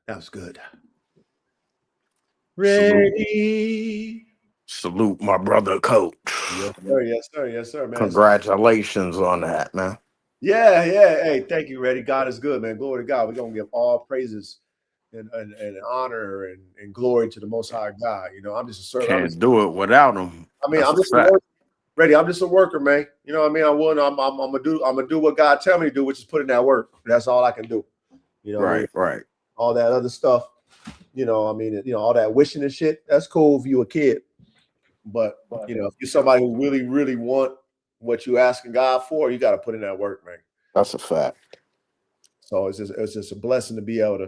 That was good. Ready. Salute my brother, Coach. Yes, sir. Yes, sir. Yes, sir, man. Congratulations on that, man. Yeah, yeah. Hey, thank you, Ready. God is good, man. Glory to God. We're going to give all praises and honor and glory to the Most High God. You know, I'm just a servant. Can't do it without him. I mean, I'm just a worker. Ready. I'm just a worker, man. You know what I mean? I'm gonna do what God tell me to do, which is put in that work. That's all I can do. You know, right, right. All that other stuff. You know, I mean, you know, all that wishing and shit. That's cool if you a kid, but you know, if you're somebody who really, really want what you asking God for, you got to put in that work, man. That's a fact. So it's just a blessing to be able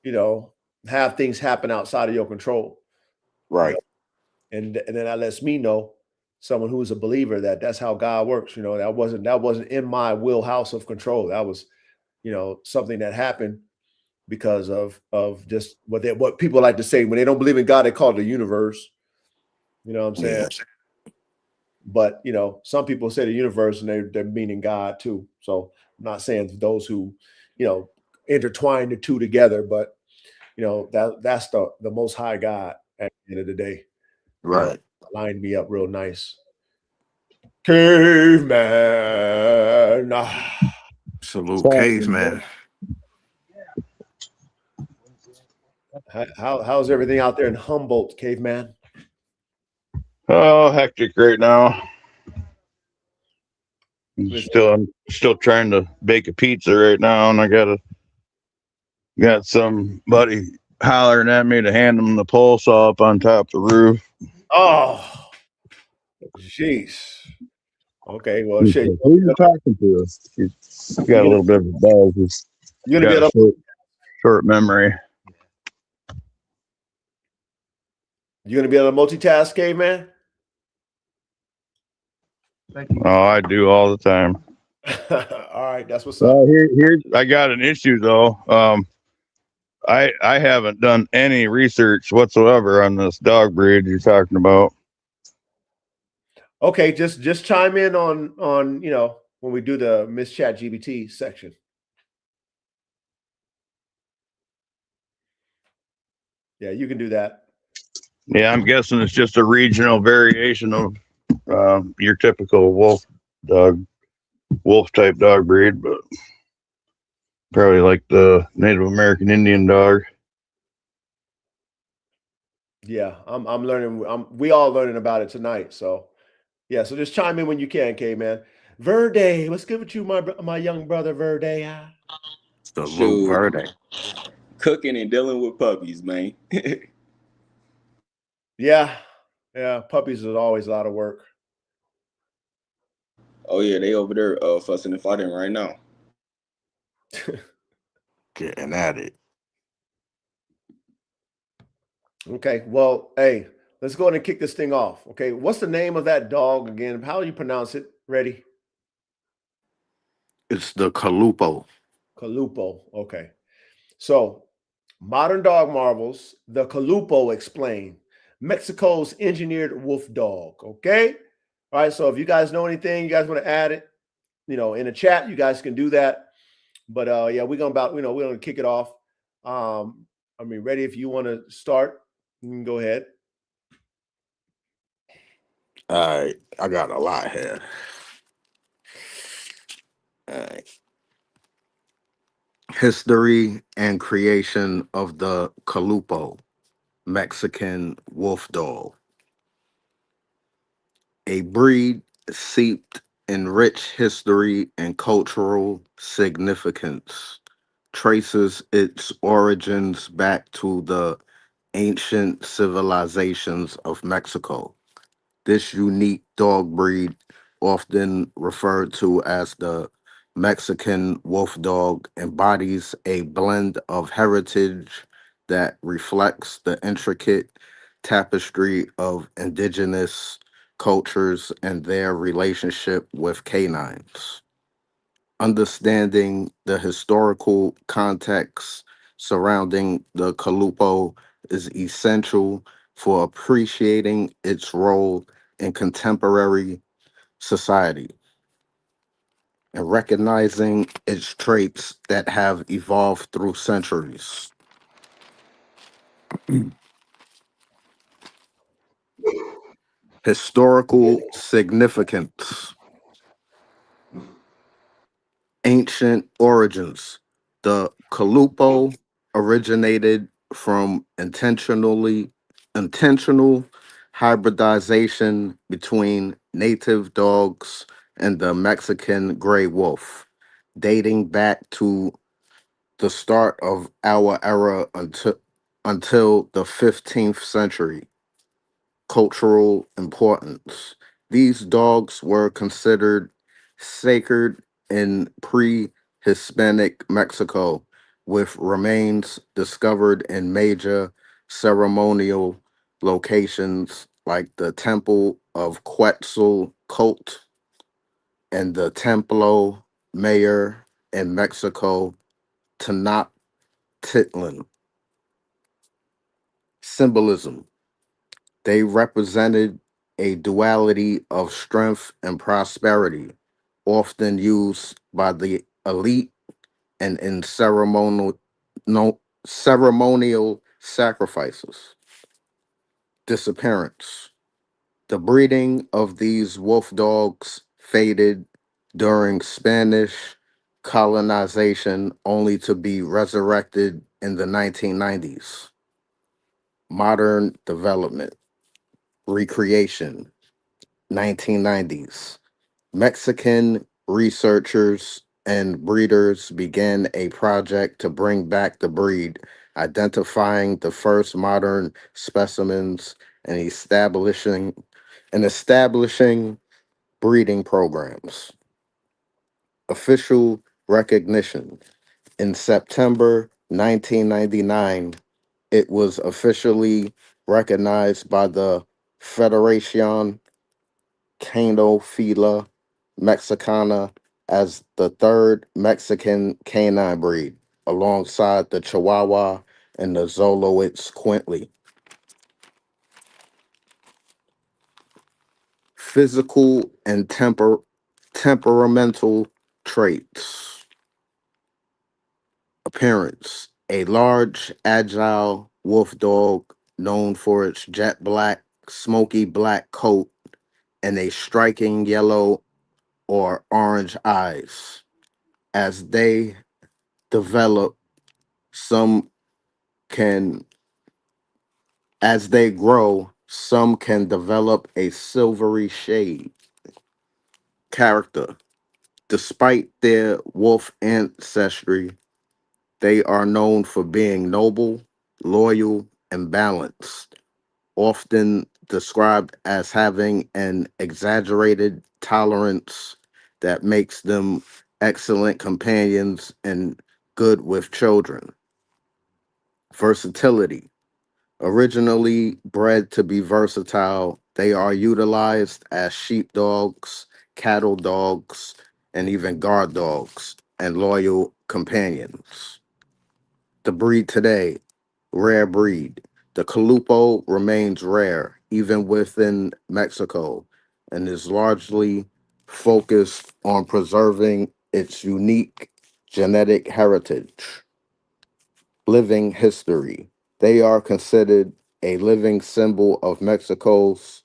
to, have things happen outside of your control. Right. And then that lets me know, someone who is a believer, that that's how God works. That wasn't in my wheelhouse of control. That was, something that happened because of just what people like to say when they don't believe in God, they call it the universe. You know what I'm saying? Yeah. But some people say the universe and they're meaning God too. So I'm not saying those who, intertwine the two together, but that's the most high God at the end of the day. Right. Lined me up real nice. Caveman. Salute caveman. How's everything out there in Humboldt, caveman? Oh, hectic right now. I'm still trying to bake a pizza right now, and I got somebody hollering at me to hand them the pole saw up on top of the roof. Oh, jeez. Okay, well, shit. Who are you talking to? She's got a little bit of a buzz. You're gonna Got be able a short memory. You're gonna be able to multitask, caveman? Oh, I do all the time. All right, that's what's up. Well, here I got an issue though. I haven't done any research whatsoever on this dog breed you're talking about. Okay, just chime in on when we do the Miss Chat GBT section. Yeah, you can do that. Yeah, I'm guessing it's just a regional variation of your typical wolf type dog breed, but probably like the Native American Indian dog. Yeah, I'm learning. We all learning about it tonight. So yeah, so just chime in when you can, K-Man. Verde, what's good with you, my young brother Verde? Salute Verde. Cooking and dealing with puppies, man. Yeah, puppies is always a lot of work. Oh yeah, they over there fussing and fighting right now. Getting at it. Okay, well, hey, let's go ahead and kick this thing off. Okay, what's the name of that dog again? How do you pronounce it? Ready? It's the Calupoh. Calupoh. Okay. So, modern dog marvels, the Calupoh explained. Mexico's engineered wolf dog. Okay. All right. So, if you guys know anything, you guys want to add it, in the chat, you guys can do that. But yeah, we're gonna kick it off. Ready if you want to start, you can go ahead. All right. I got a lot here. All right. History and creation of the Calupoh, Mexican wolf dog. A breed steeped in rich history and cultural significance, traces its origins back to the ancient civilizations of Mexico. This unique dog breed, often referred to as the Mexican wolf dog, embodies a blend of heritage that reflects the intricate tapestry of indigenous cultures and their relationship with canines. Understanding the historical context surrounding the Calupoh is essential for appreciating its role in contemporary society and recognizing its traits that have evolved through centuries. Historical significance. Ancient origins. The Calupoh originated from intentional hybridization between native dogs and the Mexican gray wolf, dating back to the start of our era until the 15th century. Cultural importance. These dogs were considered sacred in pre-Hispanic Mexico, with remains discovered in major ceremonial locations like the Temple of Quetzalcoatl and the Templo Mayor in Mexico, Tenochtitlan. Symbolism. They represented a duality of strength and prosperity, often used by the elite and in ceremonial sacrifices. Disappearance. The breeding of these wolf dogs faded during Spanish colonization, only to be resurrected in the 1990s. Modern development, recreation, 1990s. Mexican researchers and breeders began a project to bring back the breed, identifying the first modern specimens and establishing breeding programs. Official recognition. In September 1999, it was officially recognized by the Federación Canofila Mexicana as the third Mexican canine breed, alongside the Chihuahua and the Zoloids Quintley. Physical and temperamental traits. Appearance. A large, agile wolf dog known for its jet black, smoky black coat and a striking yellow or orange eyes. As they develop, some can, as they grow, some can develop a silvery shade. Character. Despite their wolf ancestry, they are known for being noble, loyal, and balanced, often described as having an exaggerated tolerance that makes them excellent companions and good with children. Versatility. Originally bred to be versatile, they are utilized as sheepdogs, cattle dogs, and even guard dogs and loyal companions. The breed today, rare breed. The Calupoh remains rare, even within Mexico, and is largely focused on preserving its unique genetic heritage. Living history. They are considered a living symbol of Mexico's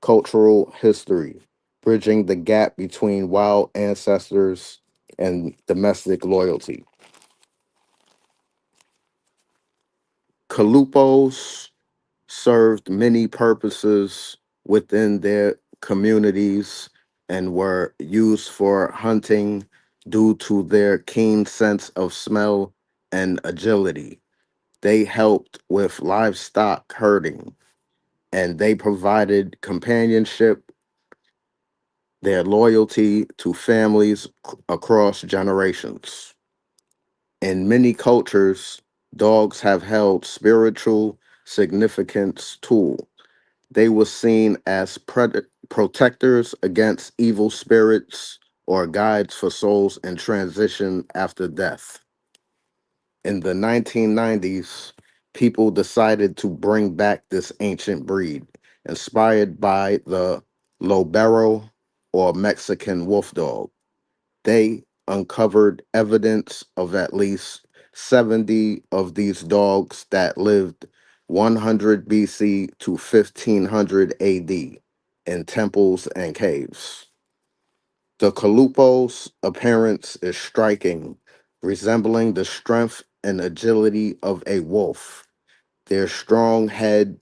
cultural history, bridging the gap between wild ancestors and domestic loyalty. Calupohs served many purposes within their communities and were used for hunting due to their keen sense of smell and agility. They helped with livestock herding and they provided companionship, their loyalty to families across generations. In many cultures, dogs have held spiritual significance too. They were seen as protectors against evil spirits or guides for souls in transition after death. In the 1990s, people decided to bring back this ancient breed, inspired by the Lobero or Mexican wolf dog. They uncovered evidence of at least 70 of these dogs that lived 100 BC to 1500 AD in temples and caves. The Calupo's appearance is striking, resembling the strength and agility of a wolf. Their strong head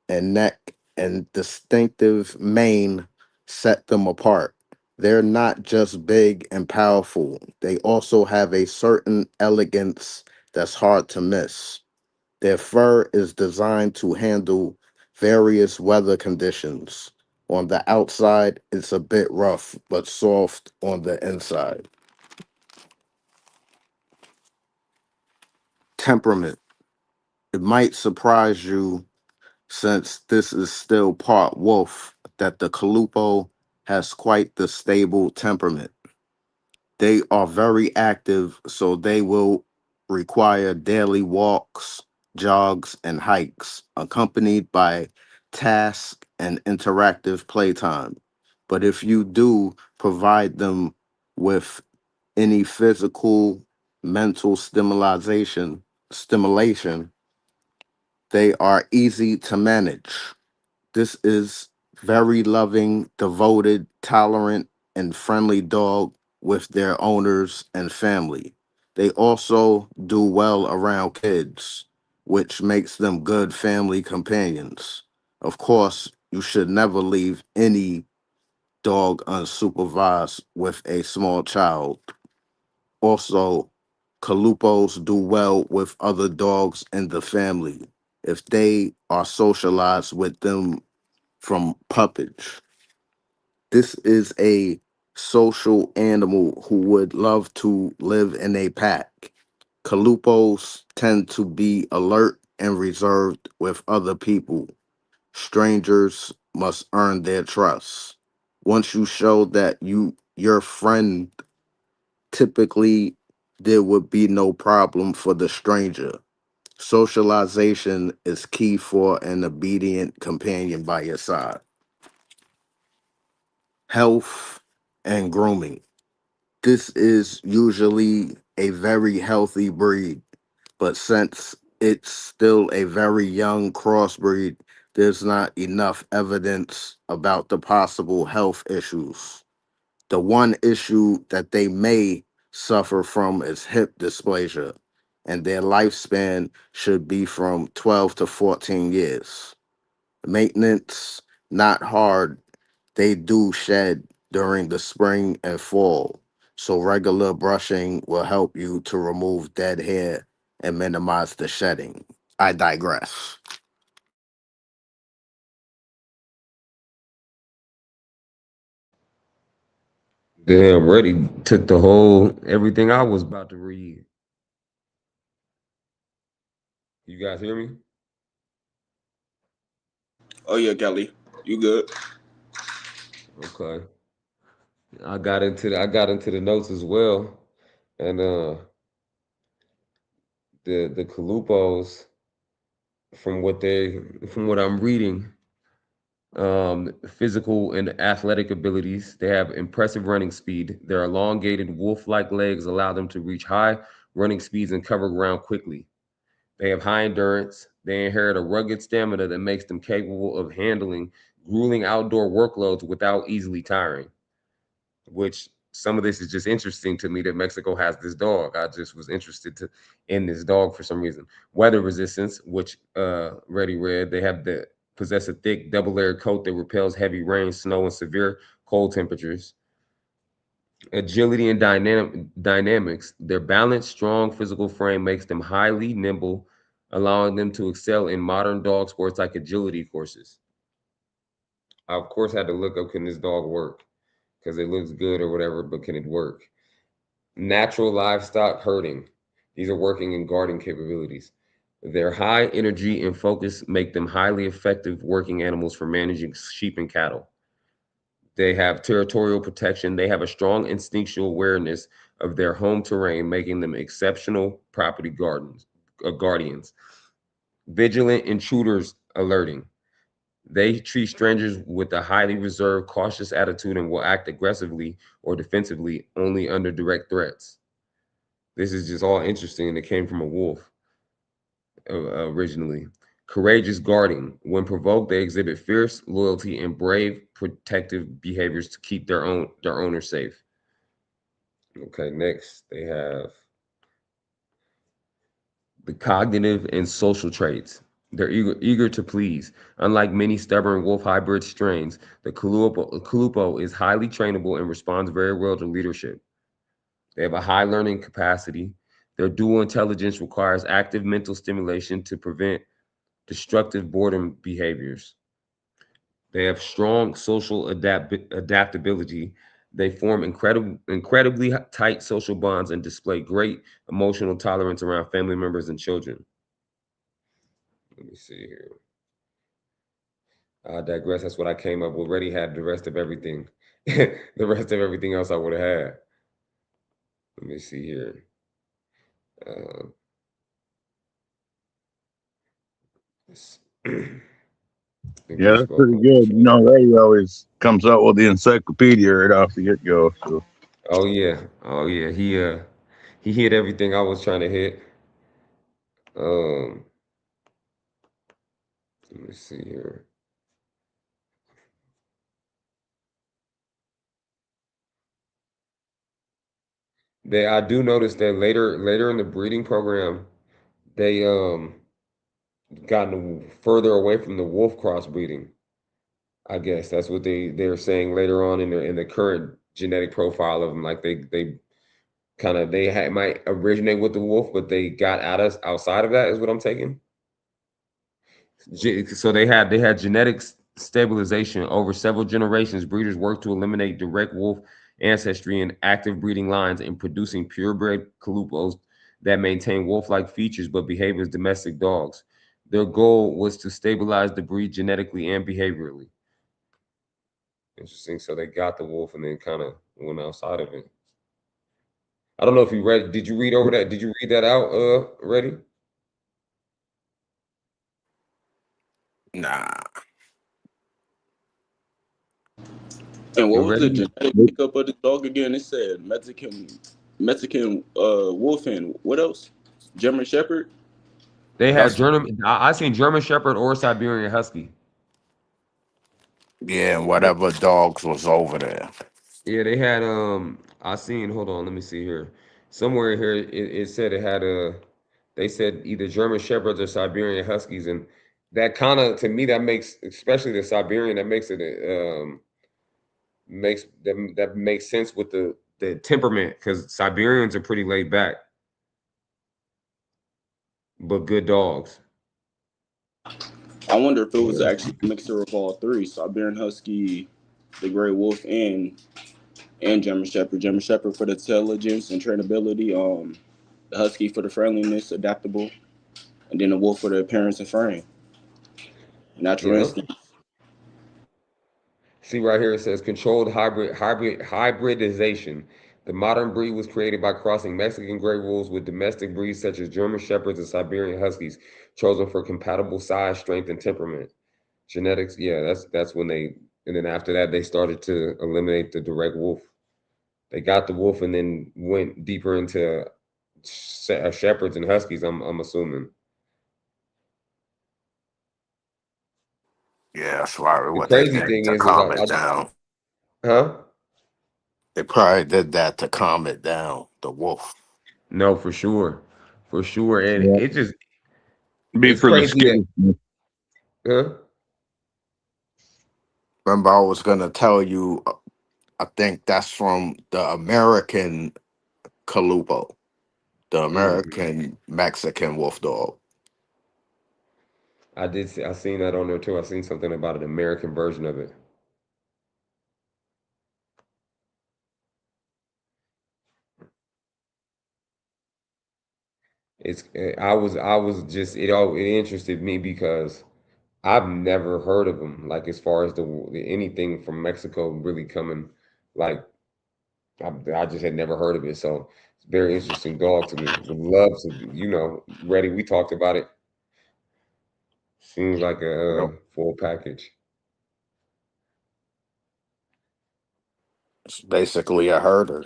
and neck and distinctive mane set them apart. They're not just big and powerful, they also have a certain elegance that's hard to miss. Their fur is designed to handle various weather conditions, On the outside, it's a bit rough, but soft on the inside. Temperament. It might surprise you, since this is still part wolf, that the Calupoh has quite the stable temperament. They are very active, so they will require daily walks, jogs, and hikes, accompanied by task and interactive playtime. But if you do provide them with any physical, mental stimulation, they are easy to manage. This is very loving, devoted, tolerant, and friendly dog with their owners and family. They also do well around kids, which makes them good family companions. Of course, you should never leave any dog unsupervised with a small child. Also, Calupo's do well with other dogs in the family if they are socialized with them from puppage. This is a social animal who would love to live in a pack. Calupos tend to be alert and reserved with other people. Strangers must earn their trust. Once you show that your friend, typically there would be no problem for the stranger. Socialization is key for an obedient companion by your side. Health and grooming. This is usually a very healthy breed, but since it's still a very young crossbreed, there's not enough evidence about the possible health issues. The one issue that they may suffer from is hip dysplasia, and their lifespan should be from 12 to 14 years. Maintenance, not hard. They do shed during the spring and fall, so regular brushing will help you to remove dead hair and minimize the shedding. I digress. Damn, Reddy took the whole everything I was about to read. You guys hear me? Oh yeah, Kelly, you good? Okay. I got into the notes as well, and the Calupos, from what I'm reading, physical and athletic abilities. They have impressive running speed. Their elongated wolf-like legs allow them to reach high running speeds and cover ground quickly. They have high endurance. They inherit a rugged stamina that makes them capable of handling grueling outdoor workloads without easily tiring. Which some of this is just interesting to me that Mexico has this dog. I just was interested in this dog for some reason. Weather resistance, which Reddy read, they have the possess a thick double layered coat that repels heavy rain, snow, and severe cold temperatures. Agility and dynamics. Their balanced, strong physical frame makes them highly nimble, allowing them to excel in modern dog sports like agility courses. I, of course, had to look up, can this dog work? Because it looks good or whatever, but can it work? Natural livestock herding. These are working and guarding capabilities. Their high energy and focus make them highly effective working animals for managing sheep and cattle. They have territorial protection. They have a strong instinctual awareness of their home terrain, making them exceptional property guardians. Vigilant intruders alerting. They treat strangers with a highly reserved, cautious attitude and will act aggressively or defensively only under direct threats. This is just all interesting, and it came from a wolf originally. Courageous guarding. When provoked, they exhibit fierce loyalty and brave protective behaviors to keep their owner safe. Okay, next they have the cognitive and social traits. They're eager to please. Unlike many stubborn wolf hybrid strains, the Calupoh is highly trainable and responds very well to leadership. They have a high learning capacity. Their dual intelligence requires active mental stimulation to prevent destructive boredom behaviors. They have strong social adaptability. They form incredibly tight social bonds and display great emotional tolerance around family members and children. Let me see here. I digress. That's what I came up with. Already had the rest of everything. The rest of everything else I would have had. Let me see here. Yeah, that's pretty good. You know, Ray always comes out with the encyclopedia right off the get go. So. Oh yeah, oh yeah. He hit everything I was trying to hit. Let me see here. I do notice that later in the breeding program, they gotten further away from the wolf crossbreeding. I guess that's what they're saying later on in the current genetic profile of them. Like they kind of might originate with the wolf, but they got outside of that is what I'm taking. So they had genetic stabilization over several generations. Breeders worked to eliminate direct wolf ancestry in active breeding lines and producing purebred Calupohs that maintain wolf-like features but behave as domestic dogs. Their goal was to stabilize the breed genetically and behaviorally. Interesting. So they got the wolf and then kind of went outside of it. I don't know if you read. Did you read over that? Did you read that out? Ready? Nah. And what was the Ready? genetic makeup of the dog again? It said Mexican wolf and what else? German Shepherd. They had That's German. I seen German Shepherd or Siberian Husky. yeah, whatever dogs was over there. Yeah, they had I seen, hold on, let me see here. Somewhere here it said it had they said either German Shepherds or Siberian Huskies, and that kind of, to me, that makes, especially the Siberian, that makes it that makes sense with the temperament, because Siberians are pretty laid back, but good dogs. I wonder if it was actually a mixture of all three: Siberian Husky, the Gray Wolf, and German Shepherd. German Shepherd for the intelligence and trainability. The Husky for the friendliness, adaptable, and then the Wolf for the appearance and frame. Natural Yeah. instinct. See right here, it says controlled hybridization. The modern breed was created by crossing Mexican gray wolves with domestic breeds such as German Shepherds and Siberian Huskies, chosen for compatible size, strength, and temperament. Genetics, yeah, that's when and then after that they started to eliminate the direct wolf. They got the wolf and then went deeper into shepherds and huskies. I'm assuming. Yeah, that's why The what they crazy did thing to is calm it down. huh? They probably did that to calm it down, the wolf. No, for sure, and Yeah. it just Be it's for the crazy that skin. huh? Remember, I was gonna tell you, I think that's from the American Calupoh, the Mhm. American Mexican Wolfdog. I did see. I seen that on there too. I seen something about an American version of it. I was just it interested me because I've never heard of them. Like as far as anything from Mexico really coming, like I just had never heard of it. So it's a very interesting dog to me. Would love to, ready. We talked about it. Seems like a Yep. full package. It's basically a herder.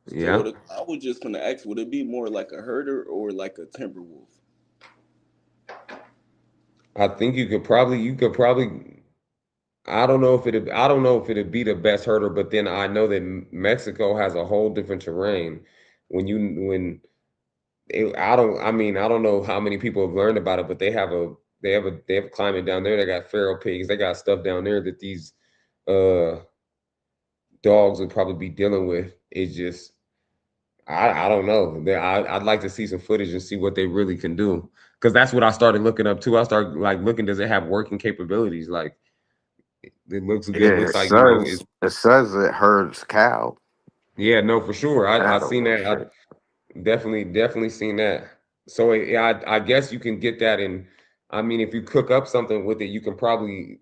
So Yeah, I was just gonna ask, would it be more like a herder or like a timber wolf? I think you could probably. I don't know if it'd be the best herder, but then I know that Mexico has a whole different terrain. I don't know how many people have learned about it, but they have climate down there. They got feral pigs. They got stuff down there that these uh dogs would probably be dealing with. It's just I don't know. I'd like to see some footage and see what they really can do. Because that's what I started looking up too. I started like looking, does it have working capabilities? Like It looks good. Yeah, Looks like, you know, it's it says it herds cow. yeah, no, for sure. I Cattle seen and that. I shit. definitely seen that. So yeah, I guess you can get that in. I mean, if you cook up something with it, you can probably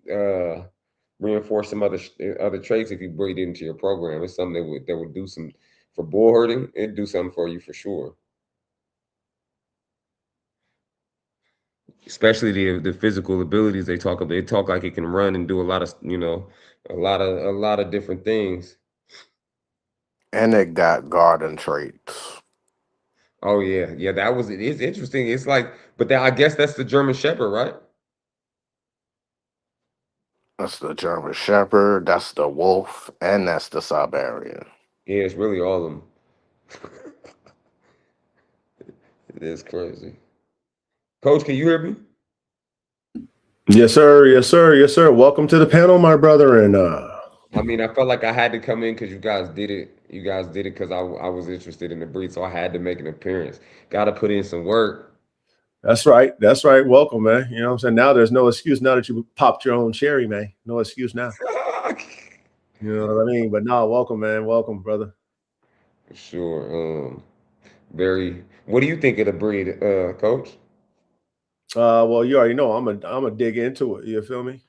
reinforce some other traits if you breed it into your program. It's something that would do some for bull herding. It'd do something for you for sure. Especially the physical abilities they talk about. They talk like it can run and do a lot of, you know, a lot of different things. And it got garden traits. Oh yeah, yeah. That was it. It's interesting. It's like, but I guess that's the German Shepherd, right? That's the German Shepherd, that's the Wolf, and that's the Siberian. Yeah, it's really all of them. It is crazy. Coach, can you hear me? Yes, sir. Yes, sir. Yes, sir. Welcome to the panel, my brother. And I mean, I felt like I had to come in because you guys did it. You guys did it because I was interested in the breed, so I had to make an appearance. Got to put in some work. that's right. That's right. Welcome, man. You know what I'm saying? Now there's no excuse now that you popped your own cherry, man. No excuse now. You know what I mean? But no, welcome, man. Welcome, brother. For sure. Very. What do you think of the breed, Coach? Well, you already know I'm gonna dig into it. You feel me?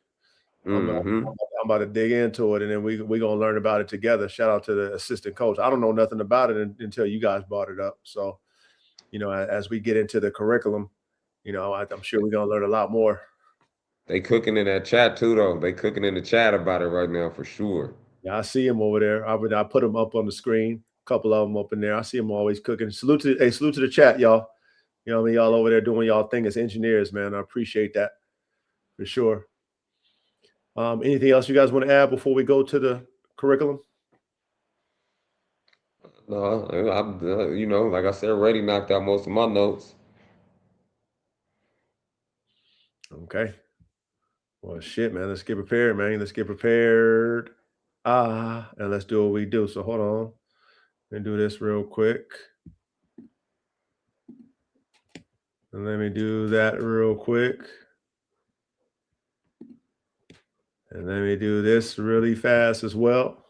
Mm-hmm. I'm about to dig into it, and then we gonna learn about it together. Shout out to the assistant coach. I don't know nothing about it until you guys brought it up. So, you know, as we get into the curriculum, you know, I'm sure we're gonna learn a lot more. They cooking in that chat too, though. They cooking in the chat about it right now for sure. Yeah, I see him over there. I put them up on the screen. A couple of them up in there. I see them always cooking. Salute to the chat, y'all. You know what I mean? Y'all over there doing y'all thing as engineers, man. I appreciate that for sure. Anything else you guys want to add before we go to the curriculum? No, I'm you know, like I said, already knocked out most of my notes. Okay. Well, shit, man. Let's get prepared, man. Let's get prepared. And let's do what we do. So hold on. Let me do this real quick. And let me do that real quick. And let me do this really fast as well.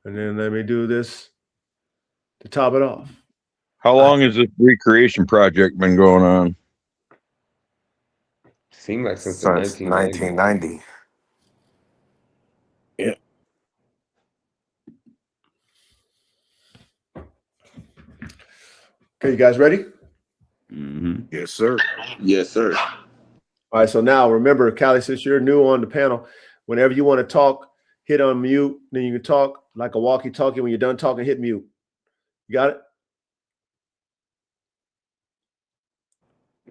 And then let me do this to top it off. How long has this recreation project been going on? Seemed like since the 1990s. 1990. Yeah. Okay, you guys ready? Mm-hmm. Yes, sir. Yes, sir. All right, so now remember, Callie, since you're new on the panel, whenever you want to talk, hit on mute. Then you can talk like a walkie-talkie. When you're done talking, hit mute. You got it?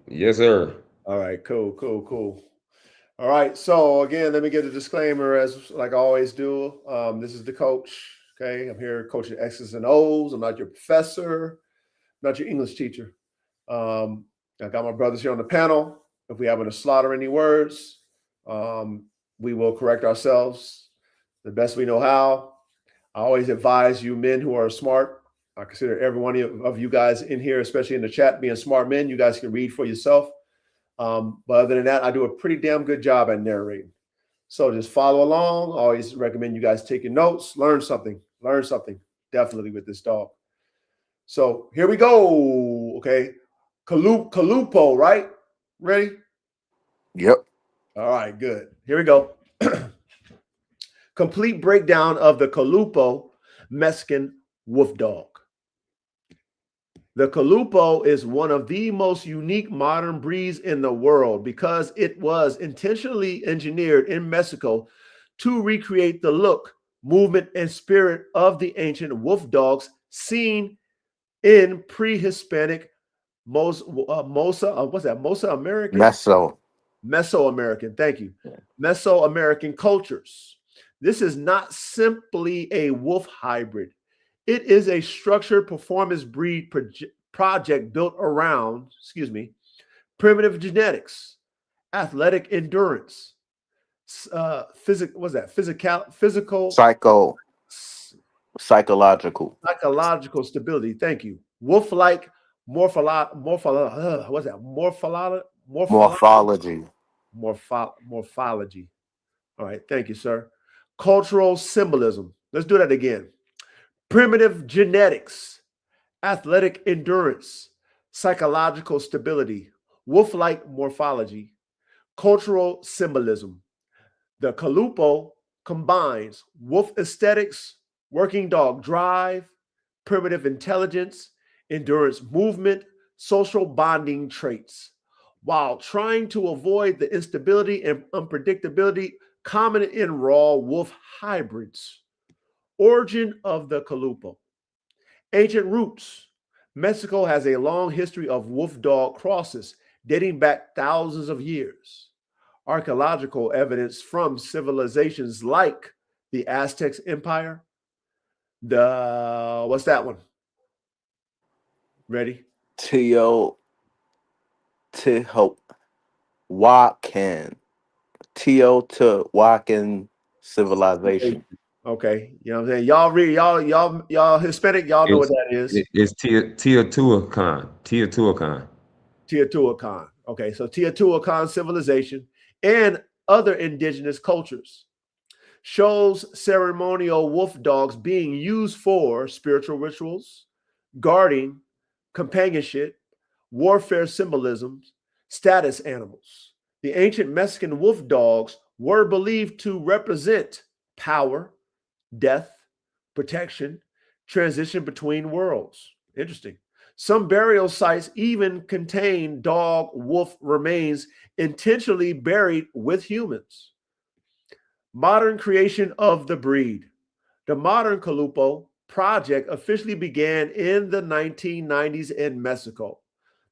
Yes, sir. All right, cool. All right, so again, let me get a disclaimer as like I always do. This is the coach, okay? I'm here coaching X's and O's. I'm not your professor, not your English teacher. I got my brothers here on the panel. If we happen to slaughter any words, we will correct ourselves the best we know how. I always advise you men who are smart. I consider every one of you guys in here, especially in the chat, being smart men. You guys can read for yourself. But other than that, I do a pretty damn good job at narrating. So just follow along. I always recommend you guys taking notes, learn something definitely with this dog. So here we go. Okay. Calupoh, right? Ready? Yep. All right, good. Here we go. Complete breakdown of the Calupoh Mexican Wolfdog. The Calupoh is one of the most unique modern breeds in the world because it was intentionally engineered in Mexico to recreate the look, movement, and spirit of the ancient wolf dogs seen in pre-Hispanic Mesoamerican, thank you. Mesoamerican cultures. This is not simply a wolf hybrid. It is a structured performance breed project built around, primitive genetics, athletic endurance, Psychological stability. Thank you. Wolf-like morphology. All right, thank you, sir. Cultural symbolism. Let's do that again. Primitive genetics, athletic endurance, psychological stability, wolf-like morphology, cultural symbolism. The Calupoh combines wolf aesthetics, working dog drive, primitive intelligence, endurance movement, social bonding traits, while trying to avoid the instability and unpredictability common in raw wolf hybrids. Origin of the Calupoh. Ancient roots. Mexico has a long history of wolf dog crosses dating back thousands of years. Archaeological evidence from civilizations like the Aztec Empire. What's that one? Ready? Teotihuacan civilization. Okay. You know what I'm saying? Y'all read, y'all Hispanic, y'all know what that is. It's Teotihuacan. Teotihuacan. Teotihuacan. Okay, so Teotihuacan civilization and other indigenous cultures shows ceremonial wolf dogs being used for spiritual rituals, guarding, companionship, warfare symbolisms, status animals. The ancient Mexican wolf dogs were believed to represent power, death, protection, transition between worlds. Interesting. Some burial sites even contain dog wolf remains intentionally buried with humans. Modern creation of the breed. The modern Calupoh project officially began in the 1990s in Mexico.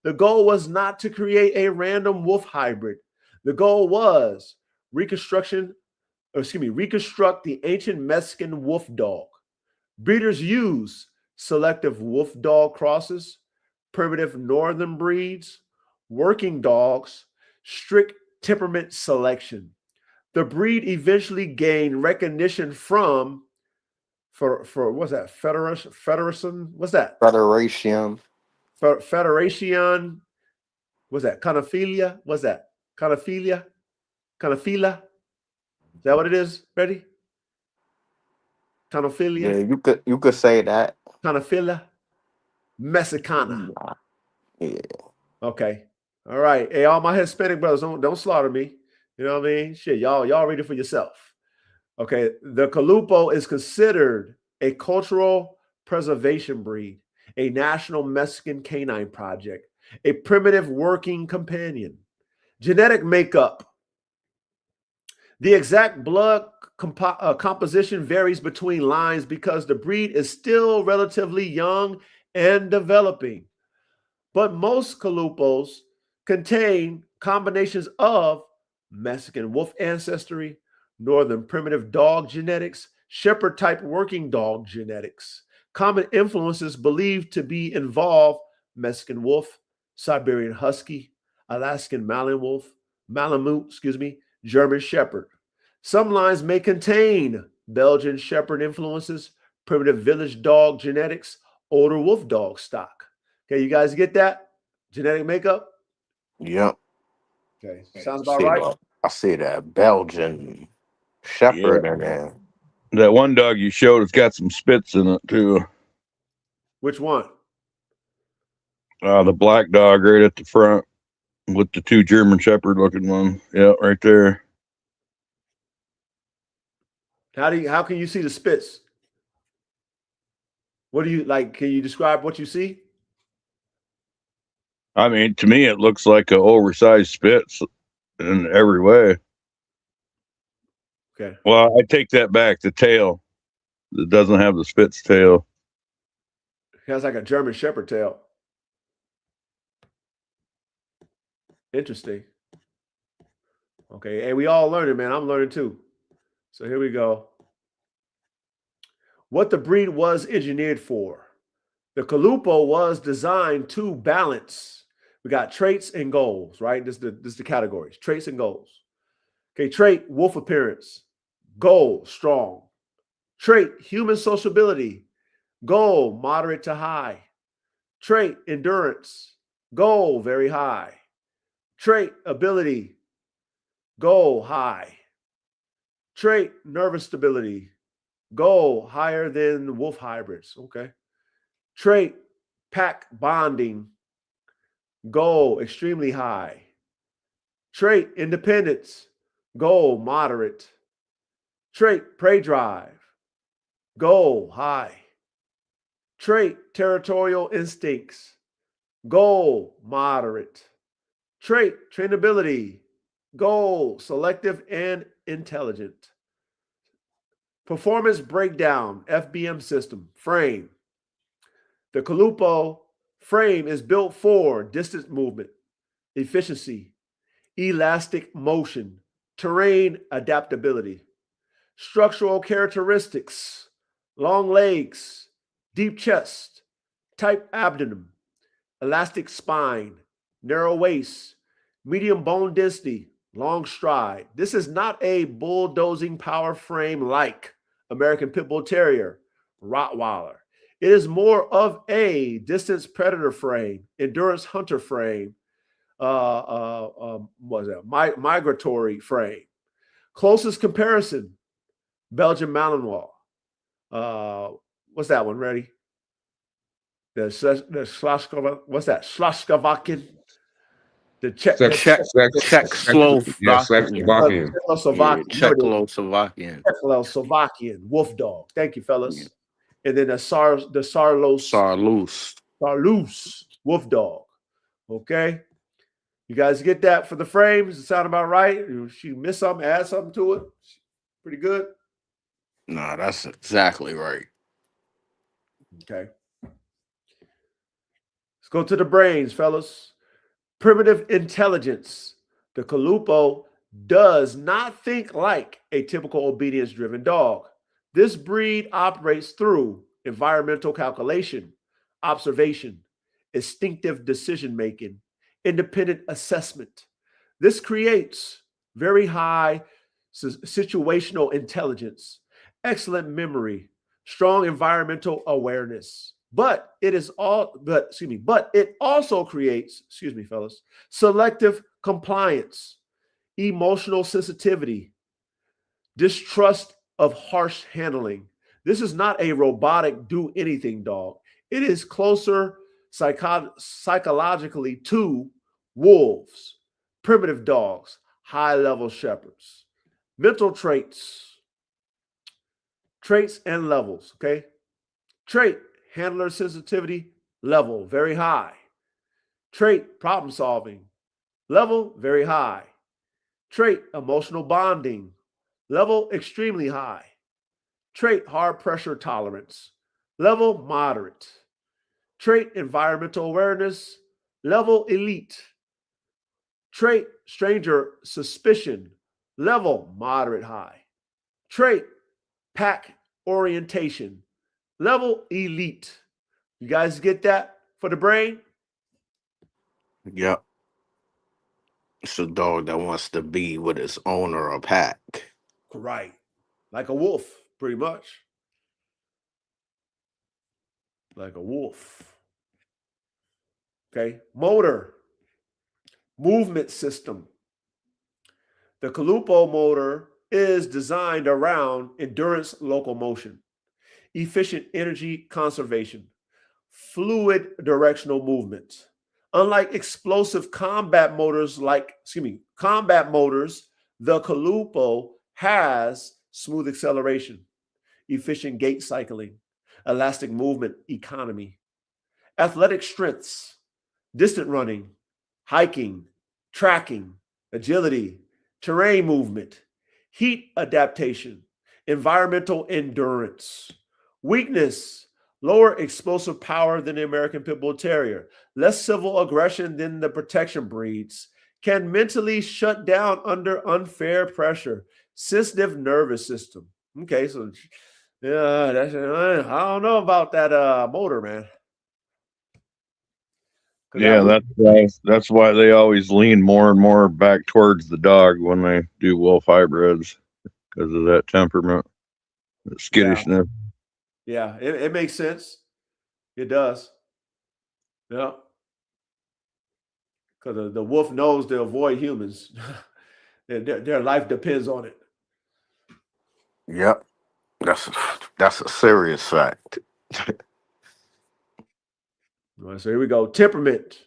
The goal was not to create a random wolf hybrid. The goal was reconstruct the ancient Mexican wolf dog. Breeders use selective wolf dog crosses, primitive northern breeds, working dogs, strict temperament selection. The breed eventually gained recognition from what's that? Federation? What's that? Federation. Federation. What's that? Conophilia? What's that? Conophilia? Conophila? Is that what it is? Ready? Conophilia? Yeah, you could say that. Conophila? Mexicana. Yeah. Okay. All right. Hey, all my Hispanic brothers, don't slaughter me. You know what I mean? Shit, y'all read it for yourself. Okay. The Calupoh is considered a cultural preservation breed, a national Mexican canine project, a primitive working companion. Genetic makeup. The exact blood composition varies between lines because the breed is still relatively young and developing. But most Calupohs contain combinations of Mexican wolf ancestry, northern primitive dog genetics, shepherd type working dog genetics. Common influences believed to be involved: Mexican wolf, Siberian husky, Alaskan Malamute, German shepherd. Some lines may contain Belgian shepherd influences, primitive village dog genetics, older wolf dog stock. Okay, you guys get that? Genetic makeup? Yep. Okay, sounds about right. I see that Belgian shepherd in there. That one dog you showed has got some spits in it too. Which one? The black dog right at the front with the two German Shepherd looking ones. Yeah, right there. How can you see the spits? What do you like? Can you describe what you see? I mean, to me, it looks like an oversized Spitz in every way. Okay. Well, I take that back. The tail, it doesn't have the Spitz tail. It has like a German Shepherd tail. Interesting. Okay, hey, we all learning, man. I'm learning too. So here we go. What the breed was engineered for. The Calupoh was designed to balance. We got traits and goals, right? This is the categories, traits and goals. Okay, trait, wolf appearance. Goal, strong. Trait, human sociability. Goal, moderate to high. Trait, endurance. Goal, very high. Trait, ability. Goal, high. Trait, nervous stability. Goal, higher than wolf hybrids. Okay. Trait, pack bonding. Goal, extremely high. Trait, independence. Goal, moderate. Trait, prey drive. Goal, high. Trait, territorial instincts. Goal, moderate. Trait, trainability. Goal, selective and intelligent. Performance breakdown, FBM system, frame. The Calupoh frame is built for distance movement, efficiency, elastic motion, terrain adaptability. Structural characteristics, long legs, deep chest, tight abdomen, elastic spine, narrow waist, medium bone density, long stride. This is not a bulldozing power frame like American Pit Bull Terrier, Rottweiler. It is more of a distance predator frame, endurance hunter frame, migratory frame. Closest comparison, Belgian Malinois. What's that one? Ready? The what's that? Czechoslovakian. The Czechoslovakian. Czechoslovakian Wolfdog. Thank you, fellas. And then the Sarlos Wolfdog. Okay. You guys get that for the frames? Does it sound about right? If you miss something, add something to it. Pretty good. Nah, that's exactly right. Okay. Let's go to the brains, fellas. Primitive intelligence. The Calupoh does not think like a typical obedience-driven dog. This breed operates through environmental calculation, observation, instinctive decision-making, independent assessment. This creates very high situational intelligence, excellent memory, strong environmental awareness. But it also creates, fellas, selective compliance, emotional sensitivity, distrust of harsh handling. This is not a robotic do anything dog. It is closer psychologically to wolves, primitive dogs, high-level shepherds. Mental traits and levels, okay? Trait, handler sensitivity, level, very high. Trait, problem solving, level, very high. Trait, emotional bonding, level, extremely high. Trait, hard pressure tolerance, level, moderate. Trait, environmental awareness, level, elite. Trait, stranger suspicion, level, moderate high. Trait, pack orientation, level, elite. You guys get that for the brain? Yep. It's a dog that wants to be with its owner or pack. Right. Like a wolf, pretty much. Like a wolf. Okay. Motor. Movement system. The Calupoh motor is designed around endurance locomotion, efficient energy conservation, fluid directional movement. Unlike explosive combat motors, the Calupoh has smooth acceleration, efficient gait cycling, elastic movement economy, athletic strengths, distant running, hiking, tracking, agility, terrain movement, heat adaptation, environmental endurance. Weakness, lower explosive power than the American Pit Bull Terrier, less civil aggression than the protection breeds, can mentally shut down under unfair pressure, sensitive nervous system. Okay, so yeah, I don't know about that motor, man. Yeah, that's why they always lean more and more back towards the dog when they do wolf hybrids, because of that temperament, the skittishness. Yeah, it makes sense. It does. Yeah. Because the wolf knows to avoid humans. Their life depends on it. Yep. That's a serious fact. All right, so here we go. Temperament.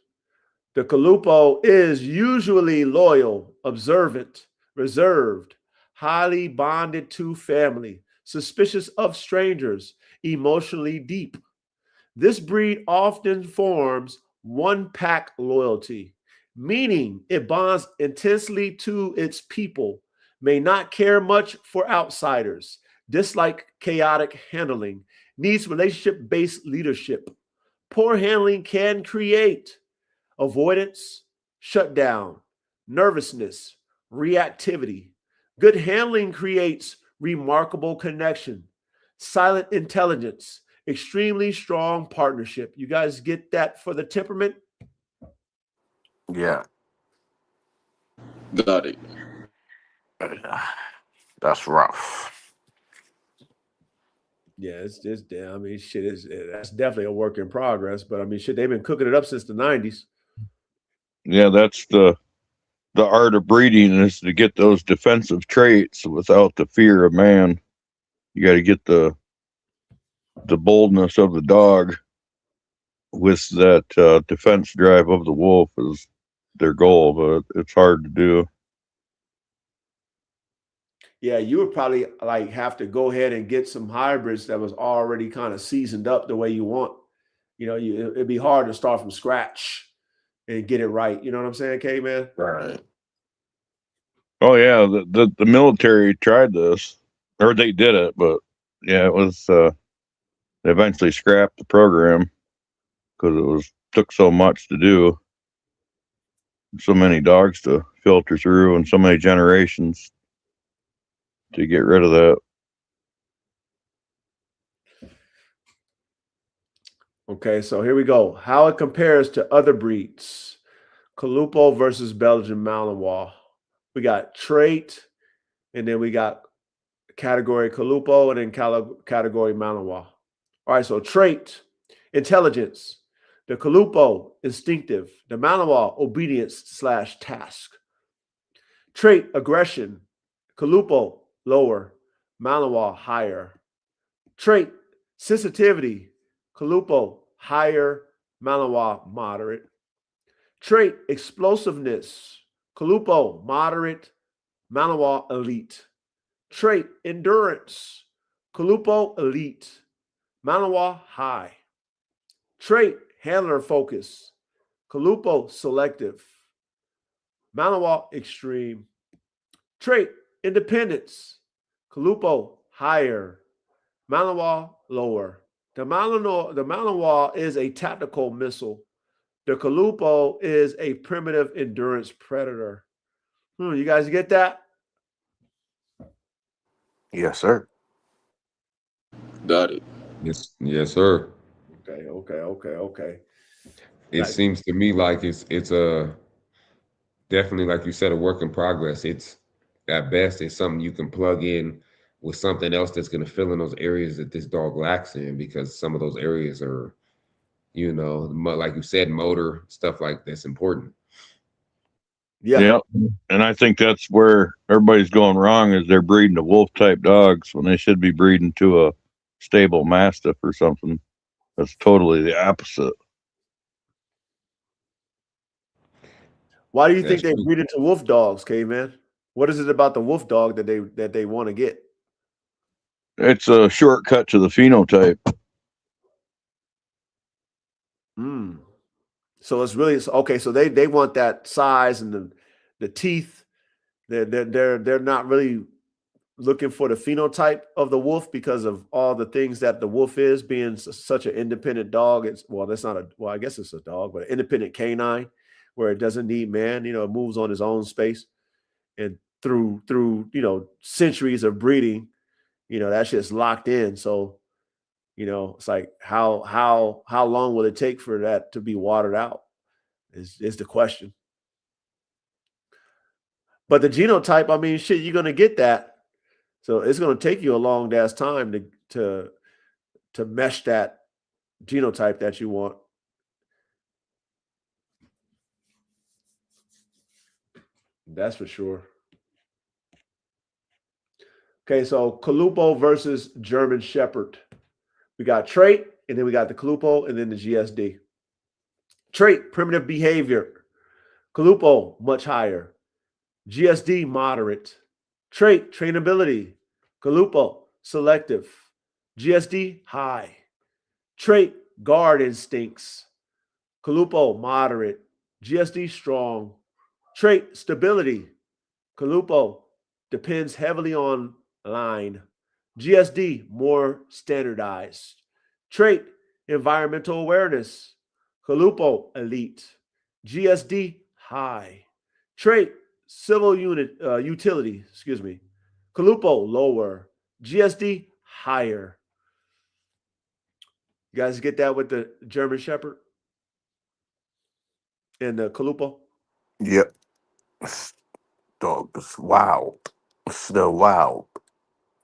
The Calupoh is usually loyal, observant, reserved, highly bonded to family, suspicious of strangers, emotionally deep. This breed often forms one pack loyalty, meaning it bonds intensely to its people, may not care much for outsiders, dislike chaotic handling, needs relationship based leadership. Poor handling can create avoidance, shutdown, nervousness, reactivity. Good handling creates remarkable connection, silent intelligence, extremely strong partnership. You guys get that for the temperament? Yeah. Got it. That's rough. Yeah, it's damn. I mean, shit is that's definitely a work in progress. But I mean, shit, they've been cooking it up since the '90s. Yeah, that's the art of breeding is to get those defensive traits without the fear of man. You got to get the boldness of the dog with that defense drive of the wolf is their goal, but it's hard to do. Yeah, you would probably like have to go ahead and get some hybrids that was already kind of seasoned up the way you want. You know, it'd be hard to start from scratch and get it right. You know what I'm saying, K man? Right. Oh yeah, the military tried this, or they did it, but yeah, it was they eventually scrapped the program because it took so much to do, so many dogs to filter through, and so many generations to get rid of that. Okay, so here we go. How it compares to other breeds. Calupoh versus Belgian Malinois. We got trait, and then we got category Calupoh, and then category Malinois. All right, so trait, intelligence. The Calupoh, instinctive. The Malinois, obedience/task. Trait, aggression. Calupoh, lower. Malinois, higher. Trait, sensitivity. Calupoh, higher. Malinois, moderate. Trait, explosiveness. Calupoh, moderate. Malinois, elite. Trait, endurance. Calupoh, elite. Malinois, high. Trait, handler focus. Calupoh, selective. Malinois, extreme. Trait, independence. Calupoh, higher. Malinois, lower. The Malinois is a tactical missile. The Calupoh is a primitive endurance predator. You guys get that? Yes, sir. Got it. Yes, sir. Okay. It Like, seems to me like it's a definitely, like you said, a work in progress. It's at best it's something you can plug in with something else that's going to fill in those areas that this dog lacks in, because some of those areas are, like you said, motor stuff like that's important. yeah. Yeah, and I think that's where everybody's going wrong is they're breeding to wolf type dogs when they should be breeding to a stable mastiff or something. That's totally the opposite. Why do you think That's they true. breed into wolf dogs, K-Man? What is it about the wolf dog that they want to get? It's a shortcut to the phenotype. Mm. So it's really okay. So they want that size and the teeth. They're not really looking for the phenotype of the wolf because of all the things that the wolf is, being such an independent dog. I guess it's a dog, but an independent canine where it doesn't need man. It moves on its own space, and through centuries of breeding, that shit's locked in. So it's like how long will it take for that to be watered out is the question. But the genotype, I mean, shit, you're gonna get that. So it's gonna take you a long ass time to mesh that genotype that you want. That's for sure. Okay, so Calupoh versus German Shepherd. We got trait, and then we got the Calupoh, and then the GSD. Trait, primitive behavior. Calupoh, much higher. GSD, moderate. Trait, trainability. Calupoh, selective. GSD, high. Trait, guard instincts. Calupoh, moderate. GSD, strong. Trait, stability. Calupoh, depends heavily on line. GSD, more standardized. Trait, environmental awareness. Calupoh, elite. GSD, high. Trait, civil utility, Calupoh, lower. GSD, higher. You guys get that with the German Shepherd and the Calupoh? Yep. This dog is wild. Still wild.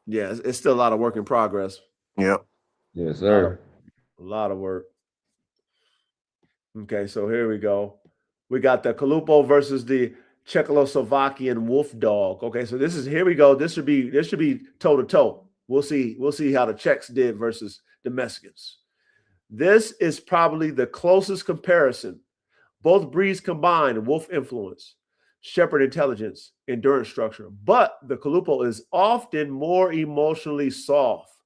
Yeah, it's still a lot of work in progress. Yep. Yes, sir. A lot of work. Okay, so here we go. We got the Calupoh versus the Czechoslovakian Wolfdog. Okay, so here we go. This should be toe to toe. We'll see how the Czechs did versus the Mexicans. This is probably the closest comparison. Both breeds combine wolf influence, shepherd intelligence, endurance structure, but the Calupoh is often more emotionally soft,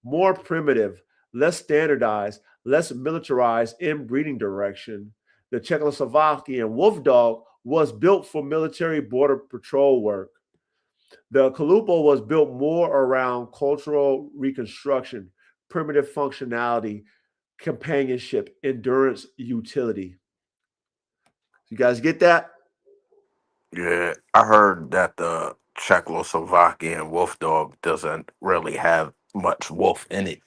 more primitive, less standardized, less militarized in breeding direction. The Czechoslovakian Wolfdog was built for military border patrol work. The Calupoh was built more around cultural reconstruction, primitive functionality, companionship, endurance, utility. You guys get that? Yeah, I heard that the Czechoslovakian Wolfdog doesn't really have much wolf in it.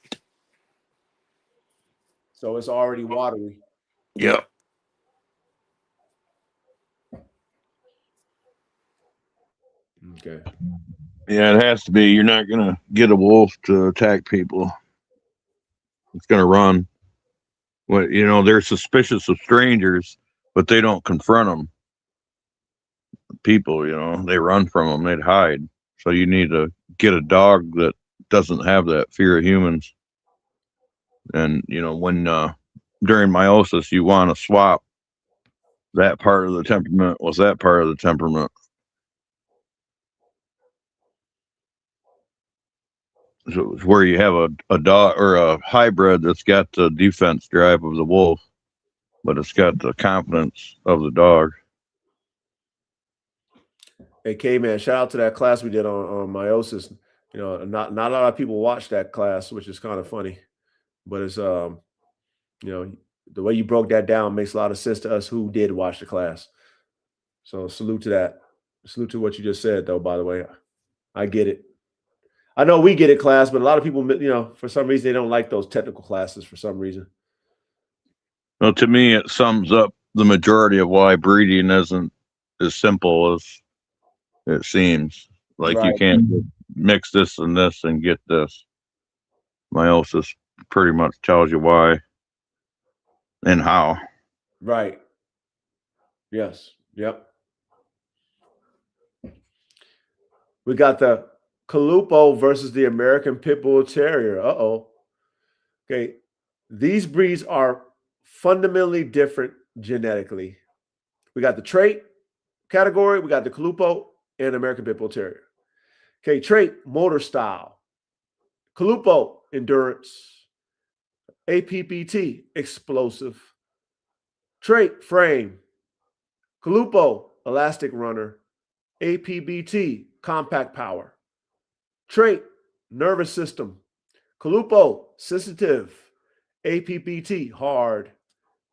So it's already watery. Yep. Okay. Yeah, it has to be. You're not going to get a wolf to attack people. It's going to run. Well, they're suspicious of strangers, but they don't confront them. People, they run from them. They'd hide. So you need to get a dog that doesn't have that fear of humans. And, when during meiosis, you want to swap that part of the temperament with that part of the temperament. So it's where you have a dog or a hybrid that's got the defense drive of the wolf, but it's got the confidence of the dog. Hey, K-Man, shout out to that class we did on meiosis. Not a lot of people watch that class, which is kind of funny. But it's the way you broke that down makes a lot of sense to us who did watch the class. So salute to that. Salute to what you just said, though, by the way. I get it. I know we get it, class, but a lot of people, for some reason, they don't like those technical classes for some reason. Well, to me, it sums up the majority of why breeding isn't as simple as it seems. Like Right. You can't mix this and this and get this. Meiosis pretty much tells you why and how. Right. Yes. Yep. We got the Calupoh versus the American Pit Bull Terrier. Okay. These breeds are fundamentally different genetically. We got the trait category. We got the Calupoh and American Pit Bull Terrier. Okay. Trait, motor style. Calupoh, endurance. APPT, explosive. Trait, frame. Calupoh, elastic runner. APBT, compact power. Trait, nervous system. Calupoh, sensitive. APBT, hard.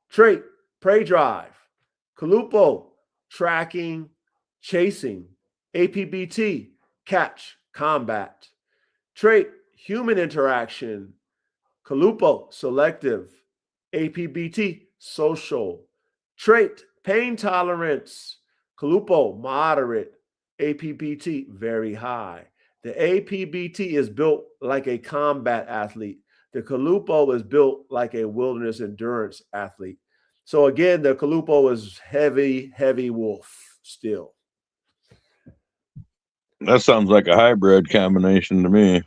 Trait, prey drive. Calupoh, tracking, chasing. APBT, catch, combat. Trait, human interaction. Calupoh, selective. APBT, social. Trait, pain tolerance. Calupoh, moderate. APBT, very high. The APBT is built like a combat athlete. The Calupoh is built like a wilderness endurance athlete. So again, the Calupoh is heavy, heavy wolf still. That sounds like a hybrid combination to me.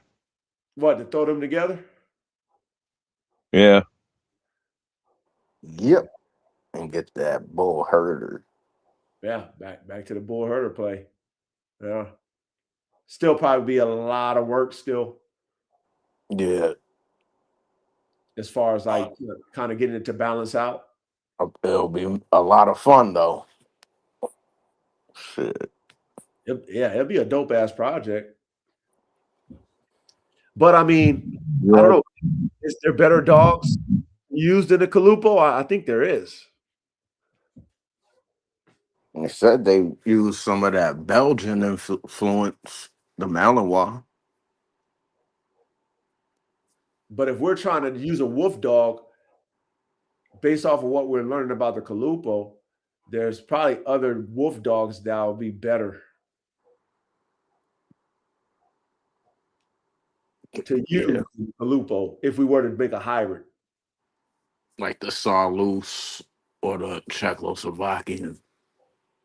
What, to throw them together? Yeah. Yep. And get that bull herder. Yeah, back to the bull herder play. Yeah. Still probably be a lot of work still, Yeah. as far as like kind of getting it to balance out. It'll be a lot of fun though. Shit. It'll be a dope ass project. But I mean, I don't know. Is there better dogs used in the Calupoh? I think there is. They said they used some of that Belgian influence, the Malinois. But if we're trying to use a wolf dog based off of what we're learning about the Calupoh, there's probably other wolf dogs that will be better to use in Calupoh if we were to make a hybrid. Like the Salus or the Czechoslovakian.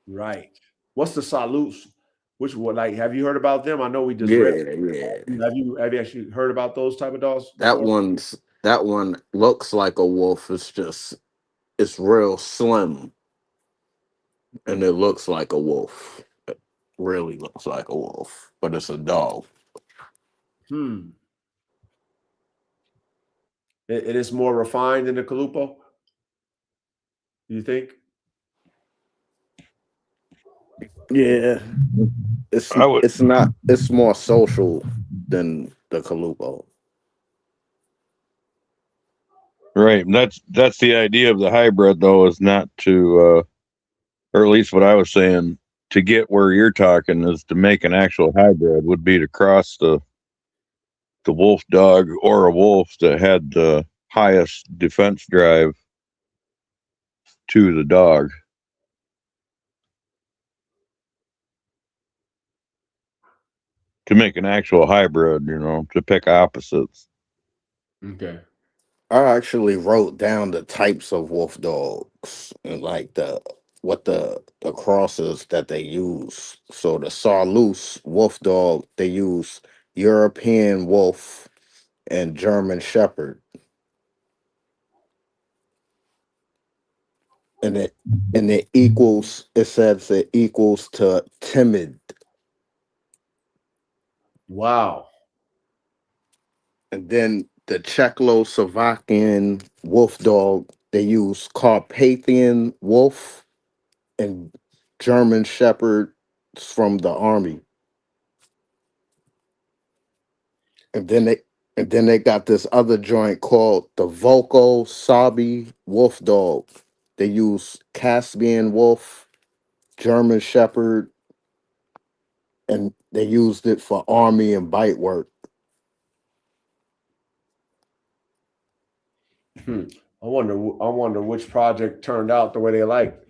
Right. What's the Salus? Which one? Like, have you heard about them? I know we just Yeah. Have you actually heard about those type of dogs? That one looks like a wolf. It's real slim. And it looks like a wolf. It really looks like a wolf. But it's a dog. It is more refined than the Calupoh? You think? Yeah. It's more social than the Calupoh. Right. That's the idea of the hybrid, though, is not to, or at least what I was saying, to get where you're talking is to make an actual hybrid would be to cross the wolf dog or a wolf that had the highest defense drive to the dog. To make an actual hybrid, to pick opposites. Okay. I actually wrote down the types of wolf dogs and like the crosses that they use. So the Salus wolf dog, they use European wolf and German shepherd. And it says it equals to timid. Wow. And then the Czechoslovakian wolf dog, they use Carpathian wolf and German shepherds from the army. And then they got this other joint called the Volko Sabi wolf dog. They use Caspian wolf, German shepherd, and they used it for army and bite work. I wonder which project turned out the way they liked.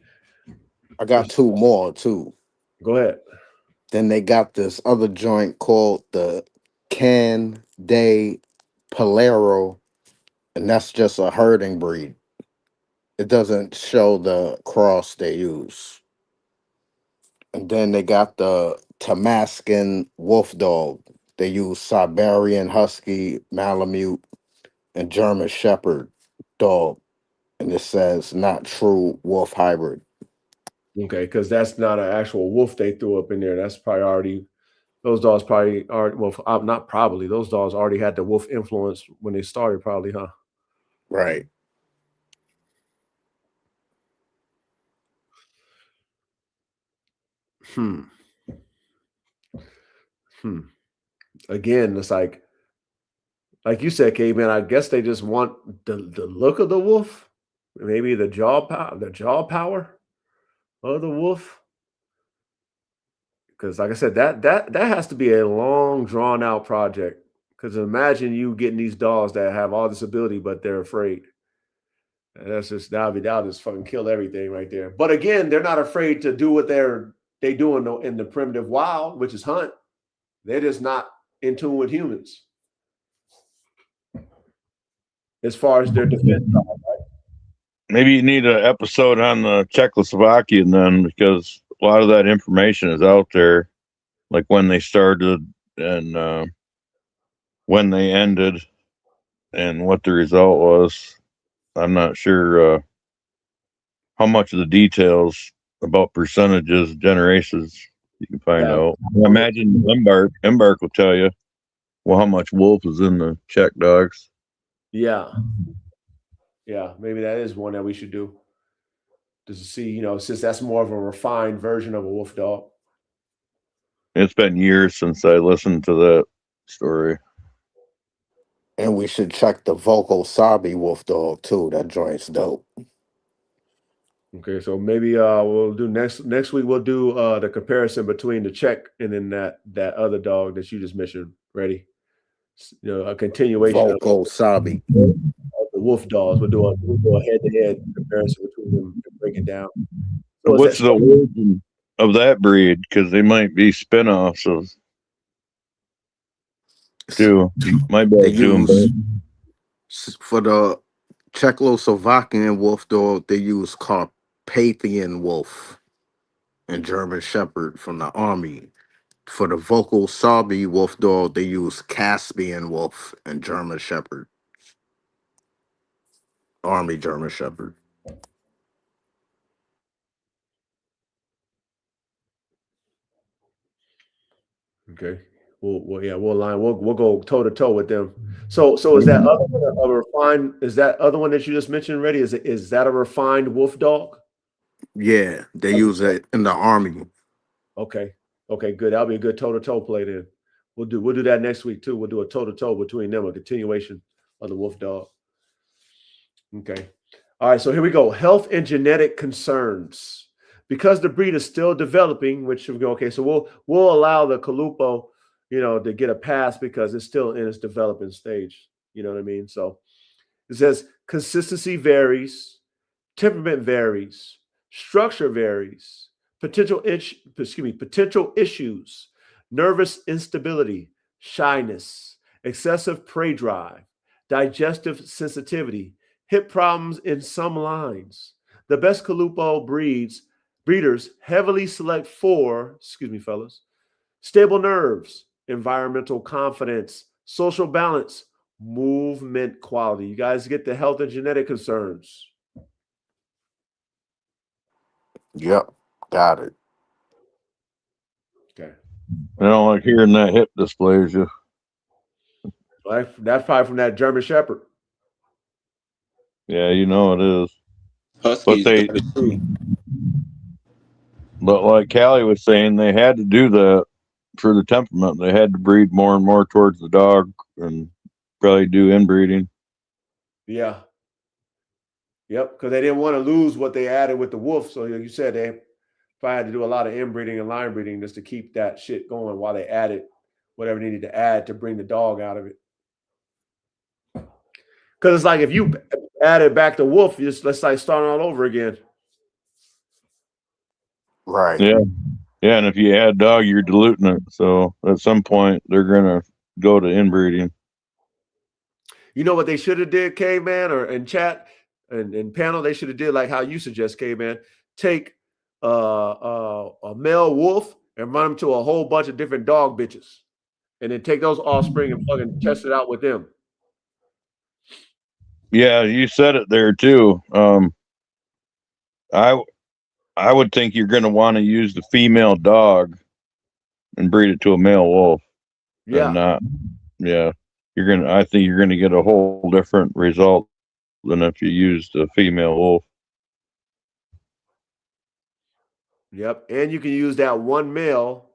I got two more too. Go ahead. Then they got this other joint called the Can de Palero, and that's just a herding breed. It doesn't show the cross they use. And then they got the Tamascan wolf dog. They use Siberian Husky, Malamute, and German Shepherd dog. And it says not true wolf hybrid. Okay, because that's not an actual wolf they threw up in there. That's probably already, those dogs probably are, well, not probably, those dogs already had the wolf influence when they started, probably, huh? Right. Again, it's like you said, K man, I guess they just want the look of the wolf, maybe the jaw power of the wolf. Because like I said, that has to be a long, drawn out project. Because imagine you getting these dogs that have all this ability, but they're afraid. And that's just that'll just fucking kill everything right there. But again, they're not afraid to do what they do in the primitive wild, which is hunt. They're just not in tune with humans as far as their defense. Right? Maybe you need an episode on the Czechoslovakian then, because a lot of that information is out there. like when they started and when they ended and what the result was. I'm not sure how much of the details about percentages, generations you can find out. I imagine Embark will tell you well how much wolf is in the Czech dogs. Yeah. Yeah, maybe that is one that we should do. Just to see, since that's more of a refined version of a wolf dog. It's been years since I listened to that story. And we should check the vocal Sabi Wolfdog too. That joint's dope. Okay, so maybe we'll do next week. We'll do the comparison between the Czech and then that other dog that you just mentioned. Ready? A continuation Vocal Sabi. of the wolf dogs. We'll do a head-to-head comparison between them and break it down. So What's the origin of that breed? Because they might be spin-offs of two. My bad, for the Czechoslovakian Wolfdog, they use Carpathian Wolf and German Shepherd from the army. For the vocal Sabi Wolfdog, they use Caspian Wolf and German Shepherd. Army German Shepherd. Okay. We'll line. We'll go toe to toe with them. So is that other one a refined? Is that other one that you just mentioned ready? Is that a refined wolf dog? Yeah, they use it in the army. Okay, good. That'll be a good toe to toe play then. We'll do that next week too. We'll do a toe to toe between them, a continuation of the wolf dog. Okay. All right. So here we go. Health and genetic concerns. Because the breed is still developing, which we go, okay, so we'll allow the Calupoh, to get a pass because it's still in its developing stage. You know what I mean? So it says consistency varies, temperament varies, structure varies, potential issues, nervous instability, shyness, excessive prey drive, digestive sensitivity, hip problems in some lines. The best Calupoh breeders heavily select for, stable nerves, environmental confidence, social balance, movement quality. You guys get the health and genetic concerns. Yep, got it. Okay. I don't like hearing that hip dysplasia. That's probably from that German Shepherd. Yeah, it is. Huskies, But like Callie was saying, they had to do that for the temperament. They had to breed more and more towards the dog and probably do inbreeding. Yeah. Yep, because they didn't want to lose what they added with the wolf. So like you said, they probably had to do a lot of inbreeding and line breeding just to keep that shit going while they added whatever they needed to add to bring the dog out of it. Because it's like if you added back the wolf, let's like starting all over again. Right. Yeah. Yeah, and if you add dog, you're diluting it. So at some point, they're going to go to inbreeding. You know what they should have did, Caveman, or in chat and panel, they should have did like how you suggest, Caveman. Take a male wolf and run them to a whole bunch of different dog bitches. And then take those offspring and fucking test it out with them. Yeah, you said it there too. I would think you're going to want to use the female dog and breed it to a male wolf. Yeah. I think you're going to get a whole different result than if you used a female wolf. Yep. And you can use that one male.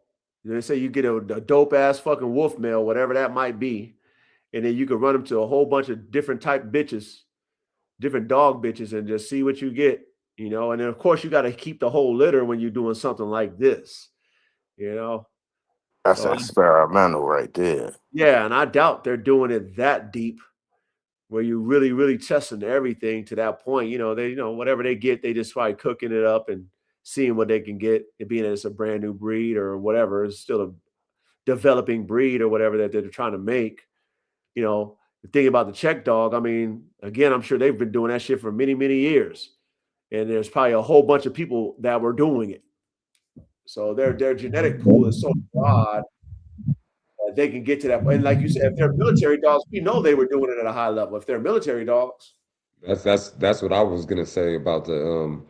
They say you get a dope ass fucking wolf male, whatever that might be. And then you can run them to a whole bunch of different type bitches, different dog bitches, and just see what you get. And then of course you got to keep the whole litter when you're doing something like this, That's experimental right there. Yeah, and I doubt they're doing it that deep where you're really, really testing everything to that point. They, whatever they get, they just probably cooking it up and seeing what they can get. It being that it's a brand new breed or whatever, it's still a developing breed or whatever that they're trying to make. The thing about the Czech dog, I mean, again, I'm sure they've been doing that shit for many, many years. And there's probably a whole bunch of people that were doing it. So their genetic pool is so broad that they can get to that. And like you said, if they're military dogs, we know they were doing it at a high level. If they're military dogs, That's what I was gonna say about the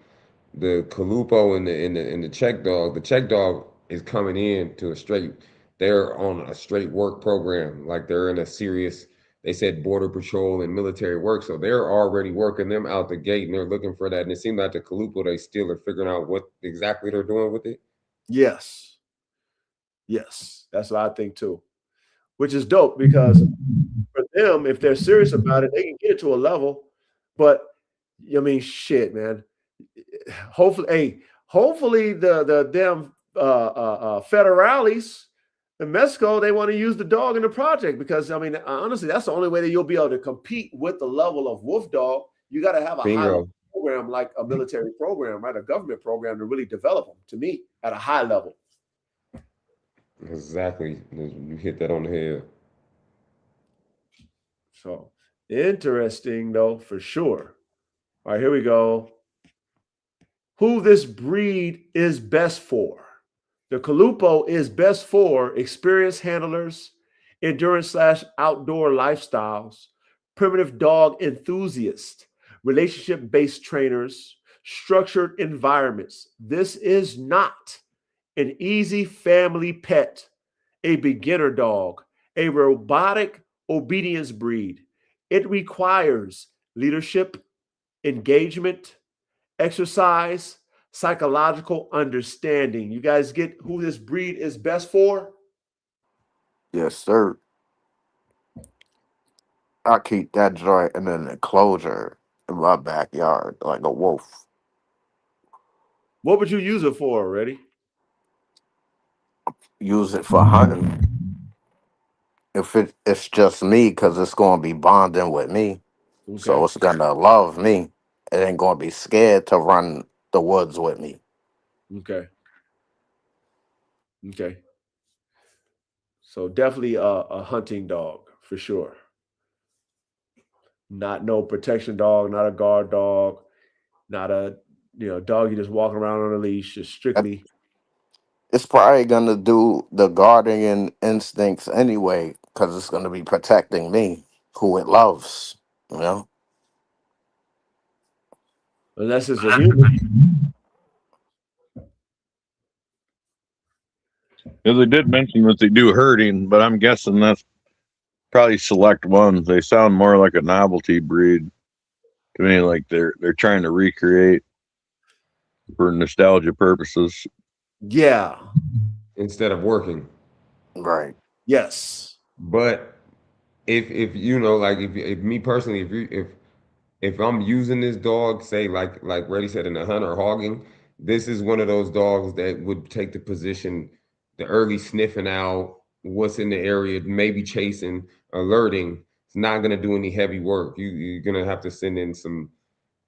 Calupoh and the Czech dog. The Czech dog is coming in to a straight. They're on a straight work program. Like they're in a serious. They said border patrol and military work, so they're already working them out the gate, and they're looking for that. And it seems like the Calupoh, they still are figuring out what exactly they're doing with it. yes, that's what I think too. Which is dope because for them, if they're serious about it, they can get it to a level. But I mean, shit, man. Hopefully the damn federales in Mexico, they want to use the dog in the project because I mean, honestly, that's the only way that you'll be able to compete with the level of wolf dog. You got to have a high program like a military program, right? A government program to really develop them. To me, at a high level. Exactly, you hit that on the head. So interesting, though, for sure. All right, here we go. Who this breed is best for? The Calupoh is best for experienced handlers, endurance/outdoor lifestyles, primitive dog enthusiasts, relationship-based trainers, structured environments. This is not an easy family pet, a beginner dog, a robotic obedience breed. It requires leadership, engagement, exercise, psychological understanding. You guys get who this breed is best for? Yes, sir. I keep that joint in an enclosure in my backyard like a wolf. What would you use it for already? Use it for hunting. If it's just me, because it's going to be bonding with me. Okay. So it's going to love me. It ain't going to be scared to run the woods with me. Okay. So definitely a hunting dog for sure. Not no protection dog, not a guard dog, not a dog you just walking around on a leash. Just strictly. It's probably going to do the guardian instincts anyway, because it's going to be protecting me, who it loves, you know? Unless it's a human. Yeah, they did mention that they do herding, but I'm guessing that's probably select ones. They sound more like a novelty breed to me, like they're trying to recreate for nostalgia purposes. Yeah. Instead of working. Right. Yes. But if you know, like if me personally, if I'm using this dog, say like Reddy said in the hunt or hogging, this is one of those dogs that would take the position, the early sniffing out, what's in the area, maybe chasing, alerting. It's not gonna do any heavy work. You're gonna have to send in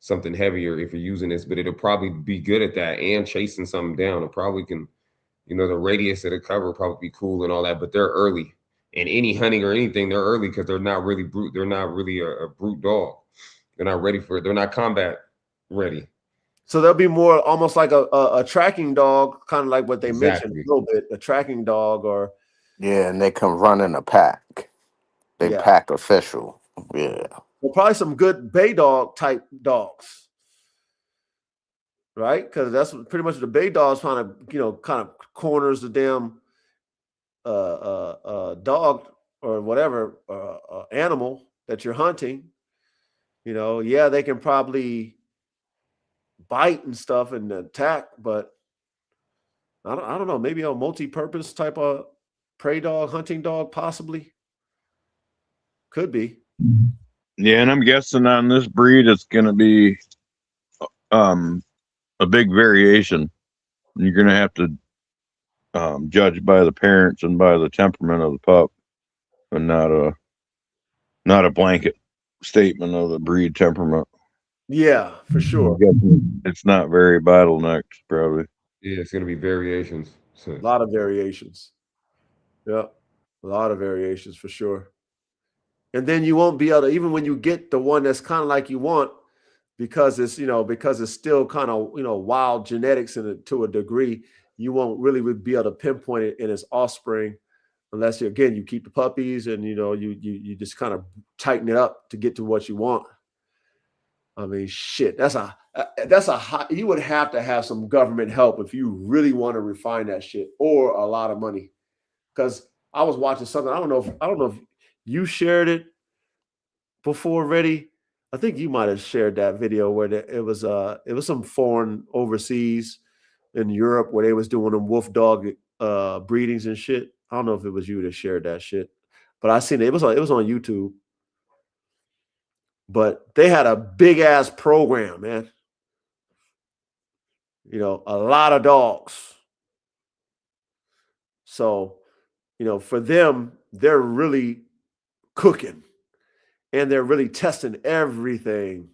something heavier if you're using this, but it'll probably be good at that and chasing something down. It probably can, the radius of the cover will probably be cool and all that, but they're early. And any hunting or anything, they're early because they're not really brute. They're not really a brute dog. They're not ready for it. They're not combat ready. So they'll be more almost like a tracking dog, kind of like what they mentioned a little bit, a tracking dog or. Yeah, and they can run in a pack. They pack official. Yeah. Well, probably some good bay dog type dogs. Right? Because that's pretty much the bay dogs kind of corners the damn dog or whatever animal that you're hunting. They can probably bite and stuff and attack, but I don't know, maybe a multi-purpose type of prey dog, hunting dog, possibly. Could be. Yeah, and I'm guessing on this breed it's gonna be a big variation. You're gonna have to judge by the parents and by the temperament of the pup, and not a blanket statement of the breed temperament. Yeah, for sure. It's not very bottlenecked, probably. Yeah, it's gonna be variations. A lot of variations. Yeah, a lot of variations for sure. And then you won't be able to, even when you get the one that's kind of like you want, because it's still kind of wild genetics to a degree, you won't really be able to pinpoint it in its offspring unless you keep the puppies and you just kind of tighten it up to get to what you want. I mean, shit, that's a high. You would have to have some government help if you really want to refine that shit, or a lot of money. Because I was watching something. I don't know if you shared it before, Reddy. I think you might have shared that video where it was some foreign overseas in Europe where they was doing them wolf dog breedings and shit. I don't know if it was you that shared that shit, but I seen it. It was on YouTube. But they had a big ass program, man. A lot of dogs. So, for them, they're really cooking and they're really testing everything.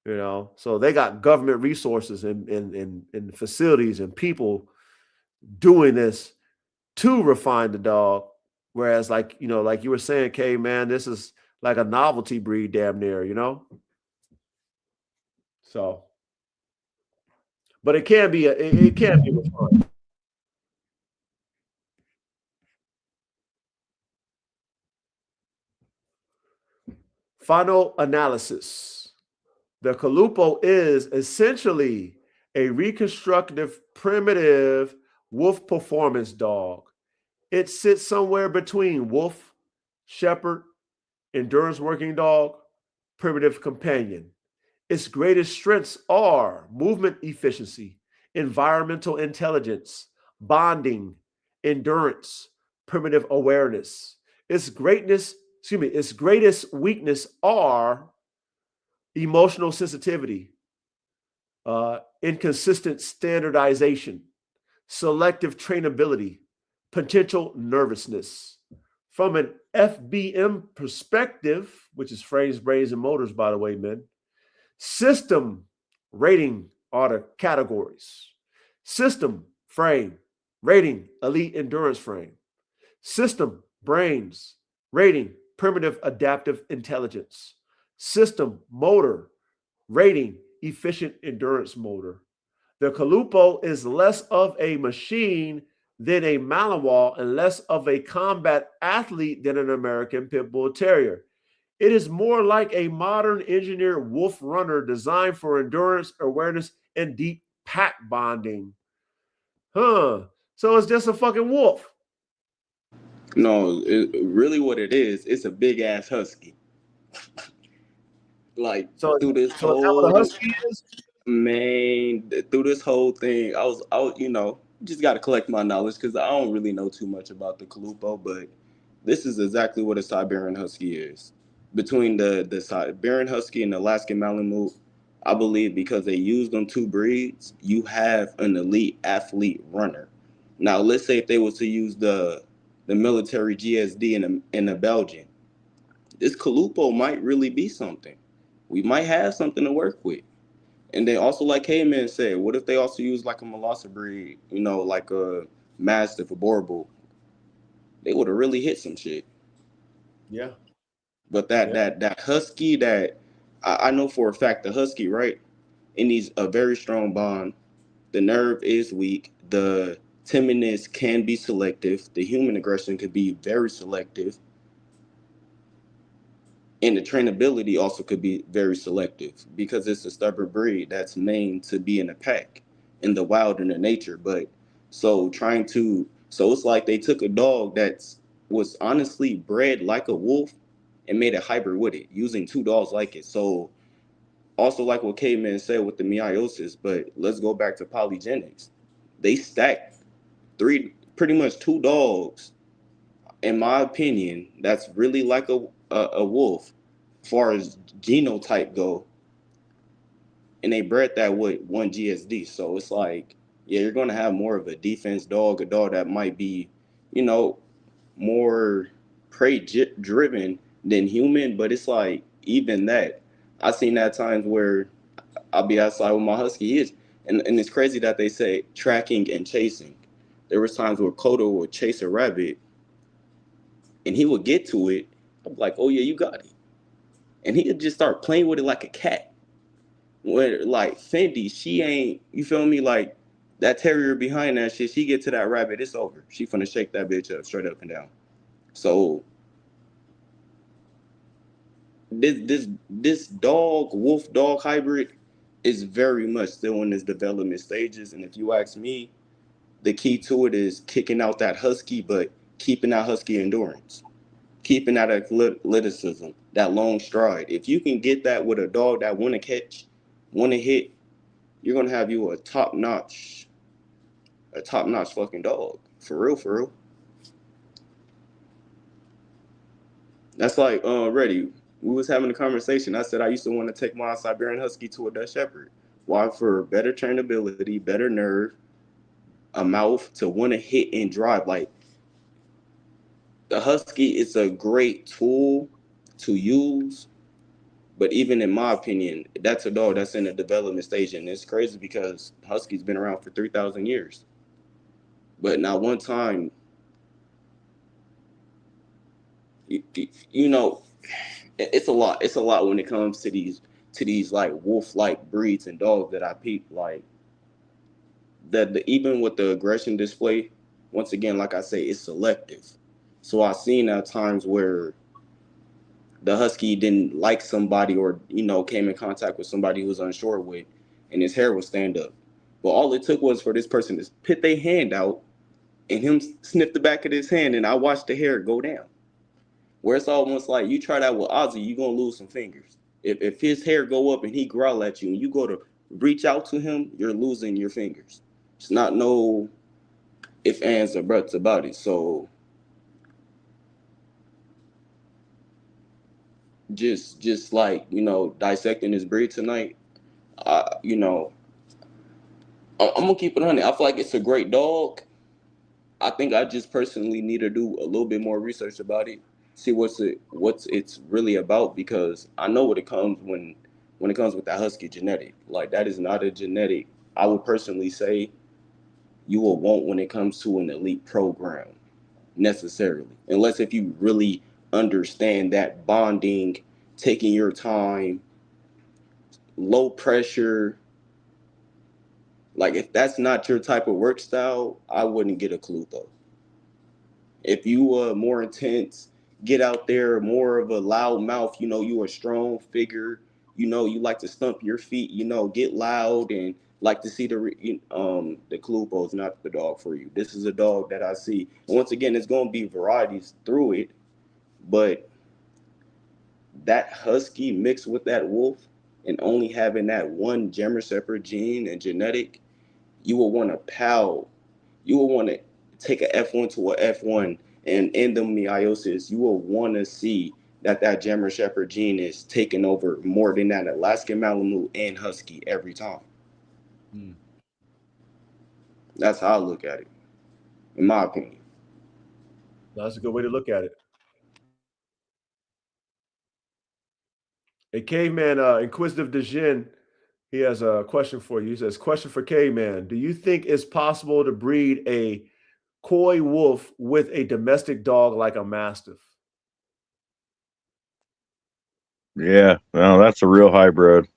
So they got government resources and facilities and people doing this to refine the dog. Whereas, like you were saying, Kay, man, this is like a novelty breed, damn near, So, but it can be refined. Final analysis. The Calupoh is essentially a reconstructive, primitive wolf performance dog. It sits somewhere between wolf, shepherd, endurance working dog, primitive companion. Its greatest strengths are movement efficiency, environmental intelligence, bonding, endurance, primitive awareness. Its greatest weakness are emotional sensitivity, inconsistent standardization, selective trainability, potential nervousness. From an FBM perspective, which is frames, brains, and motors, by the way, men, system rating are the categories. System frame, rating, elite endurance frame. System brains, rating, primitive adaptive intelligence. System motor, rating, efficient endurance motor. The Calupoh is less of a machine than a Malinois and less of a combat athlete than an American Pit Bull Terrier. It is more like a modern engineered wolf runner designed for endurance, awareness, and deep pack bonding. So it's just a fucking wolf. No, really what it is, it's a big ass husky. Like through this whole husky is? Man, through this whole thing, I was just got to collect my knowledge because I don't really know too much about the Calupoh, but this is exactly what a Siberian Husky is. Between the Siberian Husky and the Alaskan Malamute, I believe because they use them two breeds, you have an elite athlete runner. Now, let's say if they was to use the military GSD and the Belgian, this Calupoh might really be something. We might have something to work with. And then also, like Heyman said, what if they also use like a Molosser breed, like a Mastiff, a Boerboel? They would have really hit some shit. Yeah. But that Husky, that I know for a fact, the Husky, right? It needs a very strong bond. The nerve is weak. The timidness can be selective. The human aggression could be very selective. And the trainability also could be very selective because it's a stubborn breed that's named to be in a pack in the wild, in the nature. But so it's like they took a dog that was honestly bred like a wolf and made a hybrid with it, using two dogs like it. So also like what K-Man said with the meiosis, but let's go back to polygenics. They stacked pretty much two dogs, in my opinion, that's really like a wolf as far as genotype go, and they bred that with one GSD. So it's like, yeah, you're going to have more of a defense dog, a dog that might be, more prey driven than human. But it's like, even that, I've seen that times where I'll be outside with my husky, and it's crazy that they say tracking and chasing. There was times where Kodo would chase a rabbit and he would get to it. I'm like, oh yeah, you got it. And he would just start playing with it like a cat. Where like Fendi, she ain't, you feel me? Like That terrier behind that shit, she get to that rabbit, it's over. She finna shake that bitch up straight up and down. So this dog wolf dog hybrid is very much still in its development stages. And if you ask me, the key to it is kicking out that husky, but keeping that husky endurance, keeping that athleticism, that long stride. If you can get that with a dog that want to catch, want to hit, you're gonna have you a top notch fucking dog. For real, for real. That's like Reddy. We was having a conversation. I said I used to want to take my Siberian Husky to a Dutch Shepherd. Why? For better trainability, better nerve, a mouth to want to hit and drive. Like the Husky is a great tool to use, but even in my opinion, that's a dog that's in a development stage, and it's crazy because Husky's been around for 3,000 years. But not one time, you know, it's a lot. It's a lot when it comes to these like wolf-like breeds and dogs that I peep. Like that, even with the aggression display, once again, like I say, it's selective. So I've seen at times where the husky didn't like somebody, or came in contact with somebody who was unsure with, and his hair would stand up. But all it took was for this person to put their hand out and him sniff the back of his hand, and I watched the hair go down. Where it's almost like you try that with Ozzy, you're gonna lose some fingers. If his hair go up and he growl at you and you go to reach out to him, you're losing your fingers. It's not no ifs, ands, or buts about it. So just like, dissecting this breed tonight, I'm gonna keep it 100. I feel like it's a great dog. I think I just personally need to do a little bit more research about it, see what's it's really about, because I know what it comes when it comes with that husky genetic. Like that is not a genetic I would personally say you will want when it comes to an elite program necessarily, unless if you really understand that bonding, taking your time, low pressure. Like if that's not your type of work style, I wouldn't get a Calupoh. If you are more intense, get out there, more of a loud mouth, you a strong figure, you like to stump your feet, get loud and like to see the Calupoh is not the dog for you. This is a dog that I see. And once again, it's going to be varieties through it, but that husky mixed with that wolf and only having that one German Shepherd gene and genetic, you will want to pal. You will want to take a F1 to a F1, and in the meiosis, you will want to see that German Shepherd gene is taking over more than that Alaskan Malamute and Husky every time. That's how I look at it, in my opinion. That's a good way to look at it. A Caveman, Inquisitive Dejin, he has a question for you. He says, question for Caveman. Do you think it's possible to breed a coy wolf with a domestic dog like a Mastiff? Yeah, no, that's a real hybrid.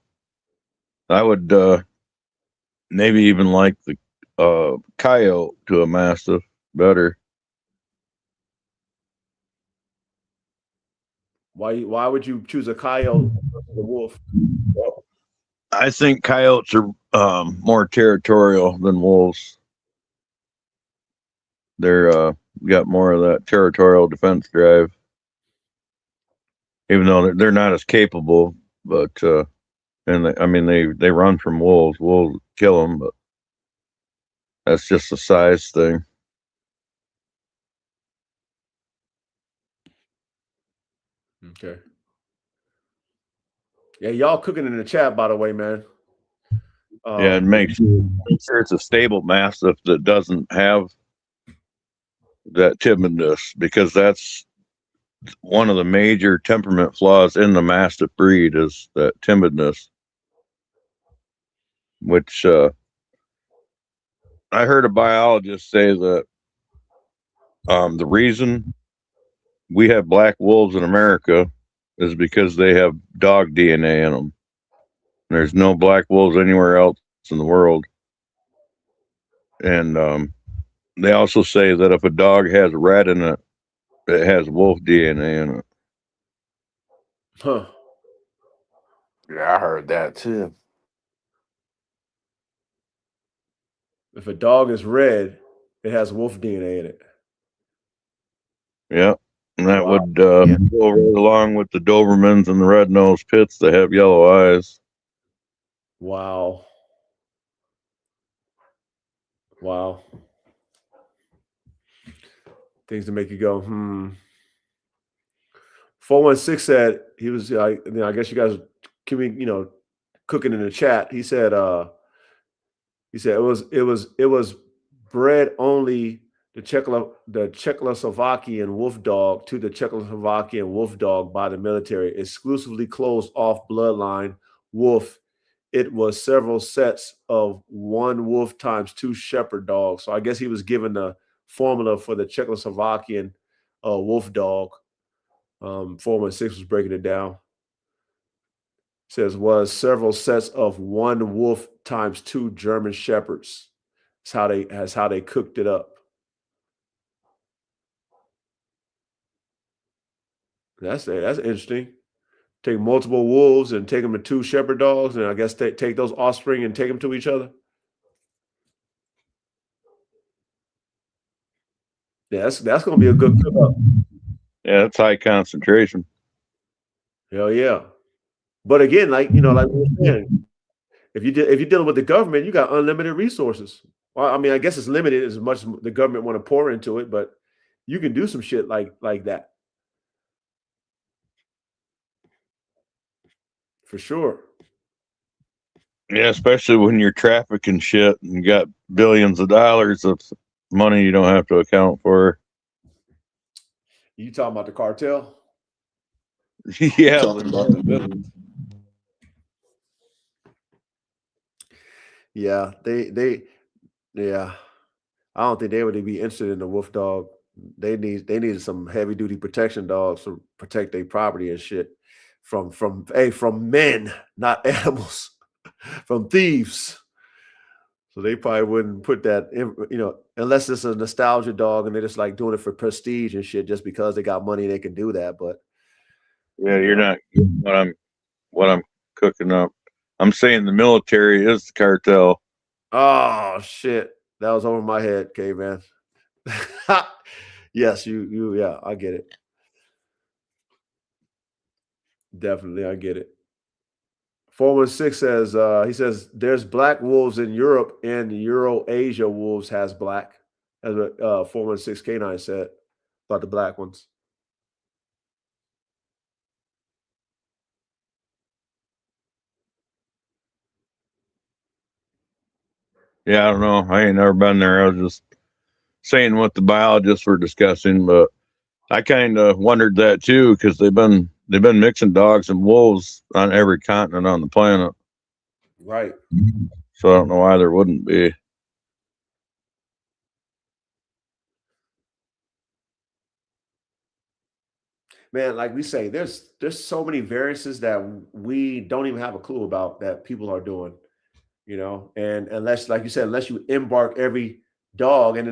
I would maybe even like the coyote to a Mastiff better. Why would you choose a coyote versus a wolf? I think coyotes are more territorial than wolves. They're got more of that territorial defense drive, even though they're not as capable. But they run from wolves. Wolves kill them, but that's just a size thing. Okay. Yeah, y'all cooking in the chat, by the way, man. Yeah, and make sure it's a stable Mastiff that doesn't have that timidness, because that's one of the major temperament flaws in the Mastiff breed, is that timidness, which I heard a biologist say that the reason we have black wolves in America is because they have dog DNA in them. There's no black wolves anywhere else in the world. And they also say that if a dog has red in it, it has wolf DNA in it. Huh. Yeah, I heard that too. If a dog is red, it has wolf DNA in it. Yeah. And that Wow. would go right along with the Dobermans and the red-nosed pits that have yellow eyes. Wow. Wow. Things to make you go, 416 said he was, I guess you guys can be, cooking in the chat. He said it was bred only the Czechoslovakian Wolfdog to the Czechoslovakian Wolfdog by the military, exclusively closed off bloodline wolf. It was several sets of one wolf times two shepherd dogs. So I guess he was given the formula for the Czechoslovakian wolf dog. 416 was breaking it down. Says was several sets of one wolf times two German shepherds. That's how they cooked it up. That's interesting. Take multiple wolves and take them to two shepherd dogs, and I guess take those offspring and take them to each other. Yeah, that's going to be a good cook-up. Yeah, that's high concentration. Hell yeah. But again, like we were saying, if you're dealing with the government, you got unlimited resources. Well, I mean, I guess it's limited as much as the government want to pour into it, but you can do some shit like that. For sure. Yeah, especially when you're trafficking shit and got billions of dollars of money you don't have to account for. You talking about the cartel? Yeah. Talking about the millions. Yeah, yeah. I don't think they would be interested in the wolf dog. They needed some heavy duty protection dogs to protect their property and shit from men, not animals, from thieves. So they probably wouldn't put that in, unless it's a nostalgia dog and they're just like doing it for prestige and shit, just because they got money they can do that. But yeah, you're not what I'm cooking up. I'm saying the military is the cartel. Oh shit, that was over my head, K-Man. Yes, yeah, I get it. Definitely, I get it. 416 says he says there's black wolves in Europe and Euro-Asia wolves has black. As what 416 K9 said about the black ones. Yeah, I don't know. I ain't never been there. I was just saying what the biologists were discussing, but I kind of wondered that too, because they've been mixing dogs and wolves on every continent on the planet. Right. So I don't know why there wouldn't be. Man, like we say, there's so many variances that we don't even have a clue about that people are doing, and unless, like you said, unless you embark every dog, and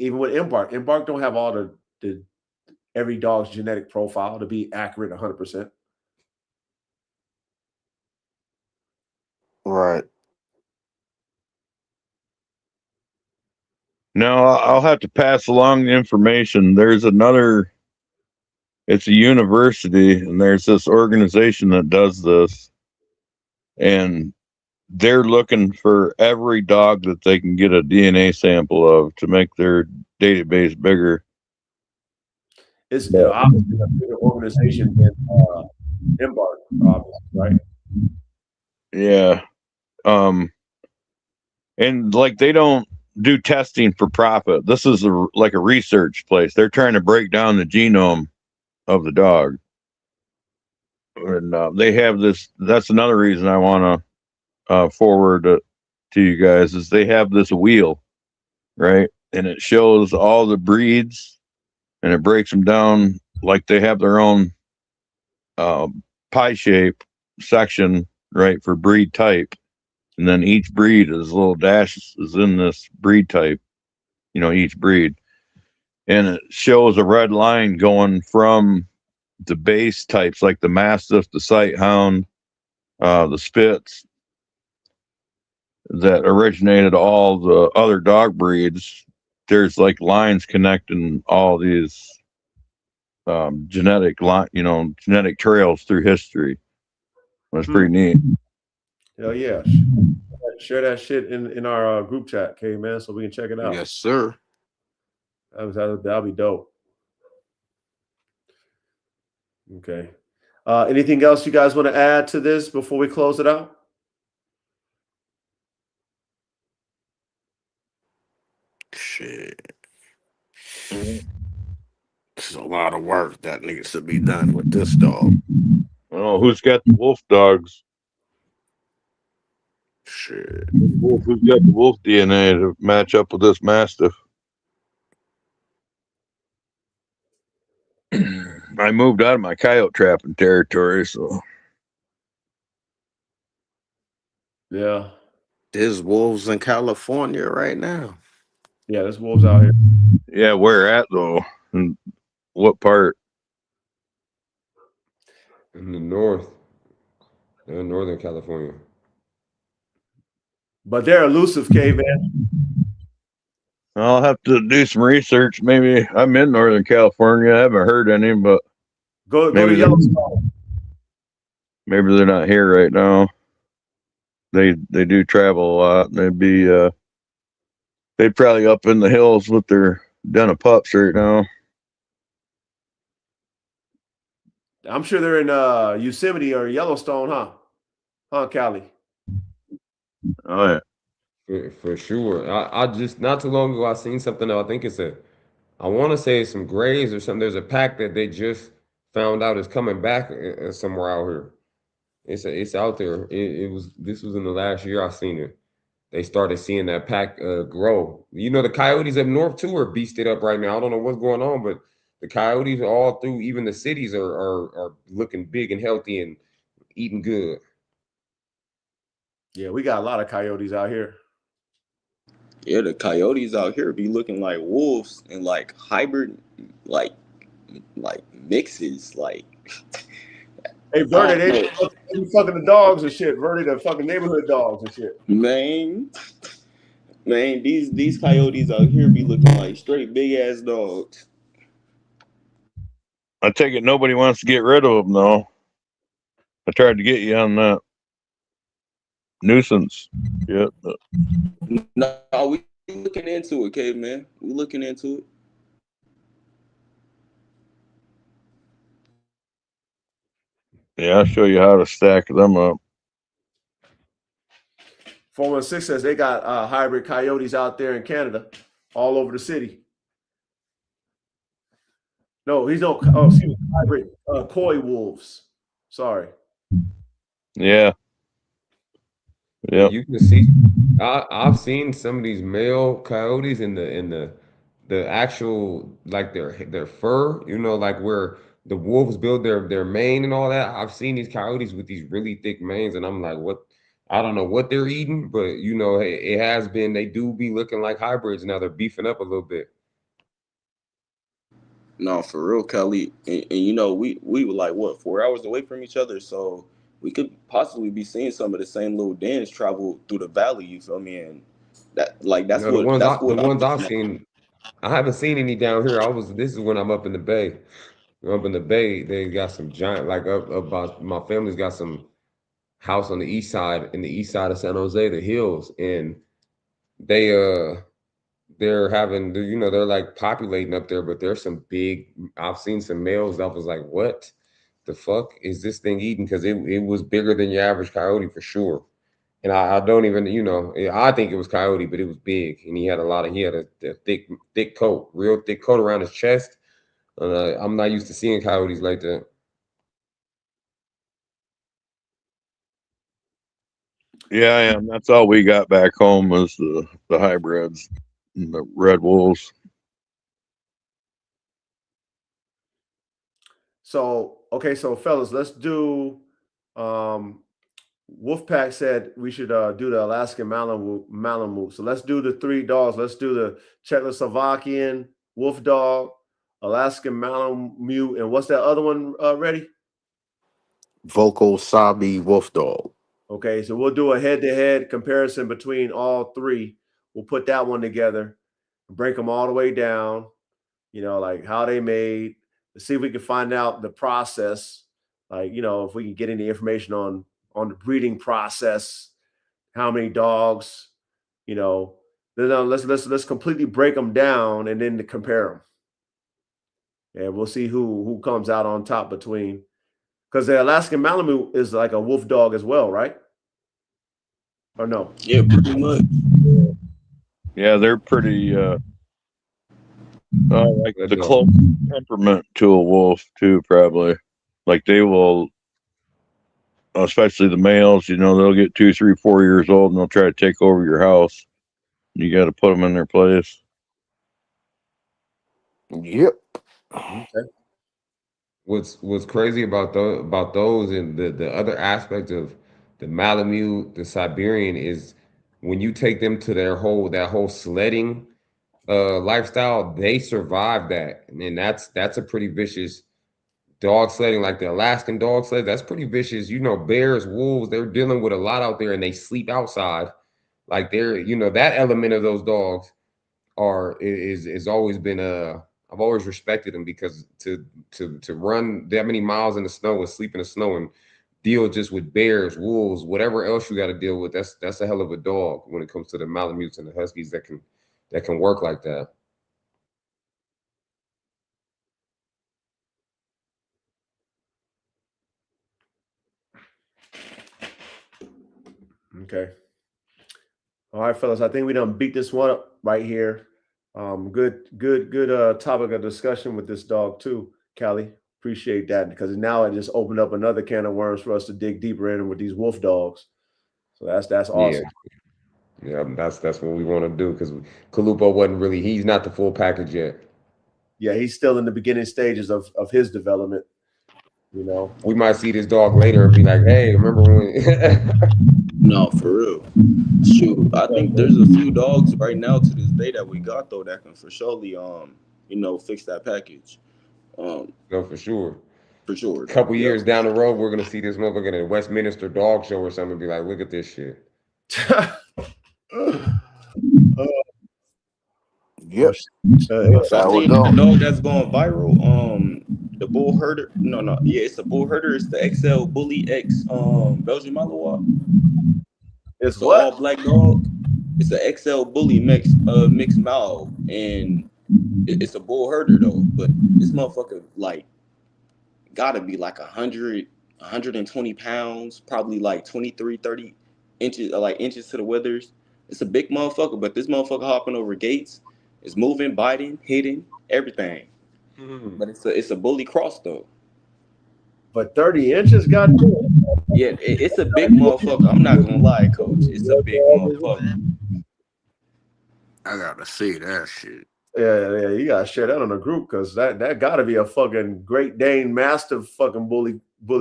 even with embark don't have all the every dog's genetic profile to be accurate 100%. Right. No, I'll have to pass along the information. It's a university, and there's this organization that does this, and they're looking for every dog that they can get a DNA sample of to make their database bigger. It's obviously a bigger organization than Embark, obviously, right? Yeah. And like they don't do testing for profit. This is like a research place. They're trying to break down the genome of the dog. And they have this. That's another reason I want to forward it to you guys is they have this wheel, right? And it shows all the breeds and it breaks them down like they have their own pie shape section, right, for breed type. and then each breed is little dashes is in this breed type. Each breed, and it shows a red line going from the base types like the Mastiff, the Sighthound, the Spitz that originated all the other dog breeds. There's like lines connecting all these genetic trails through history. That's pretty neat. Hell yeah. Share that shit in our group chat, okay, man, so we can check it out. Yes, sir. That'll be dope. Okay. Anything else you guys want to add to this before we close it out? Shit. This is a lot of work that needs to be done with this dog. Oh, who's got the wolf dogs? Shit. Who's got the wolf DNA to match up with this Mastiff? I moved out of my coyote trapping territory, so Yeah. There's wolves in California right now. Yeah, there's wolves out here. Yeah, where at though? And what part? In the north. They're in Northern California. But they're elusive, caveman. I'll have to do some research. Maybe I'm in Northern California. I haven't heard any, but Go to Yellowstone. Maybe they're not here right now. They do travel a lot. They'd probably up in the hills with their den of pups right now. I'm sure they're in Yosemite or Yellowstone, huh? Huh, Cali? Oh yeah. For sure. I just not too long ago I seen something I think I want to say it's some grays or something. There's a pack that they just found out is coming back somewhere out here. It's out there. This was in the last year I seen it. They started seeing that pack grow. The coyotes up north too are beasted up right now. I don't know what's going on, but the coyotes all through even the cities are looking big and healthy and eating good. Yeah, we got a lot of coyotes out here. Yeah, the coyotes out here be looking like wolves and like hybrid, like mixes. Like, Hey, Verdi, they be fucking the dogs and shit. Verdi, the fucking neighborhood dogs and shit. man, these coyotes out here be looking like straight big ass dogs. I take it nobody wants to get rid of them though. I tried to get you on that nuisance. Yeah. No, we looking into it, caveman. We looking into it. Yeah, I'll show you how to stack them up. 416 says they got hybrid coyotes out there in Canada, all over the city. No, hybrid coy wolves. Sorry. Yeah. Yeah. You can see. I've seen some of these male coyotes in the actual like their fur. Like where the wolves build their mane and all that. I've seen these coyotes with these really thick manes, and I'm like, what? I don't know what they're eating, but it has been. They do be looking like hybrids now. They're beefing up a little bit. No, for real, Kelly. And we were like what 4 hours away from each other, so we could possibly be seeing some of the same little dens travel through the valley. You feel me? And that's The ones that's what I'm I've looking at. seen. I haven't seen any down here. This is when I'm up in the bay. Up in the bay, they got some giant, like up by my family's got some house on the east side, in the east side of San Jose, the hills, and they they're having, they're like populating up there, but there's some big. I've seen some males that was like, what the fuck is this thing eating? Because it was bigger than your average coyote for sure. And I don't even, I think it was coyote, but it was big, and he had a thick coat, real thick coat around his chest. I'm not used to seeing coyotes like that. Yeah, I am. That's all we got back home was the hybrids and the red wolves. So, okay, so fellas, let's do Wolfpack said we should do the Alaskan Malamute. So let's do the 3 dogs. Let's do the Czechoslovakian Wolfdog, Alaskan Malamute, and what's that other one ready? Vocal Sabi Wolfdog. Okay, so we'll do a head-to-head comparison between all 3. We'll put that one together, break them all the way down, like how they made. Let's see if we can find out the process, like, if we can get any information on the breeding process, how many dogs, then let's completely break them down and then to compare them. And we'll see who comes out on top between, because the Alaskan Malamute is like a wolf dog as well, right? Or no? Yeah, pretty much. Yeah, they're pretty like the close temperament to a wolf too, probably. Like they will, especially the males, they'll get 2, 3, 4 years old and they'll try to take over your house. You got to put them in their place. Yep. Okay. What's crazy about those and the other aspect of the Malamute, the Siberian, is when you take them to that whole sledding lifestyle, they survive that, and that's a pretty vicious dog sledding, like the Alaskan dog sled. That's pretty vicious. Bears, wolves, they're dealing with a lot out there, and they sleep outside. Like that element of those dogs is always been I've always respected them, because to run that many miles in the snow and sleep in the snow and deal just with bears, wolves, whatever else you got to deal with, that's a hell of a dog when it comes to the Malamutes and the Huskies that can work like that. Okay. All right, fellas. I think we done beat this one up right here. Good topic of discussion with this dog too, Callie. Appreciate that, because now it just opened up another can of worms for us to dig deeper in with these wolf dogs. So that's awesome. Yeah, that's what we want to do, because Calupoh wasn't really, he's not the full package yet. Yeah, he's still in the beginning stages of his development. We might see this dog later and be like, hey, remember when? No, for real. Shoot, I think there's a few dogs right now to this day that we got though that can for surely fix that package. No, for sure. For sure. A couple years down the road, we're gonna see this motherfucker at a Westminster dog show or something and be like, look at this shit. Yep. The dog that's going viral, the bull herder. No, yeah, it's a bull herder. It's the XL Bully X Belgian Malinois. It's what? All black dog. It's an XL Bully mixed mal, and it's a bull herder though. But this motherfucker like gotta be like 120 pounds, probably like 23, 30 inches, like inches to the withers. It's a big motherfucker, but this motherfucker hopping over gates. It's moving, biting, hitting, everything. Mm-hmm. But it's a bully cross though. But 30 inches, goddamn. Yeah, it's a big motherfucker. I'm not gonna lie, coach. It's a big motherfucker. I gotta see that shit. Yeah, you gotta share that on the group, because that gotta be a fucking Great Dane Mastiff fucking bully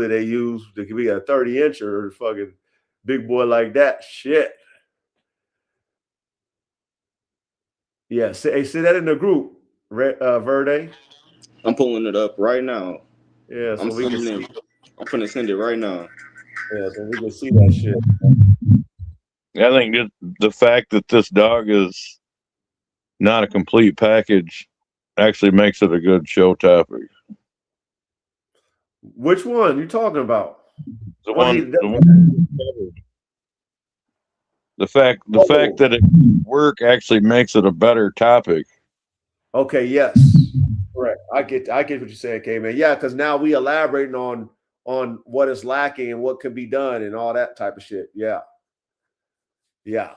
they use. That could be a 30-incher fucking big boy like that. Shit. Yeah, say that in the group, Verde. I'm pulling it up right now. Yeah, so we can see. I'm gonna send it right now. Yeah, so we can see that shit. I think the fact that this dog is not a complete package actually makes it a good show topic. Which one you talking about? The fact that it work actually makes it a better topic. Okay, yes. Correct. I get what you're saying, K-Man. Yeah, because now we elaborating on what is lacking and what can be done and all that type of shit. Yeah. Yeah.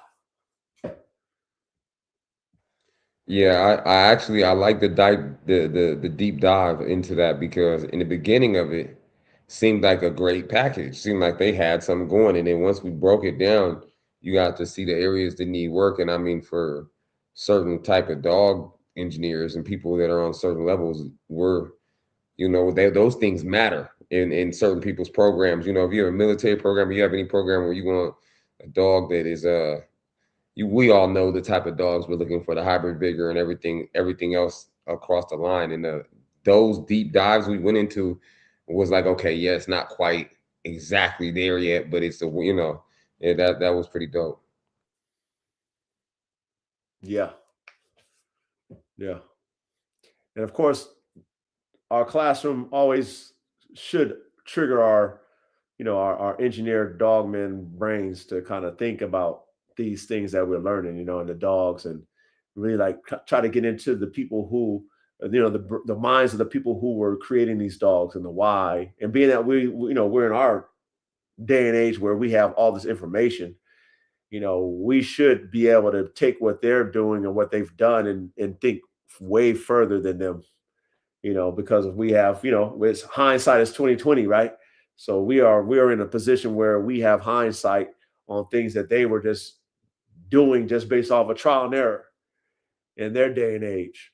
Yeah, I like the deep dive into that, because in the beginning of it seemed like a great package. Seemed like they had something going, and then once we broke it down, you got to see the areas that need work. And I mean, for certain type of dog engineers and people that are on certain levels, we're those things matter in certain people's programs. If you have a military program, or you have any program where you want a dog that is we all know the type of dogs we're looking for, the hybrid vigor and everything else across the line. And those deep dives we went into was like, okay, yeah, it's not quite exactly there yet, but it's that was pretty dope. Yeah. And of course, our classroom always should trigger our engineered dogmen brains to kind of think about these things that we're learning, in the dogs, and really like try to get into the people who, the minds of the people who were creating these dogs and the why. And being that we're in our day and age where we have all this information, we should be able to take what they're doing and what they've done and think way further than them, because we have, it's hindsight is 2020, right? So we are in a position where we have hindsight on things that they were just doing just based off of trial and error in their day and age,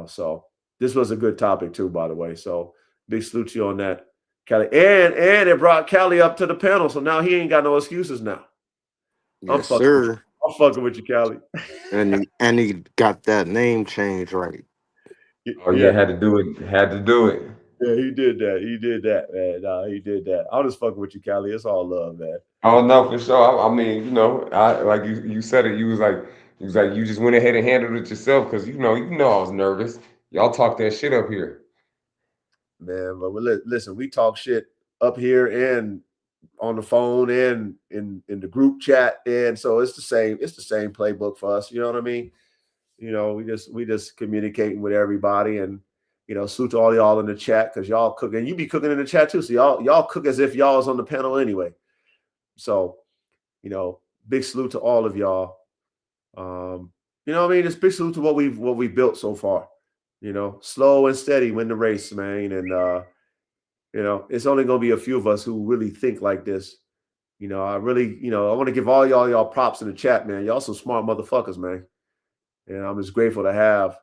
So this was a good topic too, by the way. So big salute to you on that, Callie. And it brought Callie up to the panel, so now he ain't got no excuses now. Yes, sir. I'm fucking with you, Callie. and he got that name change right. Oh yeah, had to do it. Yeah, he did that, man. He did that. I'm just fucking with you, Callie. It's all love, man. Oh no, for sure. I mean, I like you said it. You was like you just went ahead and handled it yourself because I was nervous. Y'all talk that shit up here, man. But listen, we talk shit up here and on the phone and in the group chat, and so it's the same playbook for us. You know what I mean? We just communicating with everybody, and salute to all y'all in the chat because y'all cook, and you be cooking in the chat too. So y'all cook as if y'all was on the panel anyway. So, big salute to all of y'all. Just big salute to what we've built so far. Slow and steady win the race, man. And it's only gonna be a few of us who really think like this. I want to give all y'all props in the chat, man. Y'all some smart motherfuckers, man. And I'm just grateful to have,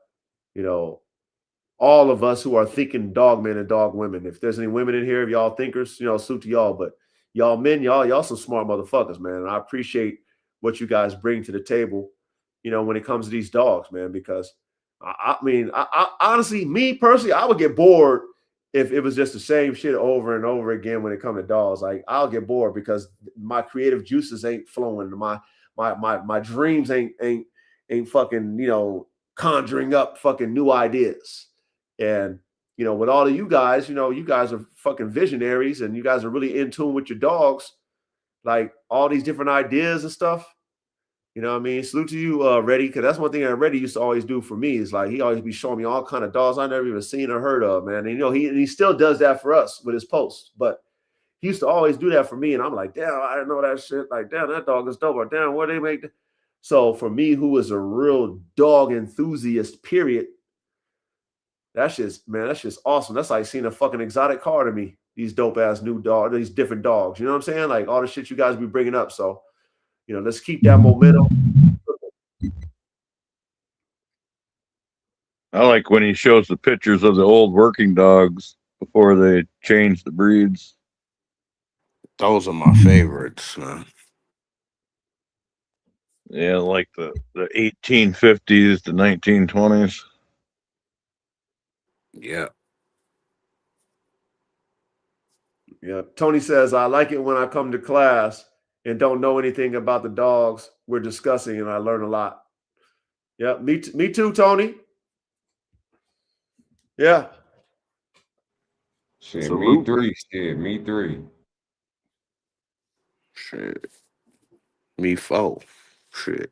all of us who are thinking dog men and dog women. If there's any women in here, if y'all thinkers, salute to y'all. But y'all men, y'all some smart motherfuckers, man. And I appreciate what you guys bring to the table, when it comes to these dogs, man. Because I honestly, me personally, I would get bored if it was just the same shit over and over again when it comes to dogs. Like I'll get bored because my creative juices ain't flowing. My dreams ain't fucking, conjuring up fucking new ideas. And, with all of you guys, you guys are fucking visionaries and you guys are really in tune with your dogs, like all these different ideas and stuff. You know what I mean? Salute to you, Reddy, because that's one thing that Reddy used to always do for me is like he always be showing me all kind of dogs I never even seen or heard of, man. And, he still does that for us with his posts, but he used to always do that for me. And I'm like, damn, I didn't know that shit. Like, damn, that dog is dope. Or damn, what they make? So for me, who is a real dog enthusiast, period, that's just awesome. That's like seeing a fucking exotic car to me. These dope ass new dogs, these different dogs. You know what I'm saying? Like all the shit you guys be bringing up. So, let's keep that momentum. I like when he shows the pictures of the old working dogs before they change the breeds. Those are my favorites, man. Yeah, like the 1850s to 1920s. Yeah. Yeah. Tony says, I like it when I come to class and don't know anything about the dogs we're discussing, and I learn a lot. Yeah, me too, Tony. Yeah. Shit, me three. Shit, me three. Shit. Me four. Shit.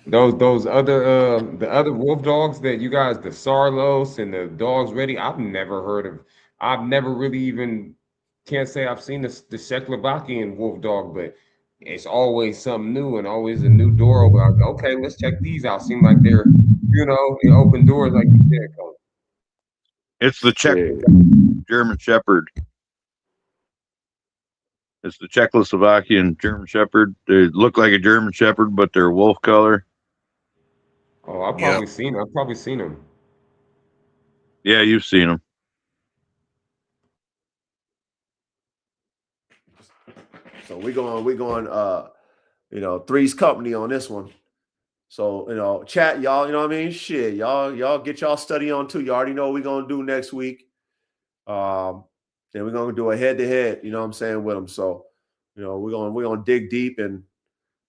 Those other the other wolf dogs that you guys, the Sarlos and the Dogs Ready, I've never heard of. I've never really even can't say I've seen the Czechoslovakian Wolfdog, but it's always something new and always a new door open. Like, okay, let's check these out. Seem like they're they open doors like you said. It's the Czech German Shepherd. It's the Czechoslovakian German Shepherd. They look like a German Shepherd, but they're wolf color. Oh, I've probably seen them. Yeah, you've seen them. So we're going Three's Company on this one. So, chat, y'all, you know what I mean? Shit, y'all get y'all study on too. You already know what we're gonna do next week. Then we're gonna do a head-to-head, you know what I'm saying, with them. So, we're gonna dig deep and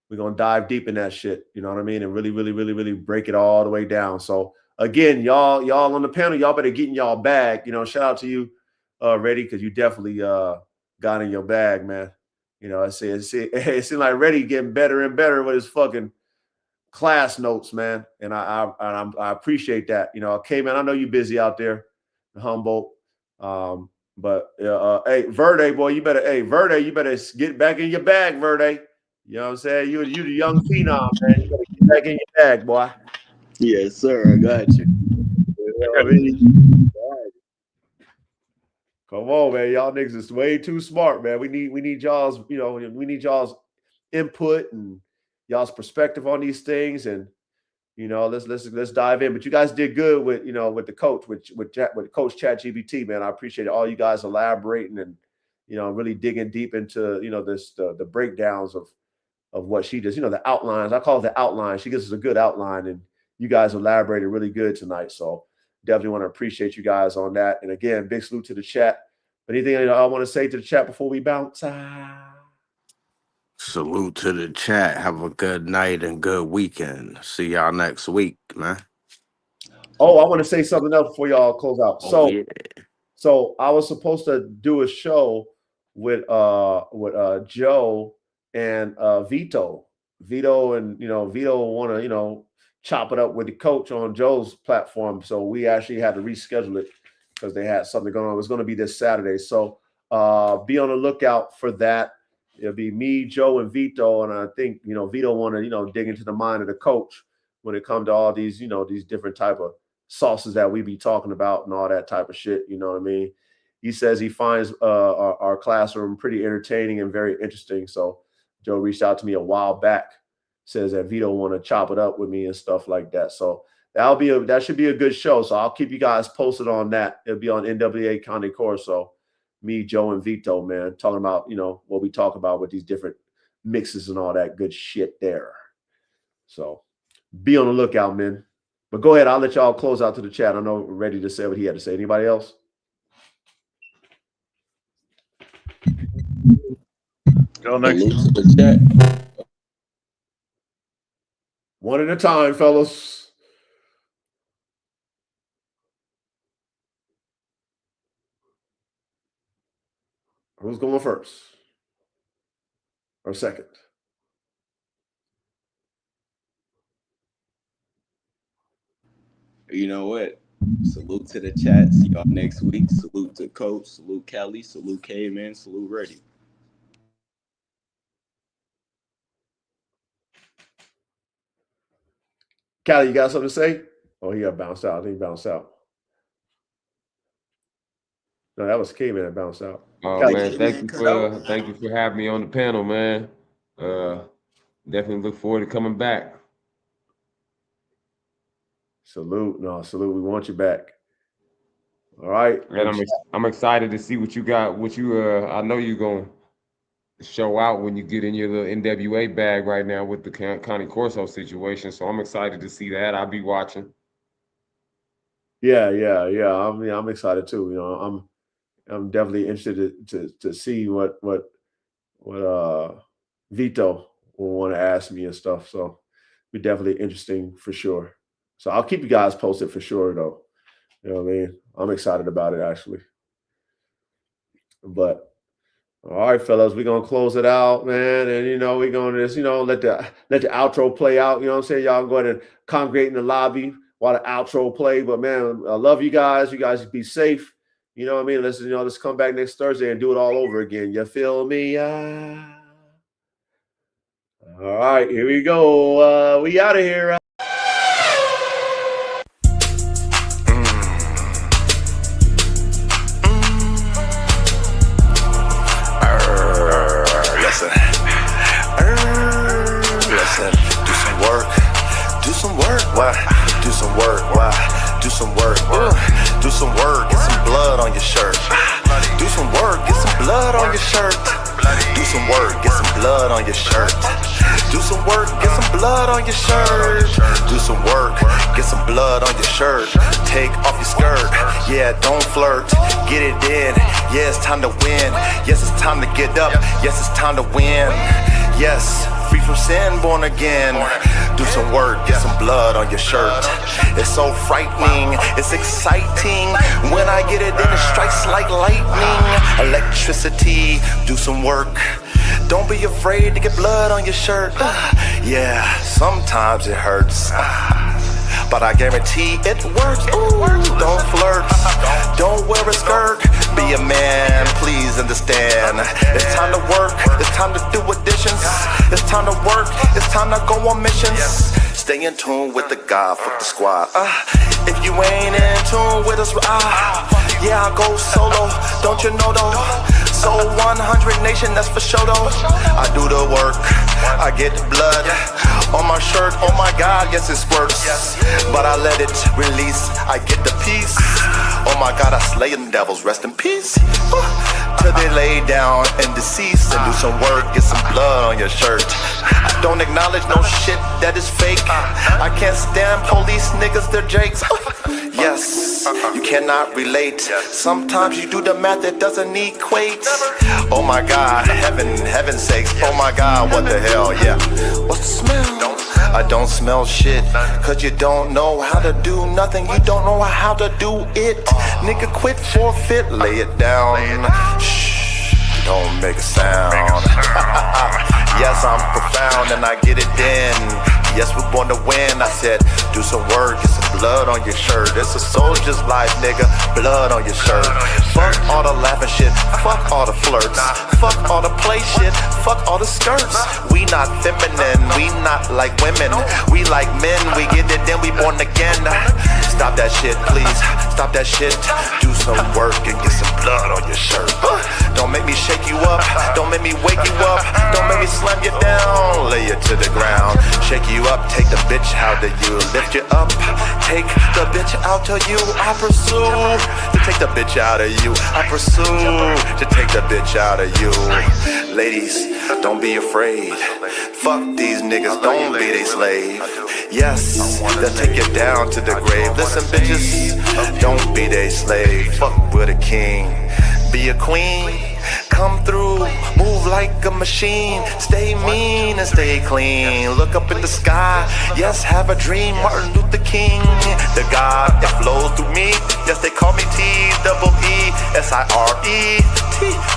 we're gonna dive deep in that shit, you know what I mean, and really, really, really, really break it all the way down. So again, y'all on the panel, y'all better get in y'all bag. Shout out to you, Reddy, because you definitely got in your bag, man. It seems like Reddy getting better and better with his fucking class notes, man. And I appreciate that. K-Man, I know you're busy out there, Humboldt. But hey, Verde, boy, you better get back in your bag, Verde. You know what I'm saying? You the young phenom, man. You better get back in your bag, boy. Yes, sir. I got you. You know what I mean? Come on, man. Y'all niggas is way too smart, man. We need y'all's, we need y'all's input and y'all's perspective on these things. And let's dive in. But you guys did good with with the coach, with Coach ChatGPT, man. I appreciate it. All you guys elaborating and really digging deep into the breakdowns of what she does. The outlines. I call it the outline. She gives us a good outline, and you guys elaborated really good tonight. So definitely want to appreciate you guys on that. And again, big salute to the chat. Anything I want to say to the chat before we bounce? Salute to the chat. Have a good night and good weekend. See y'all next week, man. Oh, I want to say something else before y'all close out. So I was supposed to do a show with Joe and Vito. Vito want to chop it up with the coach on Joe's platform. So we actually had to reschedule it because they had something going on. It was going to be this Saturday. So be on the lookout for that. It'll be me, Joe, and Vito. And I think, Vito want to, dig into the mind of the coach when it comes to all these, these different type of sauces that we be talking about and all that type of shit. You know what I mean? He says he finds our classroom pretty entertaining and very interesting. So Joe reached out to me a while back, says that Vito want to chop it up with me and stuff like that. So that should be a good show. So I'll keep you guys posted on that. It'll be on NWA County Corso. Me, Joe, and Vito, man, talking about, what we talk about with these different mixes and all that good shit there. So be on the lookout, man. But go ahead. I'll let y'all close out to the chat. I know Ready to say what he had to say. Anybody else? Go next. To the chat. One at a time, fellas. Who's going first or second? You know what? Salute to the chat. See y'all next week. Salute to Coach. Salute Kelly. Salute K-Man. Salute Reddy. Callie, you got something to say? Oh, he got bounced out. I think he bounced out. No, that was K-Man that bounced out. Oh, Callie, man, thank you for having me on the panel, man. Definitely look forward to coming back. Salute. We want you back. All right. And I'm excited to see what you got. I know you're gonna show out when you get in your little NWA bag right now with the County Corso situation. So I'm excited to see that. I'll be watching. Yeah. I'm excited too. I'm definitely interested to see what Vito will want to ask me and stuff. So be definitely interesting for sure. So I'll keep you guys posted for sure, though. You know what I mean? I'm excited about it, actually. But all right, fellas, we're gonna close it out, man. And we're gonna just let the outro play out. You know what I'm saying? Y'all go ahead and congregate in the lobby while the outro play. But man, I love you guys. You guys be safe. You know what I mean? Let's come back next Thursday and do it all over again. You feel me? All right, here we go. We out of here. Listen, do some work. Why? Do some work. Why? do some work. Do some work, get some blood on your shirt. Do some work, get some blood on your shirt. Do some work, get some blood on your shirt. Do some work, get some blood on your shirt. Do some work, get some blood on your shirt. Take off your skirt, yeah, don't flirt. Get it in, yeah, it's time to win. Yes, it's time to get up, yes, it's time to win. Yes, free from sin, born again. Do some work, get some blood on your shirt. It's so frightening, it's exciting. When I get it in, it strikes like lightning. Electricity, do some work. Don't be afraid to get blood on your shirt. Yeah, sometimes it hurts, but I guarantee it works. Ooh, don't flirt, don't wear a skirt. Be a man, please understand. It's time to work, it's time to do additions. It's time to work, it's time to go on missions. Stay in tune with the God, fuck the squad. If you ain't in tune with us, yeah, I go solo, don't you know though? So 100 nation, that's for sure though. I do the work, I get the blood on my shirt, oh my God, yes it squirts. But I let it release, I get the peace. Oh my God, I slay them devils, rest in peace. Till they lay down and deceased. And do some work, get some blood on your shirt. I don't acknowledge no shit that is fake. I can't stand police niggas, they're jakes. Yes, you cannot relate. Sometimes you do the math that doesn't equate. Oh my God, heaven's sakes. Oh my God, what the hell, yeah. What's the smell? I don't smell shit, cause you don't know how to do nothing. You don't know how to do it. Nigga, quit, forfeit, lay it down. Shh, don't make a sound. Yes, I'm profound and I get it in. Yes, we're born to win. I said, do some work, get some blood on your shirt. It's a soldier's life, nigga, blood on your shirt. Fuck all the laughing shit, fuck all the flirts. Fuck all the play shit, fuck all the skirts. We not feminine, we not like women. We like men, we get it, then we born again. Stop that shit, please, stop that shit. Do some work and get some blood on your shirt. Don't make me shake you up, don't make me wake you up. Don't make me slam you down, lay you to the ground. Shake you up, take the bitch out of you. Lift you up, take the bitch out of you. I pursue to take the bitch out of you. I pursue to take the bitch out of you. Ladies, don't be afraid. Fuck these niggas, don't be they slave. Yes, they'll take you down to the grave. Listen, bitches, don't be they slave. Fuck with a king, be a queen. Come through, move like a machine. Stay mean and stay clean. Look up in the sky, yes, have a dream. Martin Luther King, the God that flows through me. Yes, they call me T-E-E-S-I-R-E-T.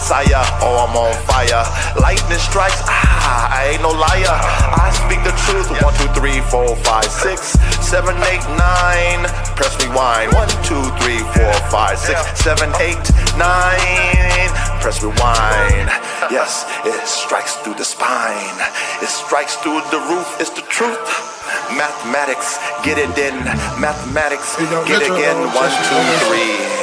Sire, oh, I'm on fire. Lightning strikes, I ain't no liar. I speak the truth. 1, 2, 3, 4, 5, 6, 7, 8, 9. Press rewind. 1, 2, 3, 4, 5, 6, 7, 8, 9. Press rewind. Yes, it strikes through the spine. It strikes through the roof. It's the truth. Mathematics, get it in. Mathematics, get again. 1, 2, 3.